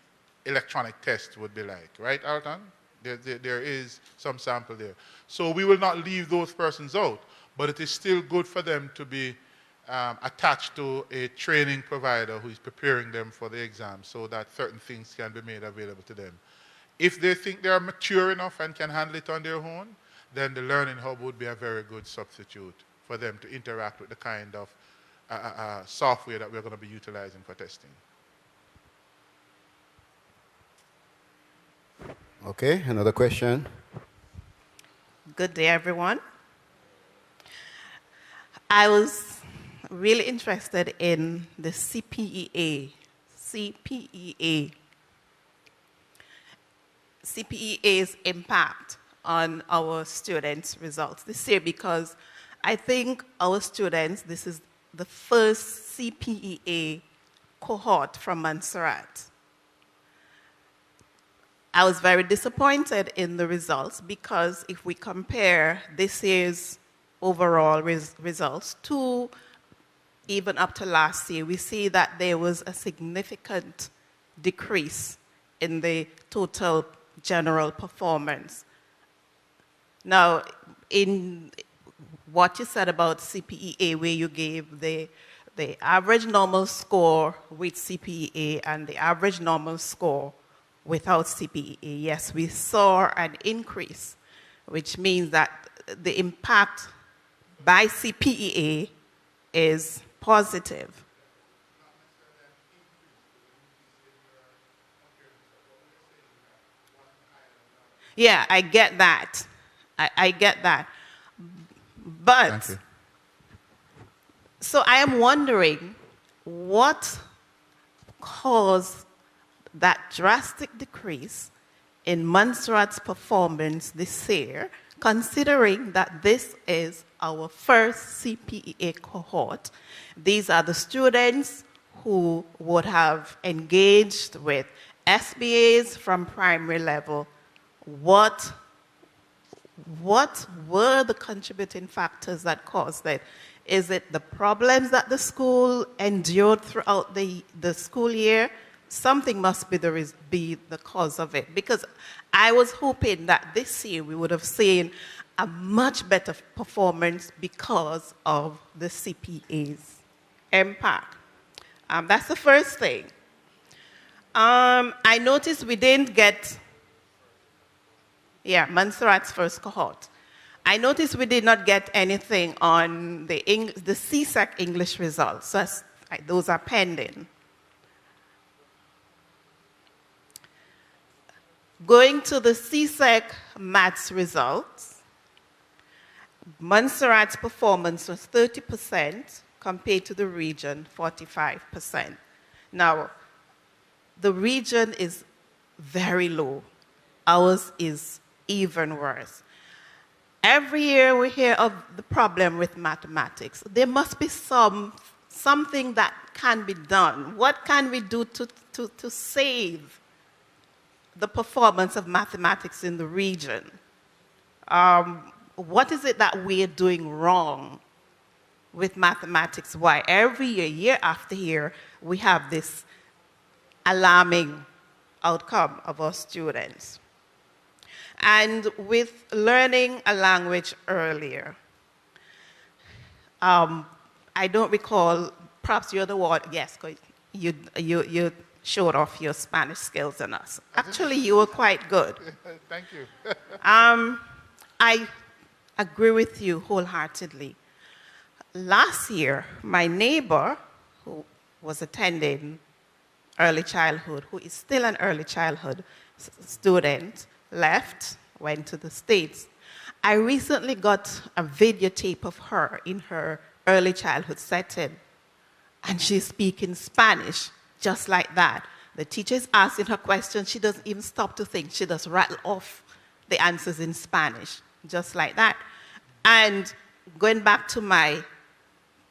electronic test would be like, right, Alton? There is some sample there. So we will not leave those persons out, but it is still good for them to be attached to a training provider who is preparing them for the exam so that certain things can be made available to them. If they think they are mature enough and can handle it on their own, then the Learning Hub would be a very good substitute for them to interact with the kind of software that we're going to be utilizing for testing. Okay, another question. Good day, everyone. I was really interested in the CPEA's impact on our students' results this year, because I think our students, this is the first CPEA cohort from Montserrat. I was very disappointed in the results because if we compare this year's overall results to even up to last year, we see that there was a significant decrease in the total general performance. Now, in what you said about CPEA, where you gave the average normal score with CPEA and the average normal score without CPEA, yes, we saw an increase, which means that the impact by CPEA is positive. Yeah, I get that. I get that. But, so I am wondering what caused that drastic decrease in Montserrat's performance this year, considering that this is our first CPEA cohort. These are the students who would have engaged with SBAs from primary level. What were the contributing factors that caused it? Is it the problems that the school endured throughout the school year? Something must be the cause of it, because I was hoping that this year we would have seen a much better performance because of the CPA's impact. That's the first thing. I noticed we didn't get, Montserrat's first cohort. I noticed we did not get anything on the CSEC English results. So those are pending. Going to the CSEC maths results, Montserrat's performance was 30% compared to the region, 45%. Now, the region is very low. Ours is even worse. Every year we hear of the problem with mathematics. There must be something that can be done. What can we do to save the performance of mathematics in the region? What is it that we're doing wrong with mathematics? Why every year, year after year, we have this alarming outcome of our students? And with learning a language earlier, I don't recall, perhaps you're the one, yes, you showed off your Spanish skills on us. Actually, you were quite good. Thank you. I agree with you wholeheartedly. Last year, my neighbor, who was attending early childhood, who is still an early childhood student, left, went to the States. I recently got a videotape of her in her early childhood setting, and she's speaking Spanish just like that. The teacher is asking her questions. She doesn't even stop to think. She just rattle off the answers in Spanish, just like that. And going back to my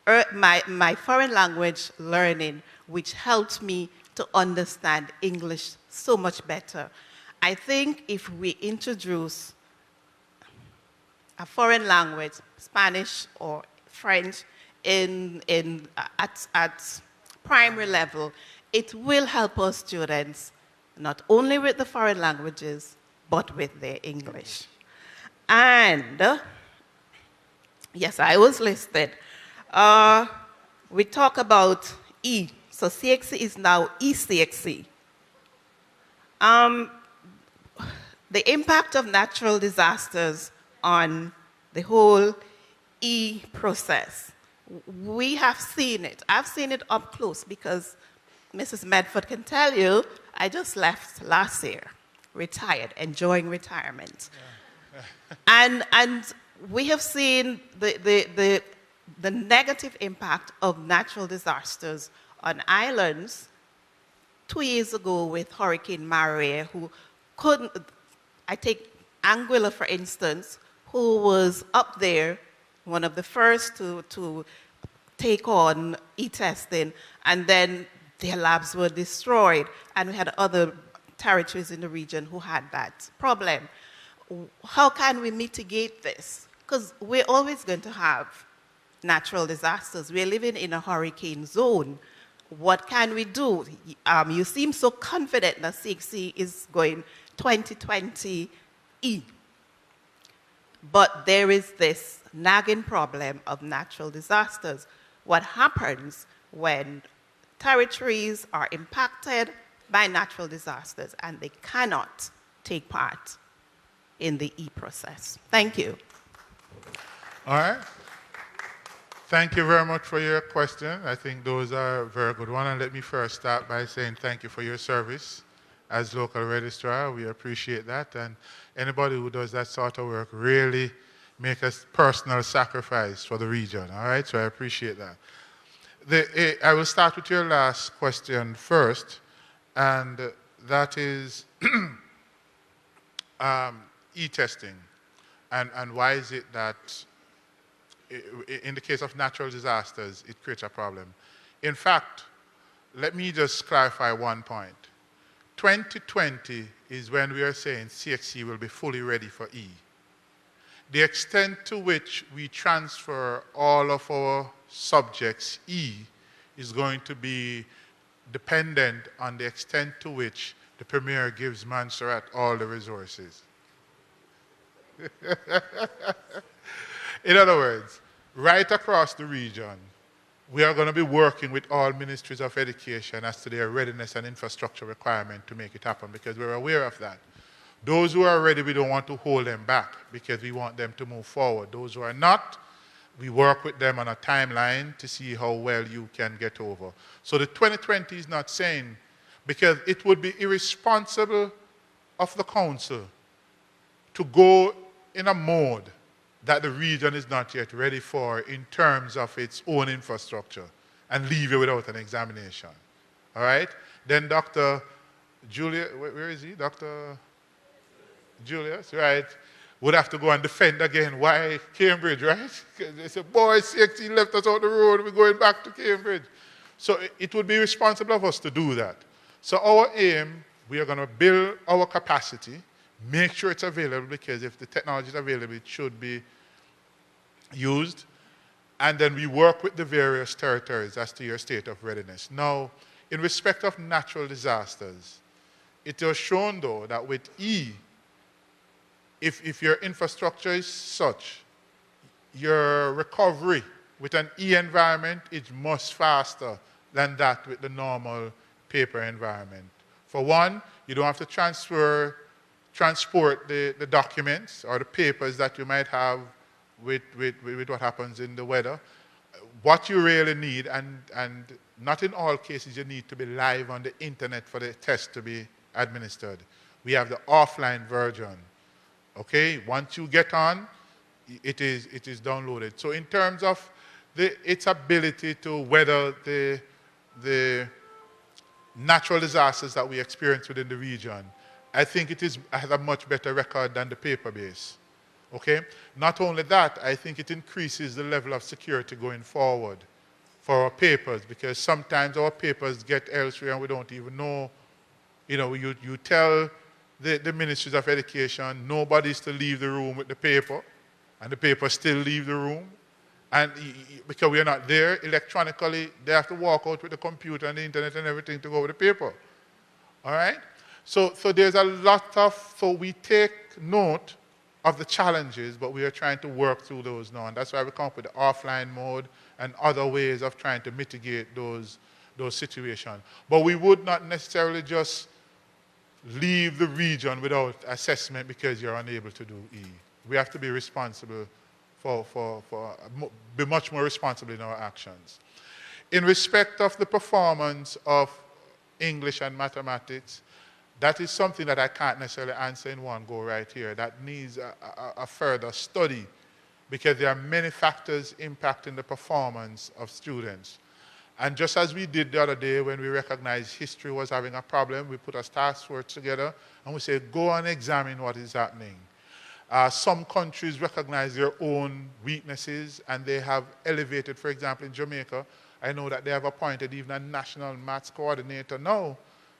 foreign language learning, which helped me to understand English so much better. I think if we introduce a foreign language, Spanish or French, at primary level, it will help our students not only with the foreign languages, but with their English. And, yes, I was listed. We talk about E. So CXC is now ECXC. The impact of natural disasters on the whole E process. We have seen it. I've seen it up close because Mrs. Medford can tell you, I just left last year, retired, enjoying retirement. Yeah. and we have seen the negative impact of natural disasters on islands 2 years ago with Hurricane Maria, who couldn't, I take Anguilla for instance, who was up there, one of the first to take on e-testing, and then their labs were destroyed, and we had other territories in the region who had that problem. How can we mitigate this? Because we're always going to have natural disasters. We're living in a hurricane zone. What can we do? You seem so confident that CXC is going 2020 E. But there is this nagging problem of natural disasters. What happens when territories are impacted by natural disasters and they cannot take part in the E process? Thank you. All right. Thank you very much for your question. I think those are a very good one. And let me first start by saying thank you for your service as local registrar. We appreciate that. And anybody who does that sort of work really make a personal sacrifice for the region. All right? So I appreciate that. I will start with your last question first. And that is e-testing. And why is it that in the case of natural disasters, it creates a problem? In fact, let me just clarify one point. 2020 is when we are saying CXC will be fully ready for E. The extent to which we transfer all of our subjects E is going to be dependent on the extent to which the Premier gives Montserrat all the resources. In other words, right across the region, we are going to be working with all ministries of education as to their readiness and infrastructure requirement to make it happen, because we're aware of that. Those who are ready, we don't want to hold them back because we want them to move forward. Those who are not, we work with them on a timeline to see how well you can get over. So the 2020 is not saying, because it would be irresponsible of the council to go in a mode that the region is not yet ready for in terms of its own infrastructure and leave you without an examination. All right? Then Dr. Julius, where is he? Dr. Julius, right, would have to go and defend again why Cambridge, right? Because they say, boy, CXC left us on the road, we're going back to Cambridge. So it would be responsible of us to do that. So our aim, we are going to build our capacity, make sure it's available, because if the technology is available, it should be used. And then we work with the various territories as to your state of readiness. Now, in respect of natural disasters, it was shown, though, that with E, if your infrastructure is such, your recovery with an E environment is much faster than that with the normal paper environment. For one, you don't have to transport the documents or the papers that you might have with what happens in the weather. What you really need, and not in all cases you need to be live on the internet for the test to be administered. We have the offline version. Okay, once you get on, it is downloaded. So in terms of its ability to weather the natural disasters that we experience within the region, I think it has a much better record than the paper base. Okay? Not only that, I think it increases the level of security going forward for our papers, because sometimes our papers get elsewhere and we don't even know. You know, you tell the ministries of education nobody's to leave the room with the paper, and the paper still leave the room. And because we are not there electronically, they have to walk out with the computer and the internet and everything to go with the paper. All right? So there's a lot of, so we take note of the challenges, but we are trying to work through those now. And that's why we come up with the offline mode and other ways of trying to mitigate those situations. But we would not necessarily just leave the region without assessment because you're unable to do E. We have to be responsible be much more responsible in our actions. In respect of the performance of English and mathematics, that is something that I can't necessarily answer in one go right here. That needs a further study, because there are many factors impacting the performance of students. And just as we did the other day when we recognized history was having a problem, we put a task force together and we said, go and examine what is happening. Some countries recognize their own weaknesses and they have elevated, for example, in Jamaica, I know that they have appointed even a national maths coordinator now,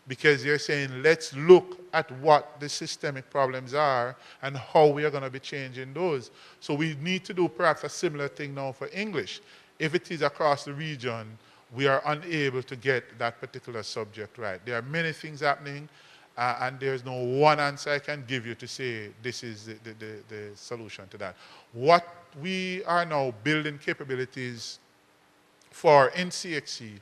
because they're saying, let's look at what the systemic problems are and how we are going to be changing those. So we need to do perhaps a similar thing now for English. If it is across the region, we are unable to get that particular subject right. There are many things happening, and there's no one answer I can give you to say this is the solution to that. What we are now building capabilities for in CXC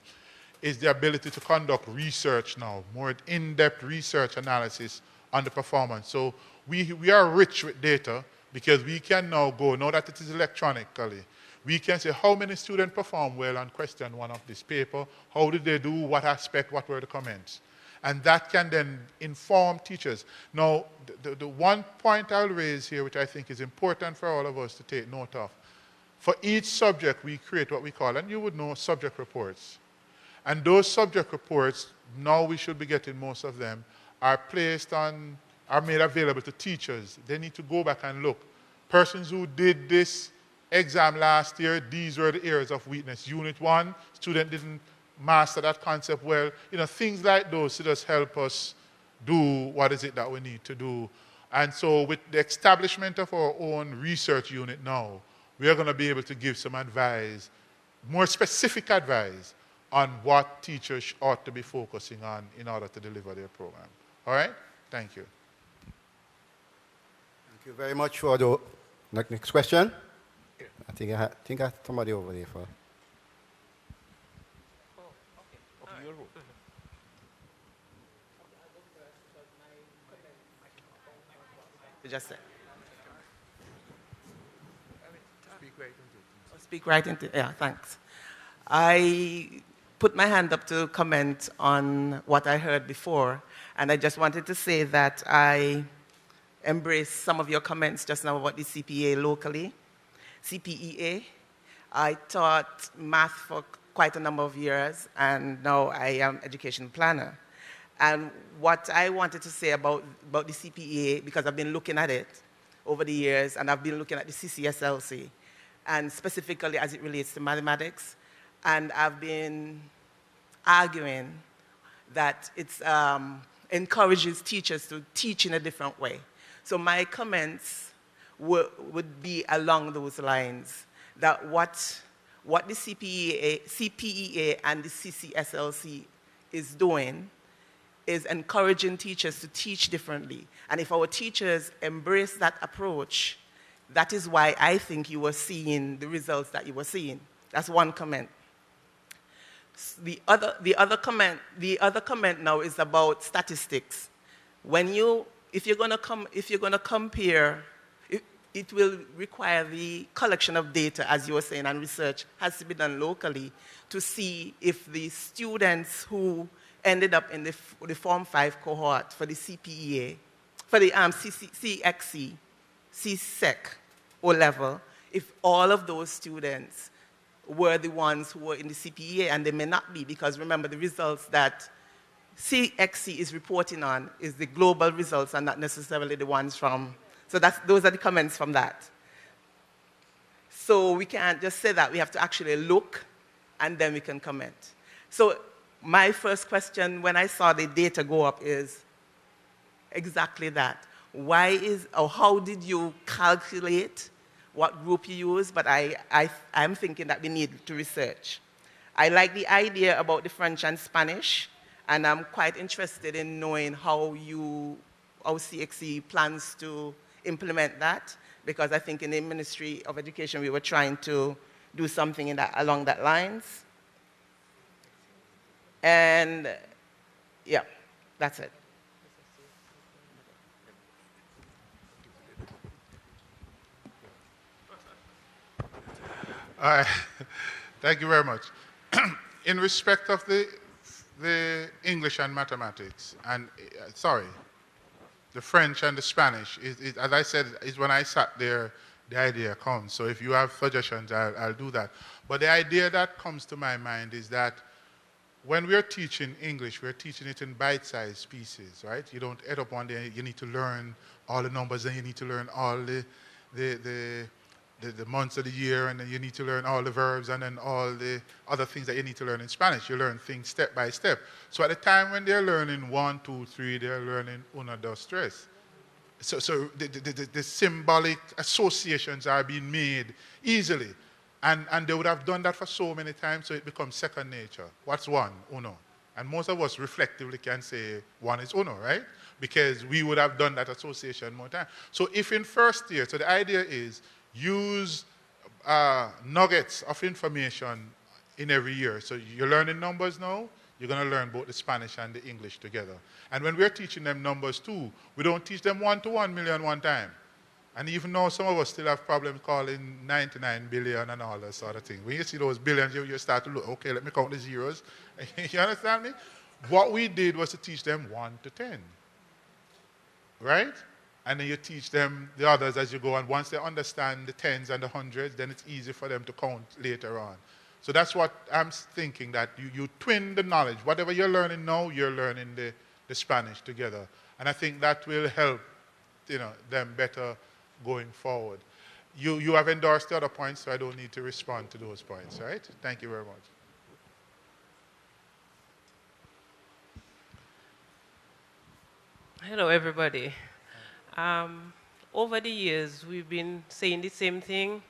is the ability to conduct research now, more in-depth research analysis on the performance. So we are rich with data, because we can now go, now that it is electronically, we can say how many students performed well on question 1 of this paper, how did they do, what aspect, what were the comments. And that can then inform teachers. Now, the one point I'll raise here, which I think is important for all of us to take note of, for each subject we create what we call, and you would know, subject reports. And those subject reports, now we should be getting most of them, are made available to teachers. They need to go back and look. Persons who did this exam last year, these were the areas of weakness. Unit 1, student didn't master that concept well. You know, things like those to just help us do what is it that we need to do. And so with the establishment of our own research unit now, we are going to be able to give some advice, more specific advice, on what teachers ought to be focusing on in order to deliver their program. All right? Thank you. Thank you very much for the next question. I think I have somebody over there for. Just speak right into. Yeah, thanks. I put my hand up to comment on what I heard before, and I just wanted to say that I embrace some of your comments just now about the CPEA locally. CPEA. I taught math for quite a number of years, and now I am education planner. And what I wanted to say about the CPEA, because I've been looking at it over the years, and I've been looking at the CCSLC, and specifically as it relates to mathematics, and I've been arguing that it encourages teachers to teach in a different way. So my comments would be along those lines, that what the CPEA and the CCSLC is doing is encouraging teachers to teach differently. And if our teachers embrace that approach, that is why I think you were seeing the results that you were seeing. That's one comment. The other comment now is about statistics. If you're going to compare, it will require the collection of data, as you were saying, and research has to be done locally to see if the students who ended up in the Form 5 cohort for the CPEA, for the CXC, CSEC O-level, if all of those students were the ones who were in the CPEA, and they may not be, because remember, the results that CXC is reporting on is the global results and not necessarily the ones from, so those are the comments from that. So we can't just say that, we have to actually look, and then we can comment. So my first question when I saw the data go up is exactly that. How did you calculate what group you use? But I'm thinking that we need to research. I like the idea about the French and Spanish, and I'm quite interested in knowing how CXC plans to implement that, because I think in the Ministry of Education we were trying to do something along that lines. And yeah, that's it. All right. Thank you very much. In respect of the English and mathematics, and the French and the Spanish, as I said, is when I sat there, the idea comes. So if you have suggestions, I'll do that. But the idea that comes to my mind is that when we're teaching English, we're teaching it in bite-sized pieces, right? You don't end up one day, you need to learn all the numbers, and you need to learn all the months of the year, and then you need to learn all the verbs, and then all the other things that you need to learn in Spanish. You learn things step by step. So at the time when they're learning 1, 2, 3, they're learning uno, dos, tres. So the symbolic associations are being made easily. And they would have done that for so many times, so it becomes second nature. What's 1? Uno. And most of us reflectively can say 1 is uno, right? Because we would have done that association more time. So if in first year, so the idea is use nuggets of information in every year. So you're learning numbers now, you're going to learn both the Spanish and the English together. And when we're teaching them numbers too, we don't teach them 1 to 1 million one time. And even though some of us still have problems calling 99 billion and all that sort of thing, when you see those billions, you start to look, okay, let me count the zeros. You understand me? What we did was to teach them 1 to 10, right? And then you teach them the others as you go, and once they understand the tens and the hundreds, then it's easy for them to count later on. So that's what I'm thinking, that you twin the knowledge. Whatever you're learning now, you're learning the Spanish together. And I think that will help them better going forward. You have endorsed the other points, so I don't need to respond to those points, right? Thank you very much. Hello, everybody. Over the years, we've been saying the same thing,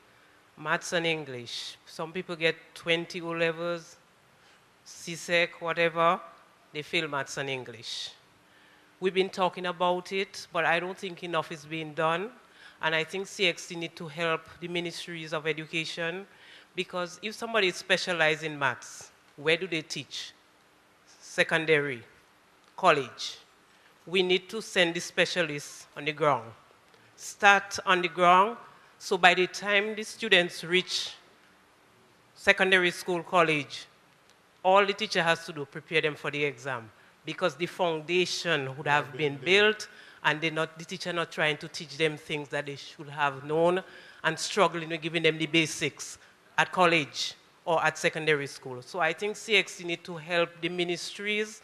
maths and English. Some people get 20 O-levels, CSEC, whatever, they fail maths and English. We've been talking about it, but I don't think enough is being done. And I think CXC need to help the ministries of education, because if somebody is specialized in maths, where do they teach? Secondary, college. We need to send the specialists on the ground. Start on the ground, so by the time the students reach secondary school, college, all the teacher has to do, prepare them for the exam, because the foundation would have been built, and the teacher not trying to teach them things that they should have known and struggling with giving them the basics at college or at secondary school. So I think CXC need to help the ministries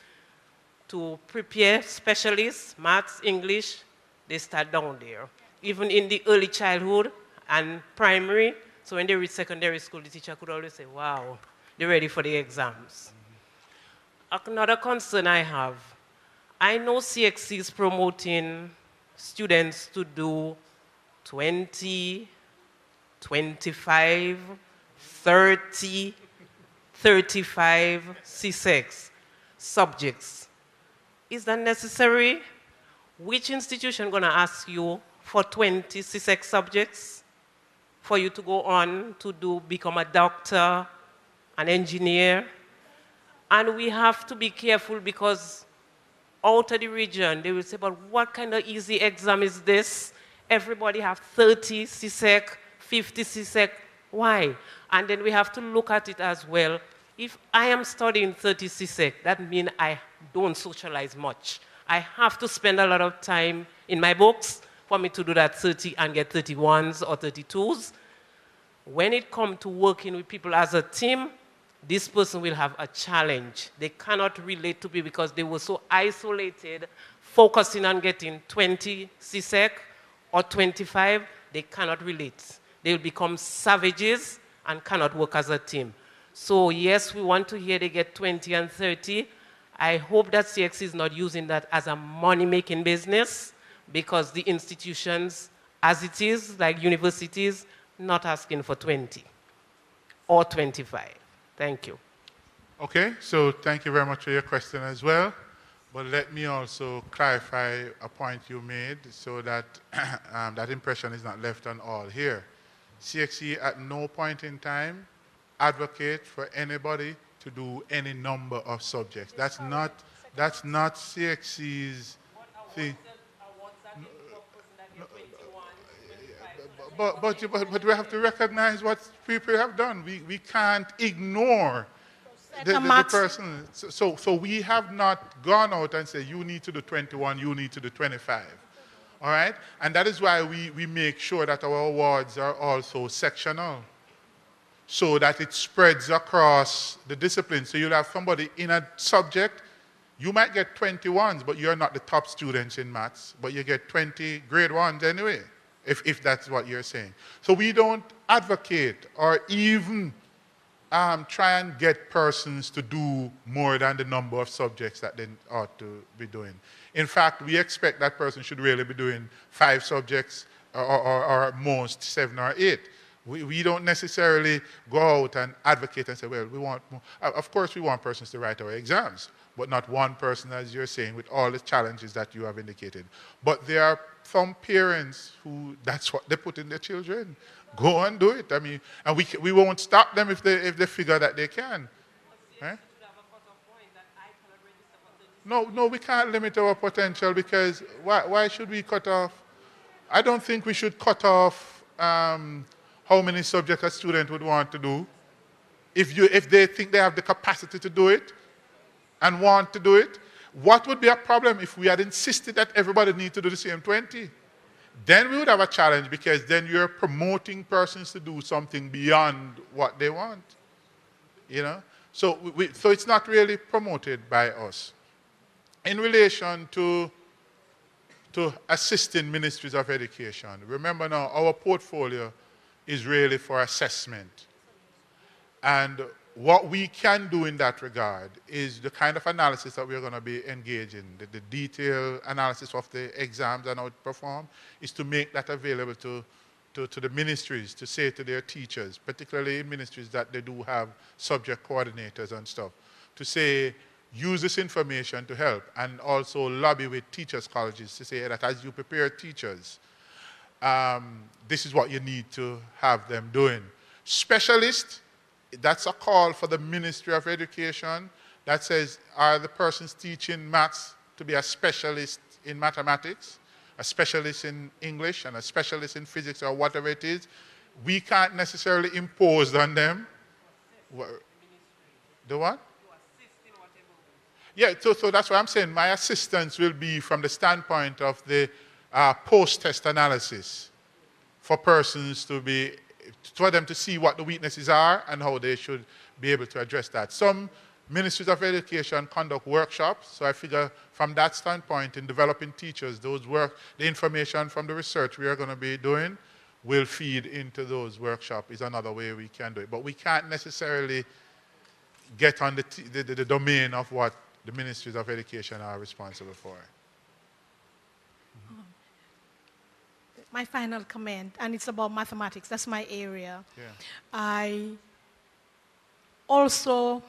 to prepare specialists, maths, English. They start down there. even in the early childhood and primary. So when they reach secondary school, the teacher could always say, wow, they're ready for the exams. Another concern I have, I know CXC is promoting students to do 20, 25, 30, 35 CSEC subjects. Is that necessary? Which institution going to ask you for 20 CSEC subjects for you to go on to become a doctor, an engineer? And we have to be careful because out of the region, they will say, but what kind of easy exam is this? Everybody have 30 CSEC, 50 CSEC. Why? And then we have to look at it as well. If I am studying 30 CSEC, that means I don't socialize much. I have to spend a lot of time in my books for me to do that 30 and get 31s or 32s. When it comes to working with people as a team, this person will have a challenge. They cannot relate to me because they were so isolated, focusing on getting 20 CSEC or 25, they cannot relate. They will become savages and cannot work as a team. So yes, we want to hear they get 20 and 30. I hope that CXC is not using that as a money-making business because the institutions, as it is, like universities, not asking for 20 or 25. Thank you. Okay, so thank you very much for your question as well. But let me also clarify a point you made so that that impression is not left on all here. CXC at no point in time advocate for anybody to do any number of subjects. That's not CXC's thing. But we have to recognize what people have done. We can't ignore the person. So we have not gone out and said, you need to do 21, you need to do 25. All right? And that is why we make sure that our awards are also sectional, so that it spreads across the discipline. So you'll have somebody in a subject, you might get 21s, but you're not the top students in maths, but you get 20 grade 1s anyway, if that's what you're saying. So we don't advocate or even try and get persons to do more than the number of subjects that they ought to be doing. In fact, we expect that person should really be doing 5 subjects or at most 7 or 8. We don't necessarily go out and advocate and say, well, we want more. Of course, we want persons to write our exams, but not one person, as you're saying, with all the challenges that you have indicated. But there are some parents who, that's what they put in their children. Go and do it. I mean, and we won't stop them if they figure that they can. Right? No, we can't limit our potential because why should we cut off? I don't think we should cut off how many subjects a student would want to do. If they think they have the capacity to do it and want to do it, what would be a problem if we had insisted that everybody needs to do the same 20? Then we would have a challenge because then you're promoting persons to do something beyond what they want. You know? So it's not really promoted by us. In relation to assisting ministries of education, remember now our portfolio is really for assessment. And what we can do in that regard is the kind of analysis that we're going to be engaged in, the detailed analysis of the exams and how it perform, is to make that available to the ministries, to say to their teachers, particularly in ministries that they do have subject coordinators and stuff, to say, use this information to help, and also lobby with teachers' colleges to say that as you prepare teachers, this is what you need to have them doing. Specialists, that's a call for the Ministry of Education that says, are the persons teaching maths to be a specialist in mathematics, a specialist in English, and a specialist in physics or whatever it is? We can't necessarily impose on them. The what? Yeah, so that's what I'm saying. My assistance will be from the standpoint of the post-test analysis for persons for them to see what the weaknesses are and how they should be able to address that. Some ministries of education conduct workshops. So I figure from that standpoint, in developing teachers, the information from the research we are going to be doing will feed into those workshops. Is another way we can do it. But we can't necessarily get on the domain of what the ministries of education are responsible for. My final comment, and it's about mathematics. That's my area. Yeah. I also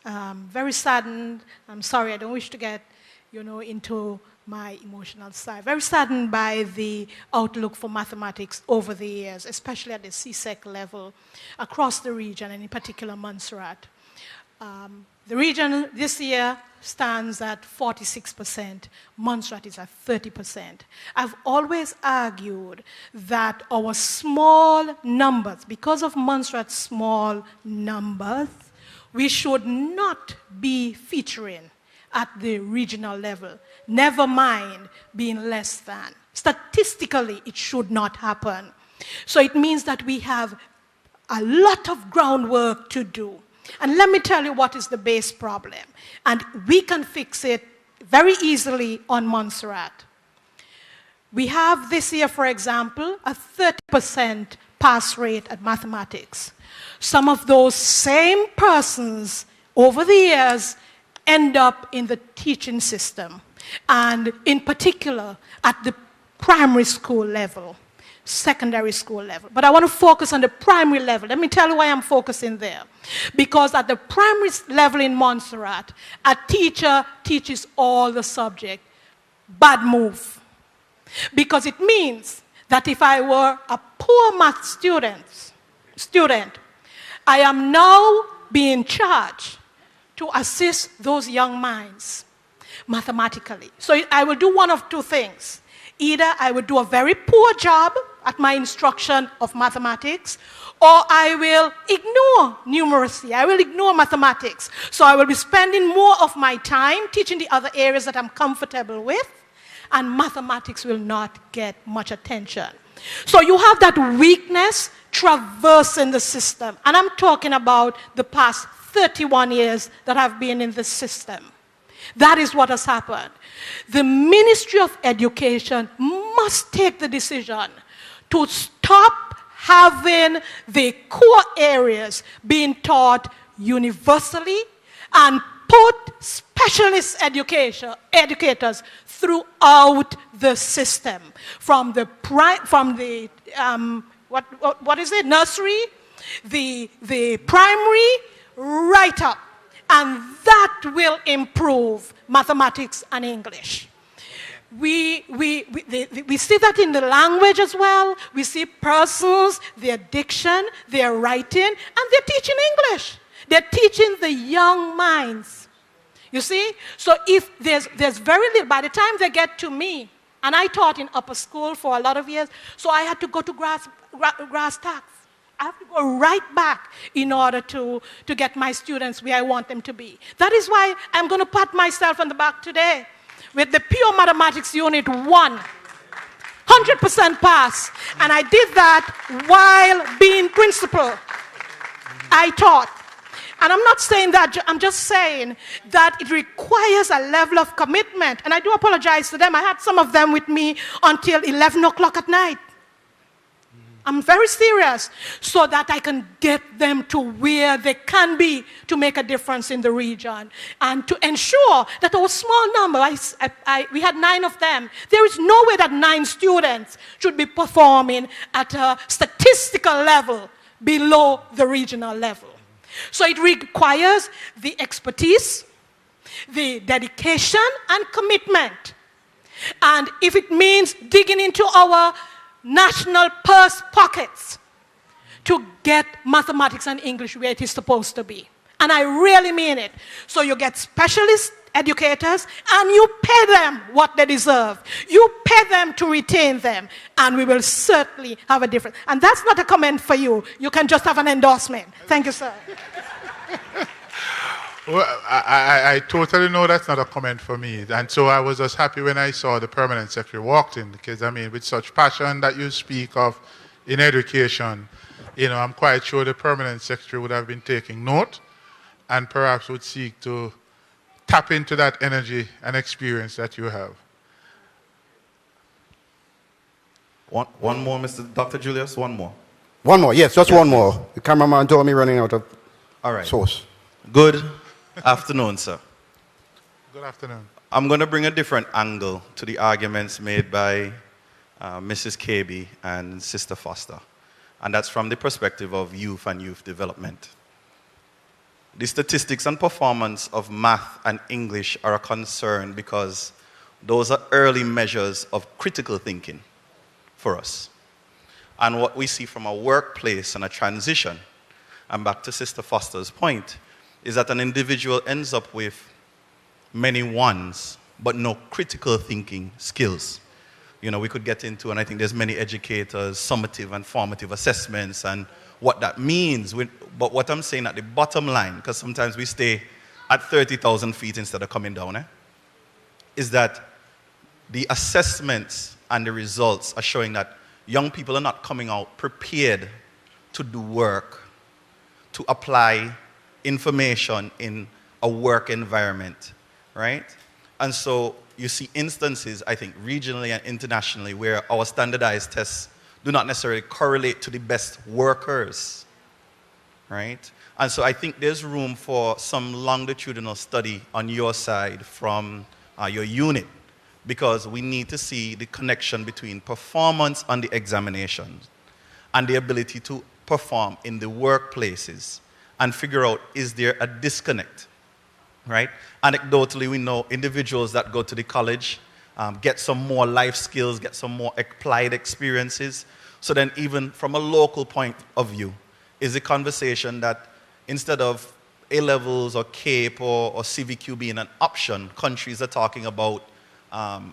very saddened. I'm sorry, I don't wish to get, into my emotional side. Very saddened by the outlook for mathematics over the years, especially at the CSEC level across the region, and in particular Montserrat. The region this year stands at 46%. Montserrat is at 30%. I've always argued that our small numbers, because of Montserrat's small numbers, we should not be featuring at the regional level, never mind being less than. Statistically, it should not happen. So it means that we have a lot of groundwork to do. And let me tell you what is the base problem. And we can fix it very easily on Montserrat. We have this year, for example, a 30% pass rate at mathematics. Some of those same persons over the years end up in the teaching system, and in particular at the primary school level, secondary school level. But I want to focus on the primary level. Let me tell you why I'm focusing there. Because at the primary level in Montserrat, a teacher teaches all the subject. Bad move. Because it means that if I were a poor math student, I am now being charged to assist those young minds mathematically. So I will do one of two things. Either I will do a very poor job at my instruction of mathematics, or I will ignore numeracy. I will ignore mathematics. So I will be spending more of my time teaching the other areas that I'm comfortable with, and mathematics will not get much attention. So you have that weakness traversing the system. And I'm talking about the past 31 years that I've been in this system. That is what has happened. The Ministry of Education must take the decision to stop having the core areas being taught universally and put specialist educators throughout the system, from the nursery, the primary, right up. And that will improve mathematics and English. We see that in the language as well. We see persons, their diction, their writing, and they're teaching English. They're teaching the young minds. You see? So if there's very little, by the time they get to me, and I taught in upper school for a lot of years, so I had to go to grass tacks. I have to go right back in order to get my students where I want them to be. That is why I'm going to pat myself on the back today with the Pure Mathematics Unit 1. 100% pass. And I did that while being principal. I taught. And I'm not saying that, I'm just saying that it requires a level of commitment. And I do apologize to them. I had some of them with me until 11 o'clock at night. I'm very serious, so that I can get them to where they can be to make a difference in the region, and to ensure that our small number, we had 9 of them. There is no way that 9 students should be performing at a statistical level below the regional level. So it requires the expertise, the dedication, and commitment. And if it means digging into our national purse pockets to get mathematics and English where it is supposed to be. And I really mean it. So you get specialist educators and you pay them what they deserve. You pay them to retain them, and we will certainly have a difference. And that's not a comment for you. You can just have an endorsement. Thank you, sir. Well, I totally know that's not a comment for me. And so I was just happy when I saw the permanent secretary walked in, because, I mean, with such passion that you speak of in education, I'm quite sure the permanent secretary would have been taking note. and perhaps would seek to tap into that energy and experience that you have. One more, Dr. Julius, one more. One more, yes, just one more. The cameraman told me running out of source. Good afternoon, sir. Good afternoon. I'm going to bring a different angle to the arguments made by Mrs. KB and Sister Foster, and that's from the perspective of youth and youth development. The statistics and performance of math and English are a concern because those are early measures of critical thinking for us. And what we see from a workplace and a transition, and back to Sister Foster's point, is that an individual ends up with many ones, but no critical thinking skills. You know, we could get into, and I think there's many educators, summative and formative assessments, and what that means. But what I'm saying at the bottom line, because sometimes we stay at 30,000 feet instead of coming down, is that the assessments and the results are showing that young people are not coming out prepared to do work, to apply information in a work environment, right? And so you see instances, I think, regionally and internationally, where our standardized tests do not necessarily correlate to the best workers, right? And so I think there's room for some longitudinal study on your side from your unit, because we need to see the connection between performance on the examinations and the ability to perform in the workplaces and figure out, is there a disconnect, right? Anecdotally, we know individuals that go to the college get some more life skills, get some more applied experiences. So then even from a local point of view, is the conversation that instead of A-levels or CAPE or CVQ being an option, countries are talking about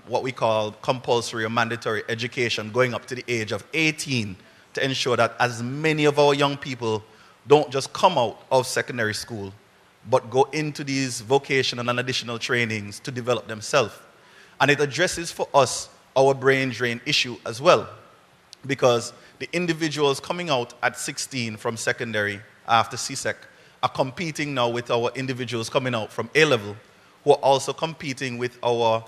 what we call compulsory or mandatory education going up to the age of 18 to ensure that as many of our young people don't just come out of secondary school, but go into these vocational and additional trainings to develop themselves. And it addresses for us our brain drain issue as well, because the individuals coming out at 16 from secondary after CSEC are competing now with our individuals coming out from A-level, who are also competing with our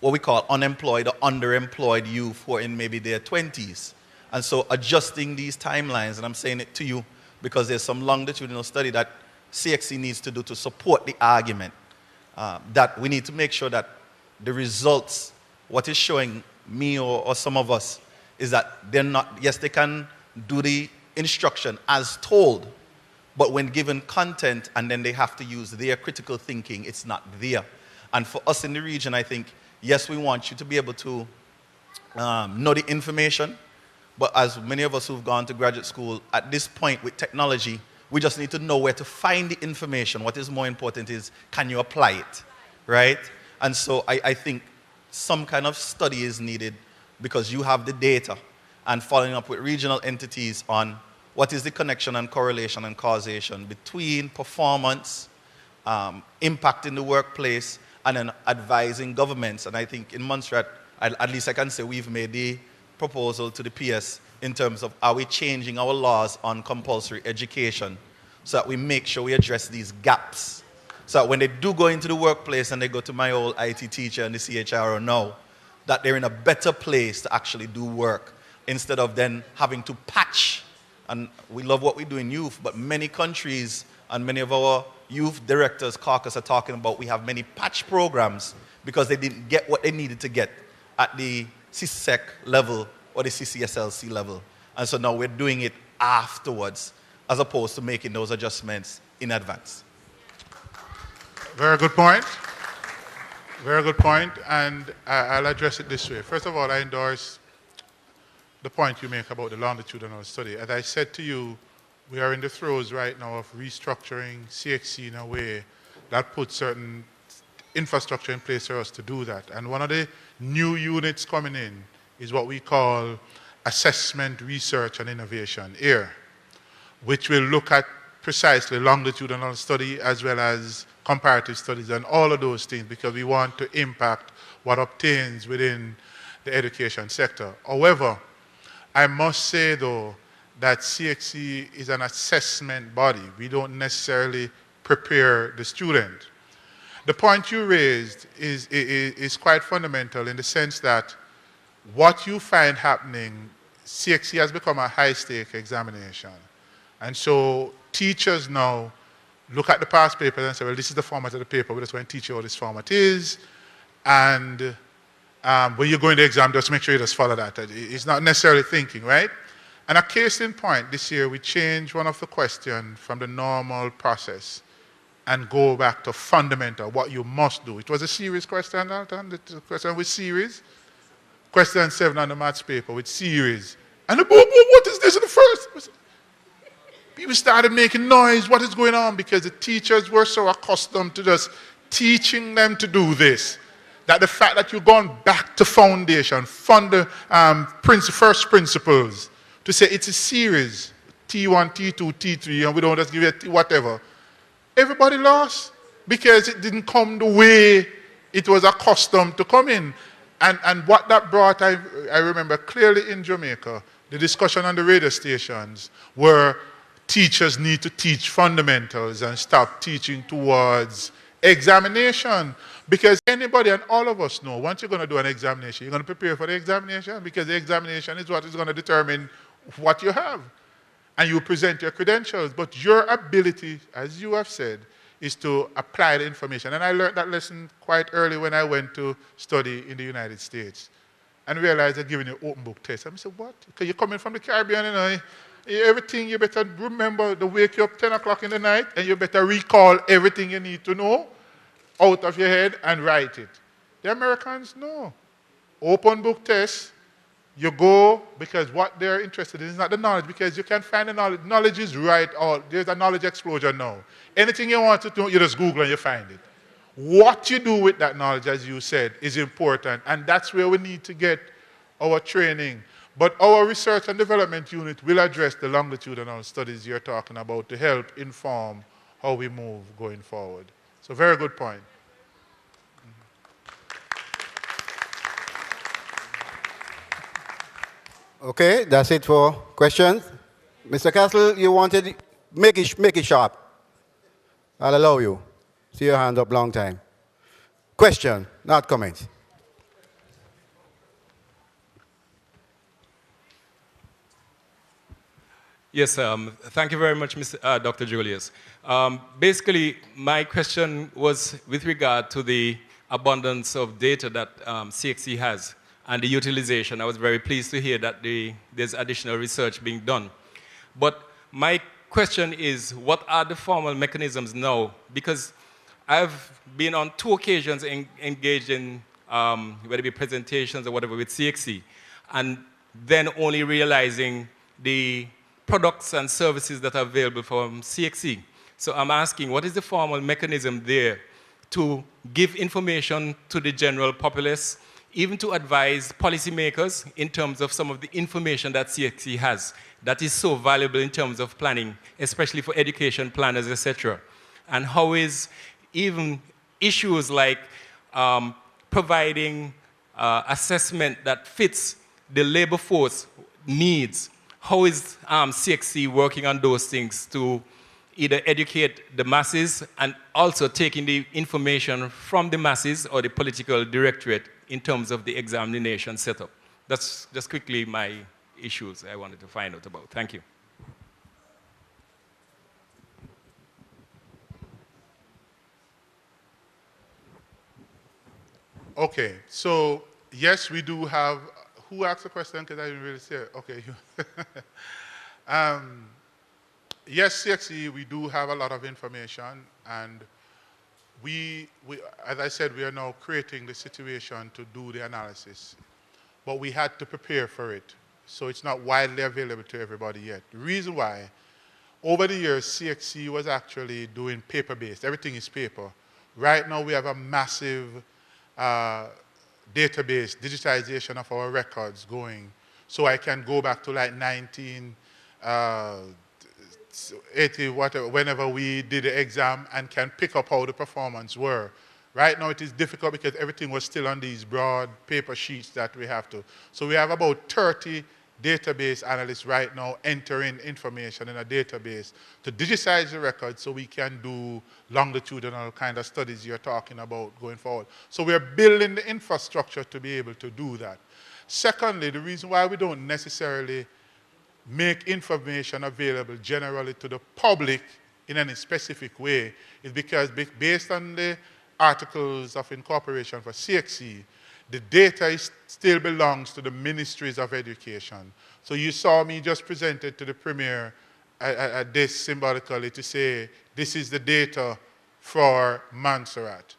what we call unemployed or underemployed youth who are in maybe their 20s. And so adjusting these timelines, and I'm saying it to you because there's some longitudinal study that CXC needs to do to support the argument that we need to make sure that the results, what is showing me or some of us, is that they're not, yes, they can do the instruction as told, but when given content and then they have to use their critical thinking, it's not there. And for us in the region, I think, yes, we want you to be able to know the information, but as many of us who've gone to graduate school, at this point with technology, we just need to know where to find the information. What is more important is, can you apply it, right? And so I think some kind of study is needed because you have the data, and following up with regional entities on what is the connection and correlation and causation between performance, impact in the workplace, and then advising governments. And I think in Montserrat, at least I can say we've made the proposal to the PS in terms of, are we changing our laws on compulsory education so that we make sure we address these gaps, so that when they do go into the workplace and they go to my old IT teacher and the CHRO know that they're in a better place to actually do work, instead of then having to patch. And we love what we do in youth, but many countries and many of our youth directors caucus are talking about we have many patch programs because they didn't get what they needed to get at the CSEC level or the CCSLC level. And so now we're doing it afterwards as opposed to making those adjustments in advance. Very good point. Very good point, and I'll address it this way. First of all, I endorse the point you make about the longitudinal study. As I said to you, we are in the throes right now of restructuring CXC in a way that puts certain infrastructure in place for us to do that. And one of the new units coming in is what we call Assessment, Research, and Innovation, AIR, which will look at precisely longitudinal study as well as comparative studies and all of those things, because we want to impact what obtains within the education sector. However, I must say though that CXC is an assessment body. We don't necessarily prepare the student. The point you raised is quite fundamental in the sense that what you find happening, CXC has become a high-stake examination. And so teachers now look at the past papers and say, well, this is the format of the paper. We just want to teach you what this format is. And when you're going to exam, just make sure you just follow that. It's not necessarily thinking, right? And a case in point, this year we changed one of the questions from the normal process and go back to fundamental, what you must do. It was a series question, the question with series. Question 7 on the maths paper with series. And what is this in the first? People started making noise, what is going on? Because the teachers were so accustomed to just teaching them to do this, that the fact that you've gone back to foundation, first principles, to say it's a series, T1, T2, T3, and we don't just give it whatever. Everybody lost because it didn't come the way it was accustomed to come in. And what that brought, I remember clearly in Jamaica, the discussion on the radio stations where teachers need to teach fundamentals and stop teaching towards examination. Because anybody and all of us know, once you're going to do an examination, you're going to prepare for the examination because the examination is what is going to determine what you have. And you present your credentials. But your ability, as you have said, is to apply the information. And I learned that lesson quite early when I went to study in the United States and realized they're giving you open book tests. I said, what? Because you're coming from the Caribbean, you know, everything you better remember to wake you up 10 o'clock in the night and you better recall everything you need to know out of your head and write it. The Americans, no. Open book tests. You go because what they're interested in is not the knowledge, because you can find the knowledge. Knowledge is right all. There's a knowledge explosion now. Anything you want to know, you just Google and you find it. What you do with that knowledge, as you said, is important. And that's where we need to get our training. But our research and development unit will address the longitudinal studies you're talking about to help inform how we move going forward. So very good point. Okay, that's it for questions. Mr. Castle, you wanted, make it sharp. I'll allow you. See your hand up long time. Question, not comment. Yes, thank you very much, Dr. Julius. Basically, my question was with regard to the abundance of data that CXC has and the utilization. I was very pleased to hear that there's additional research being done. But my question is, what are the formal mechanisms now? Because I've been on 2 occasions engaged in whether it be presentations or whatever with CXC, and then only realizing the products and services that are available from CXC. So I'm asking, what is the formal mechanism there to give information to the general populace, even to advise policymakers in terms of some of the information that CXC has that is so valuable in terms of planning, especially for education planners, etc. And how is even issues like providing assessment that fits the labor force needs, how is CXC working on those things to either educate the masses and also taking the information from the masses or the political directorate in terms of the examination setup? That's just quickly my issues I wanted to find out about. Thank you. Okay, so yes, we do have, who asked the question? Because I didn't really say it. Okay. Yes, CXC, we do have a lot of information, and we, as I said, we are now creating the situation to do the analysis. But we had to prepare for it, so it's not widely available to everybody yet. The reason why, over the years, CXC was actually doing paper-based. Everything is paper. Right now, we have a massive database, digitization of our records going. So I can go back to like 1980, whatever, whenever we did the exam, and can pick up how the performance were. Right now it is difficult because everything was still on these broad paper sheets that we have to. So we have about 30 database analysts right now entering information in a database to digitize the record so we can do longitudinal kind of studies you're talking about going forward. So we're building the infrastructure to be able to do that. Secondly, the reason why we don't necessarily make information available generally to the public in any specific way is because based on the articles of incorporation for CXC, the data still belongs to the ministries of education. So you saw me just presented to the premier at this symbolically to say, this is the data for Montserrat.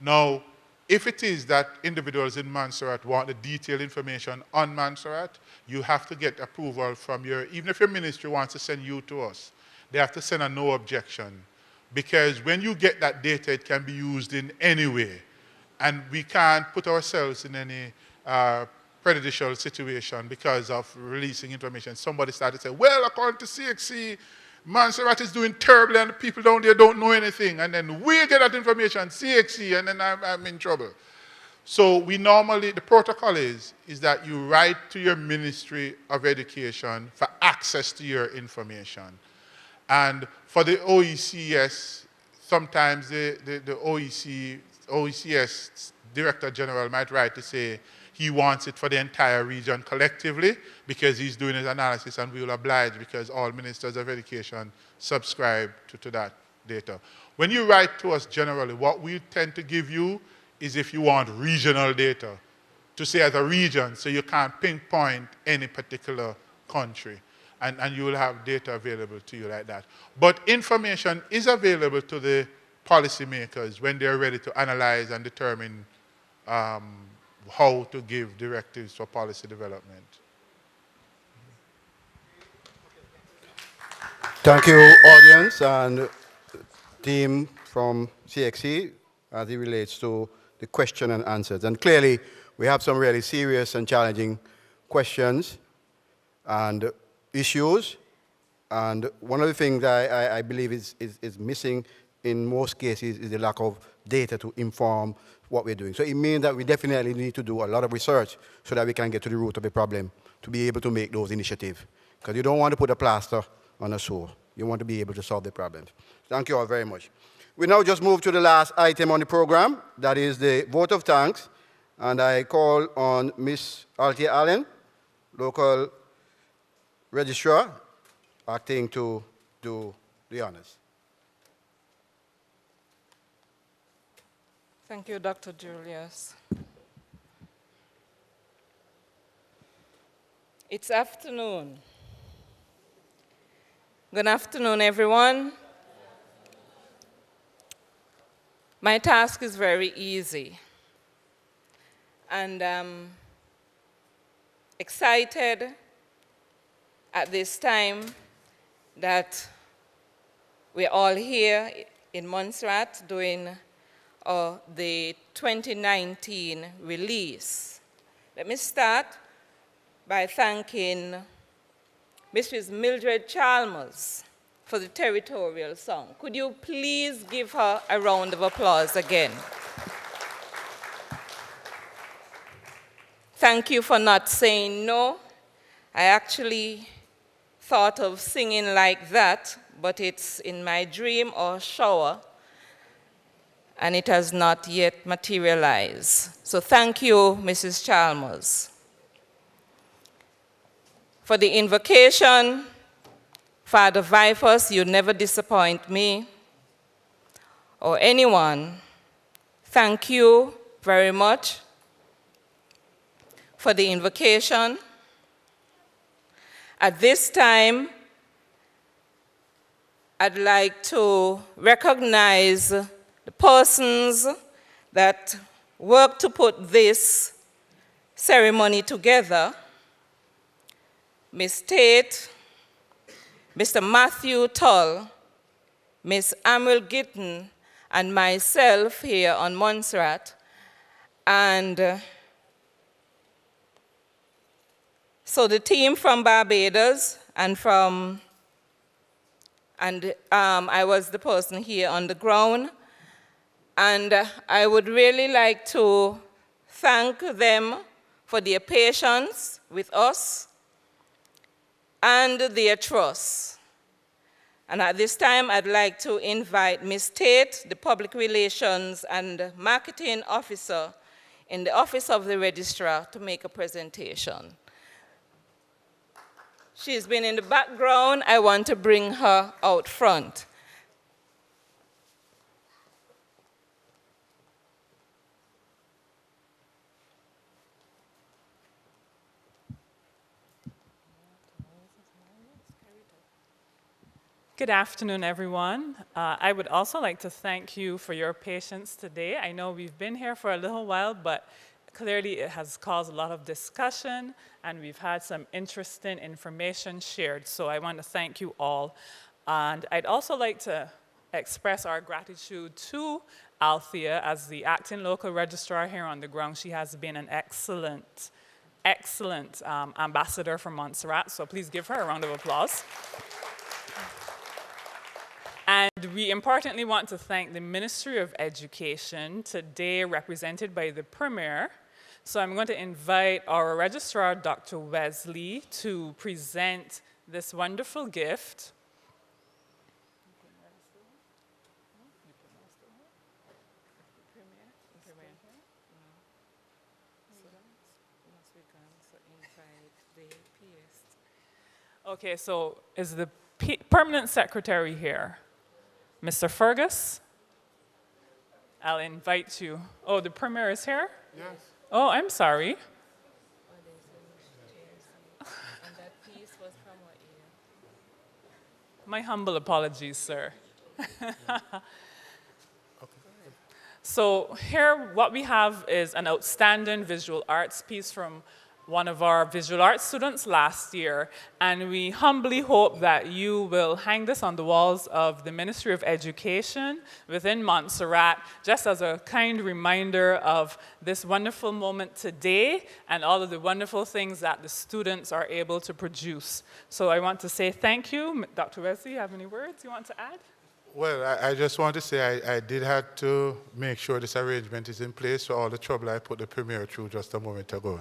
Now, if it is that individuals in Montserrat want the detailed information on Montserrat, you have to get approval from even if your ministry wants to send you to us, they have to send a no objection. Because when you get that data, it can be used in any way. And we can't put ourselves in any prejudicial situation because of releasing information. Somebody started to say, well, according to CXC, Montserrat is doing terribly and the people down there don't know anything. And then we get that information, CXC, and then I'm in trouble. So we normally, the protocol is that you write to your Ministry of Education for access to your information. And for the OECS, sometimes the OECS Director General might write to say he wants it for the entire region collectively because he's doing his analysis and we will oblige because all ministers of education subscribe to that data. When you write to us generally, what we tend to give you is if you want regional data, to say as a region, so you can't pinpoint any particular country. And you will have data available to you like that. But information is available to the policymakers when they're ready to analyze and determine how to give directives for policy development. Thank you, audience and team from CXC as it relates to the question and answers. And clearly, we have some really serious and challenging questions and issues. And one of the things I believe is missing in most cases is the lack of data to inform what we're doing. So it means that we definitely need to do a lot of research so that we can get to the root of the problem to be able to make those initiatives. Because you don't want to put a plaster on a sore. You want to be able to solve the problems. Thank you all very much. We now just move to the last item on the program. That is the vote of thanks. And I call on Ms. Althea Allen, local registrar, acting to do the honors. Thank you, Dr. Julius. It's afternoon. Good afternoon, everyone. My task is very easy. And I'm excited at this time that we're all here in Montserrat doing the 2019 release. Let me start by thanking Mrs. Mildred Chalmers for the Territorial song. Could you please give her a round of applause again? Thank you for not saying no. I actually thought of singing like that, but it's in my dream or shower, and it has not yet materialized. So thank you, Mrs. Chalmers. For the invocation, Father Vyphuis, you never disappoint me or anyone. Thank you very much for the invocation. At this time, I'd like to recognize the persons that worked to put this ceremony together. Ms. Tate, Mr. Matthew Tull, Ms. Amril Gitton, and myself here on Montserrat. And so the team from Barbados and I was the person here on the ground. And I would really like to thank them for their patience with us and their trusts. And at this time, I'd like to invite Ms. Tate, the Public Relations and Marketing Officer in the Office of the Registrar, to make a presentation. She's been in the background. I want to bring her out front. Good afternoon, everyone. I would also like to thank you for your patience today. I know we've been here for a little while, but clearly it has caused a lot of discussion, and we've had some interesting information shared. So I want to thank you all. And I'd also like to express our gratitude to Althea as the acting local registrar here on the ground. She has been an excellent ambassador for Montserrat. So please give her a round of applause. And we importantly want to thank the Ministry of Education, today represented by the Premier. So I'm going to invite our registrar, Dr. Wesley, to present this wonderful gift. Okay, so is the permanent secretary here? Mr. Fergus, I'll invite you. Oh, the Premier is here? Yes. Oh, I'm sorry. My humble apologies, sir. So here, what we have is an outstanding visual arts piece from one of our visual arts students last year, and we humbly hope that you will hang this on the walls of the Ministry of Education within Montserrat, just as a kind reminder of this wonderful moment today and all of the wonderful things that the students are able to produce. So I want to say thank you. Dr. Wesley, you have any words you want to add? Well, I just want to say I did have to make sure this arrangement is in place for all the trouble I put the Premier through just a moment ago.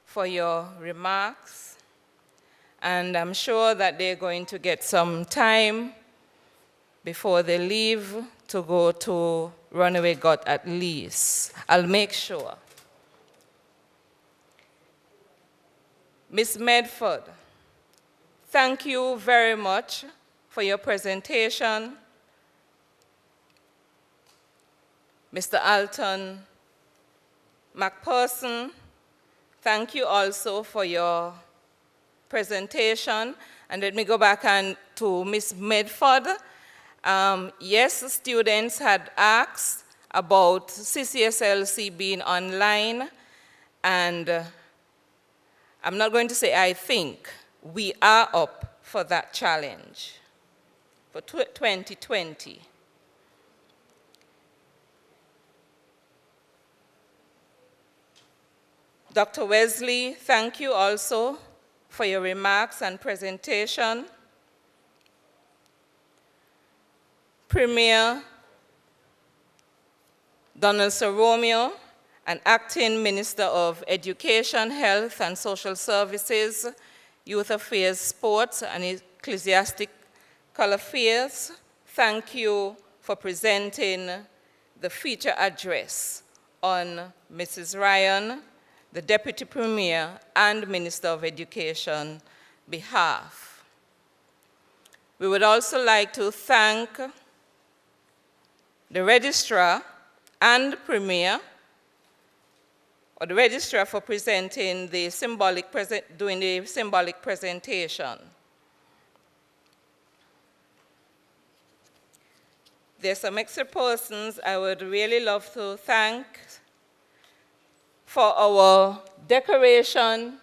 For your remarks, and I'm sure that they're going to get some time before they leave to go to Runaway God at least. I'll make sure. Ms. Medford, thank you very much for your presentation. Mr. Alton McPherson, thank you also for your presentation. And let me go back to Ms. Medford. Yes, students had asked about CCSLC being online, and I'm not going to say I think, we are up for that challenge for 2020. Dr. Wesley, thank you also for your remarks and presentation. Premier Donald Sir Romeo, an acting Minister of Education, Health and Social Services, Youth Affairs, Sports and Ecclesiastical Affairs, thank you for presenting the feature address on Mrs. Ryan, the Deputy Premier and Minister of Education behalf. We would also like to thank the registrar and premier, or the registrar for presenting the doing the symbolic presentation. There's some extra persons I would really love to thank for our decoration.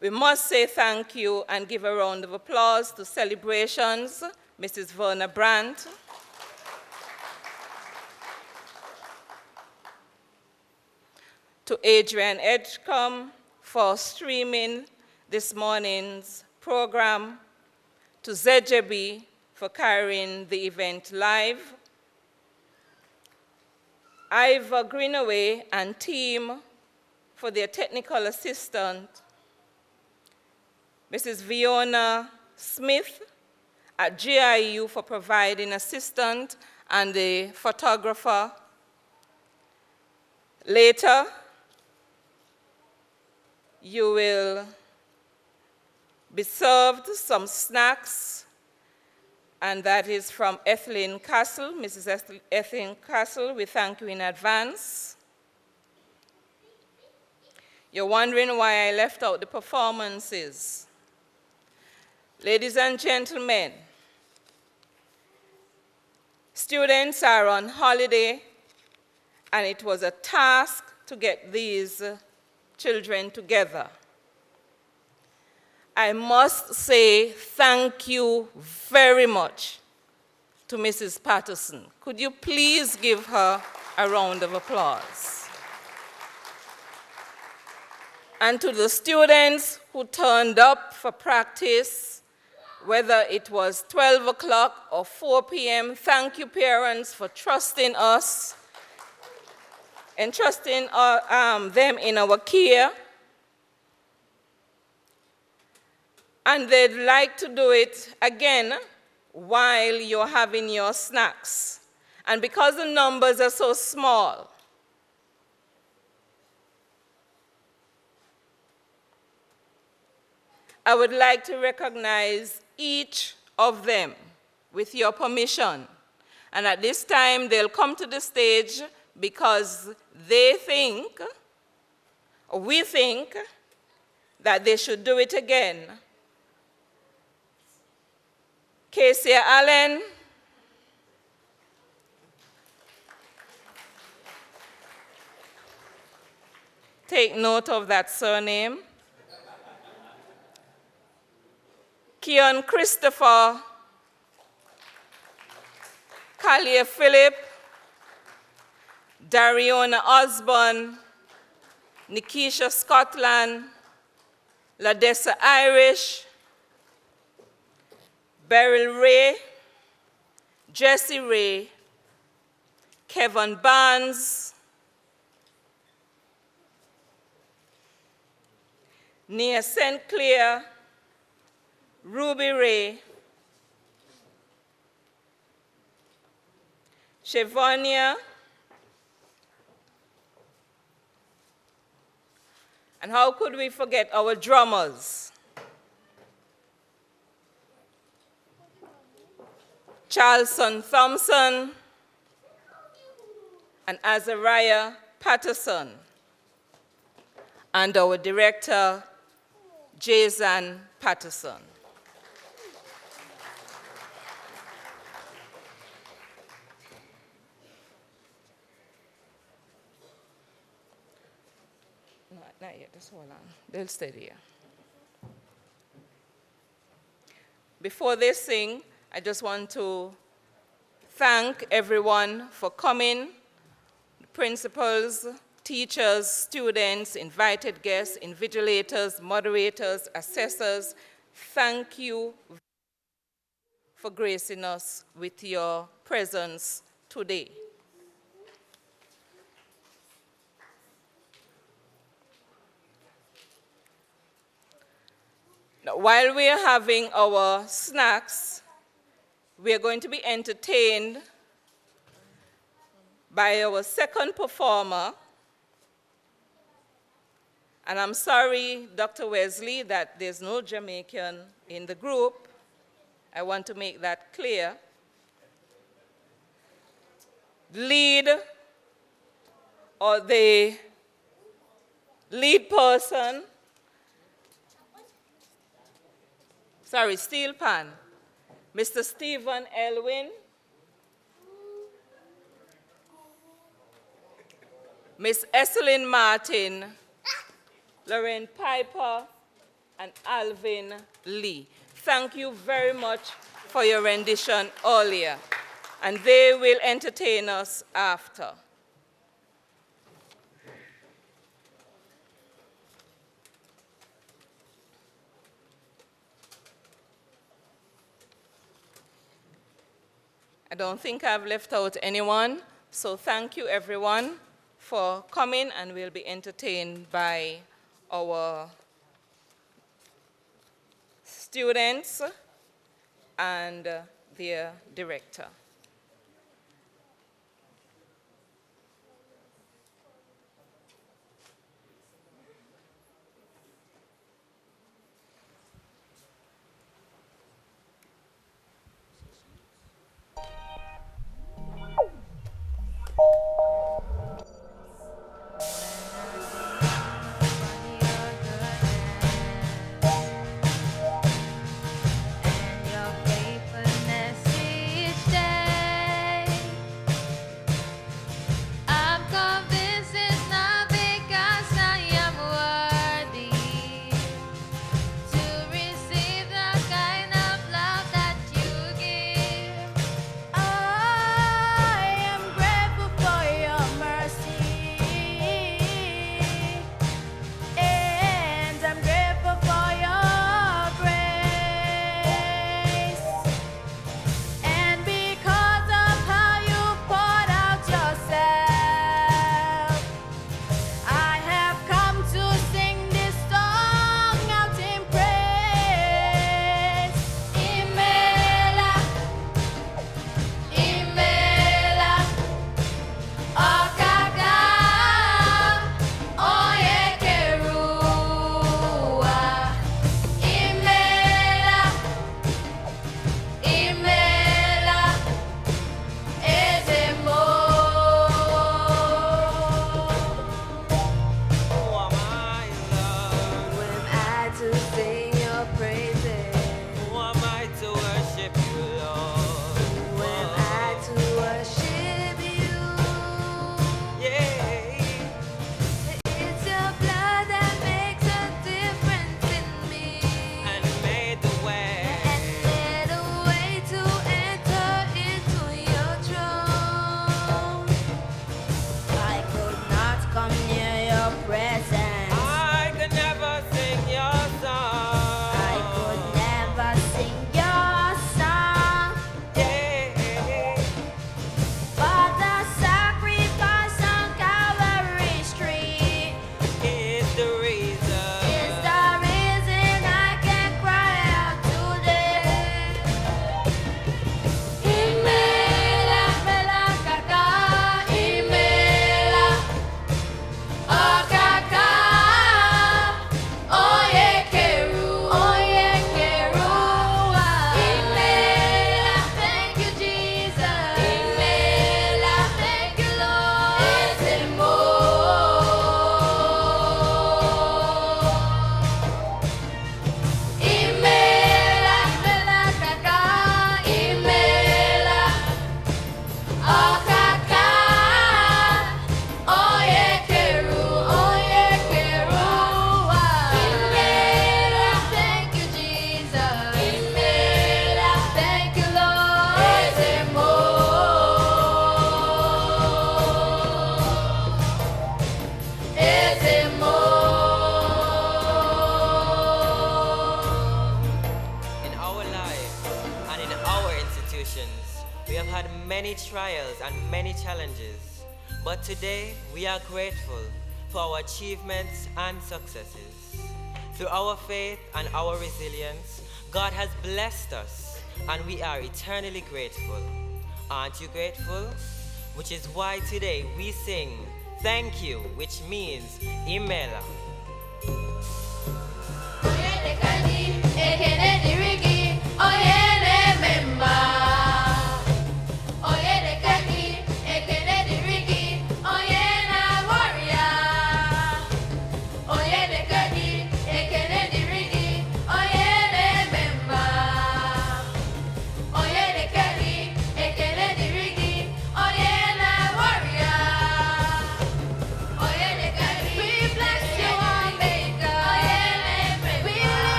We must say thank you and give a round of applause to Celebrations, Mrs. Verna Brandt. To Adrian Edgecombe for streaming this morning's program. To ZJB for carrying the event live. Ivor Greenaway and team for their technical assistant. Mrs. Fiona Smith at GIU for providing assistant and the photographer. Later, you will be served some snacks, and that is from Ethelyn Castle. Mrs. Ethelyn Castle, we thank you in advance. You're wondering why I left out the performances. Ladies and gentlemen, students are on holiday, and it was a task to get these children together. I must say thank you very much to Mrs. Patterson. Could you please give her a round of applause? And to the students who turned up for practice, whether it was 12 o'clock or 4 p.m., thank you, parents, for trusting us and trusting them in our care. And they'd like to do it again while you're having your snacks. And because the numbers are so small, I would like to recognize each of them with your permission. And at this time, they'll come to the stage because they think, or we think, that they should do it again. Casey Allen, take note of that surname. Keon Christopher, Kalia Philip, Dariona Osborne, Nikisha Scotland, Ladessa Irish, Beryl Ray, Jesse Ray, Kevin Barnes, Nia St. Clair, Ruby Ray, Chevonia, and how could we forget our drummers? Charleston Thompson and Azariah Patterson, and our director, Jason Patterson. No, not yet, just hold on. They'll stay here. Before they sing, I just want to thank everyone for coming, principals, teachers, students, invited guests, invigilators, moderators, assessors. Thank you for gracing us with your presence today. Now, while we are having our snacks, we are going to be entertained by our second performer. And I'm sorry, Dr. Wesley, that there's no Jamaican in the group. I want to make that clear. lead or the lead person, steel pan, Mr. Stephen Elwin, Miss Esselyn Martin, Lorraine Piper, and Alvin Lee. Thank you very much for your rendition earlier, and they will entertain us after. I don't think I've left out anyone, so thank you everyone for coming, and we'll be entertained by our students and their director. many trials and many challenges, but today we are grateful for our achievements and successes. Through our faith and our resilience, God has blessed us, and we are eternally grateful. Aren't you grateful? Which is why today we sing thank you, which means Imela. Oye,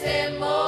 him more.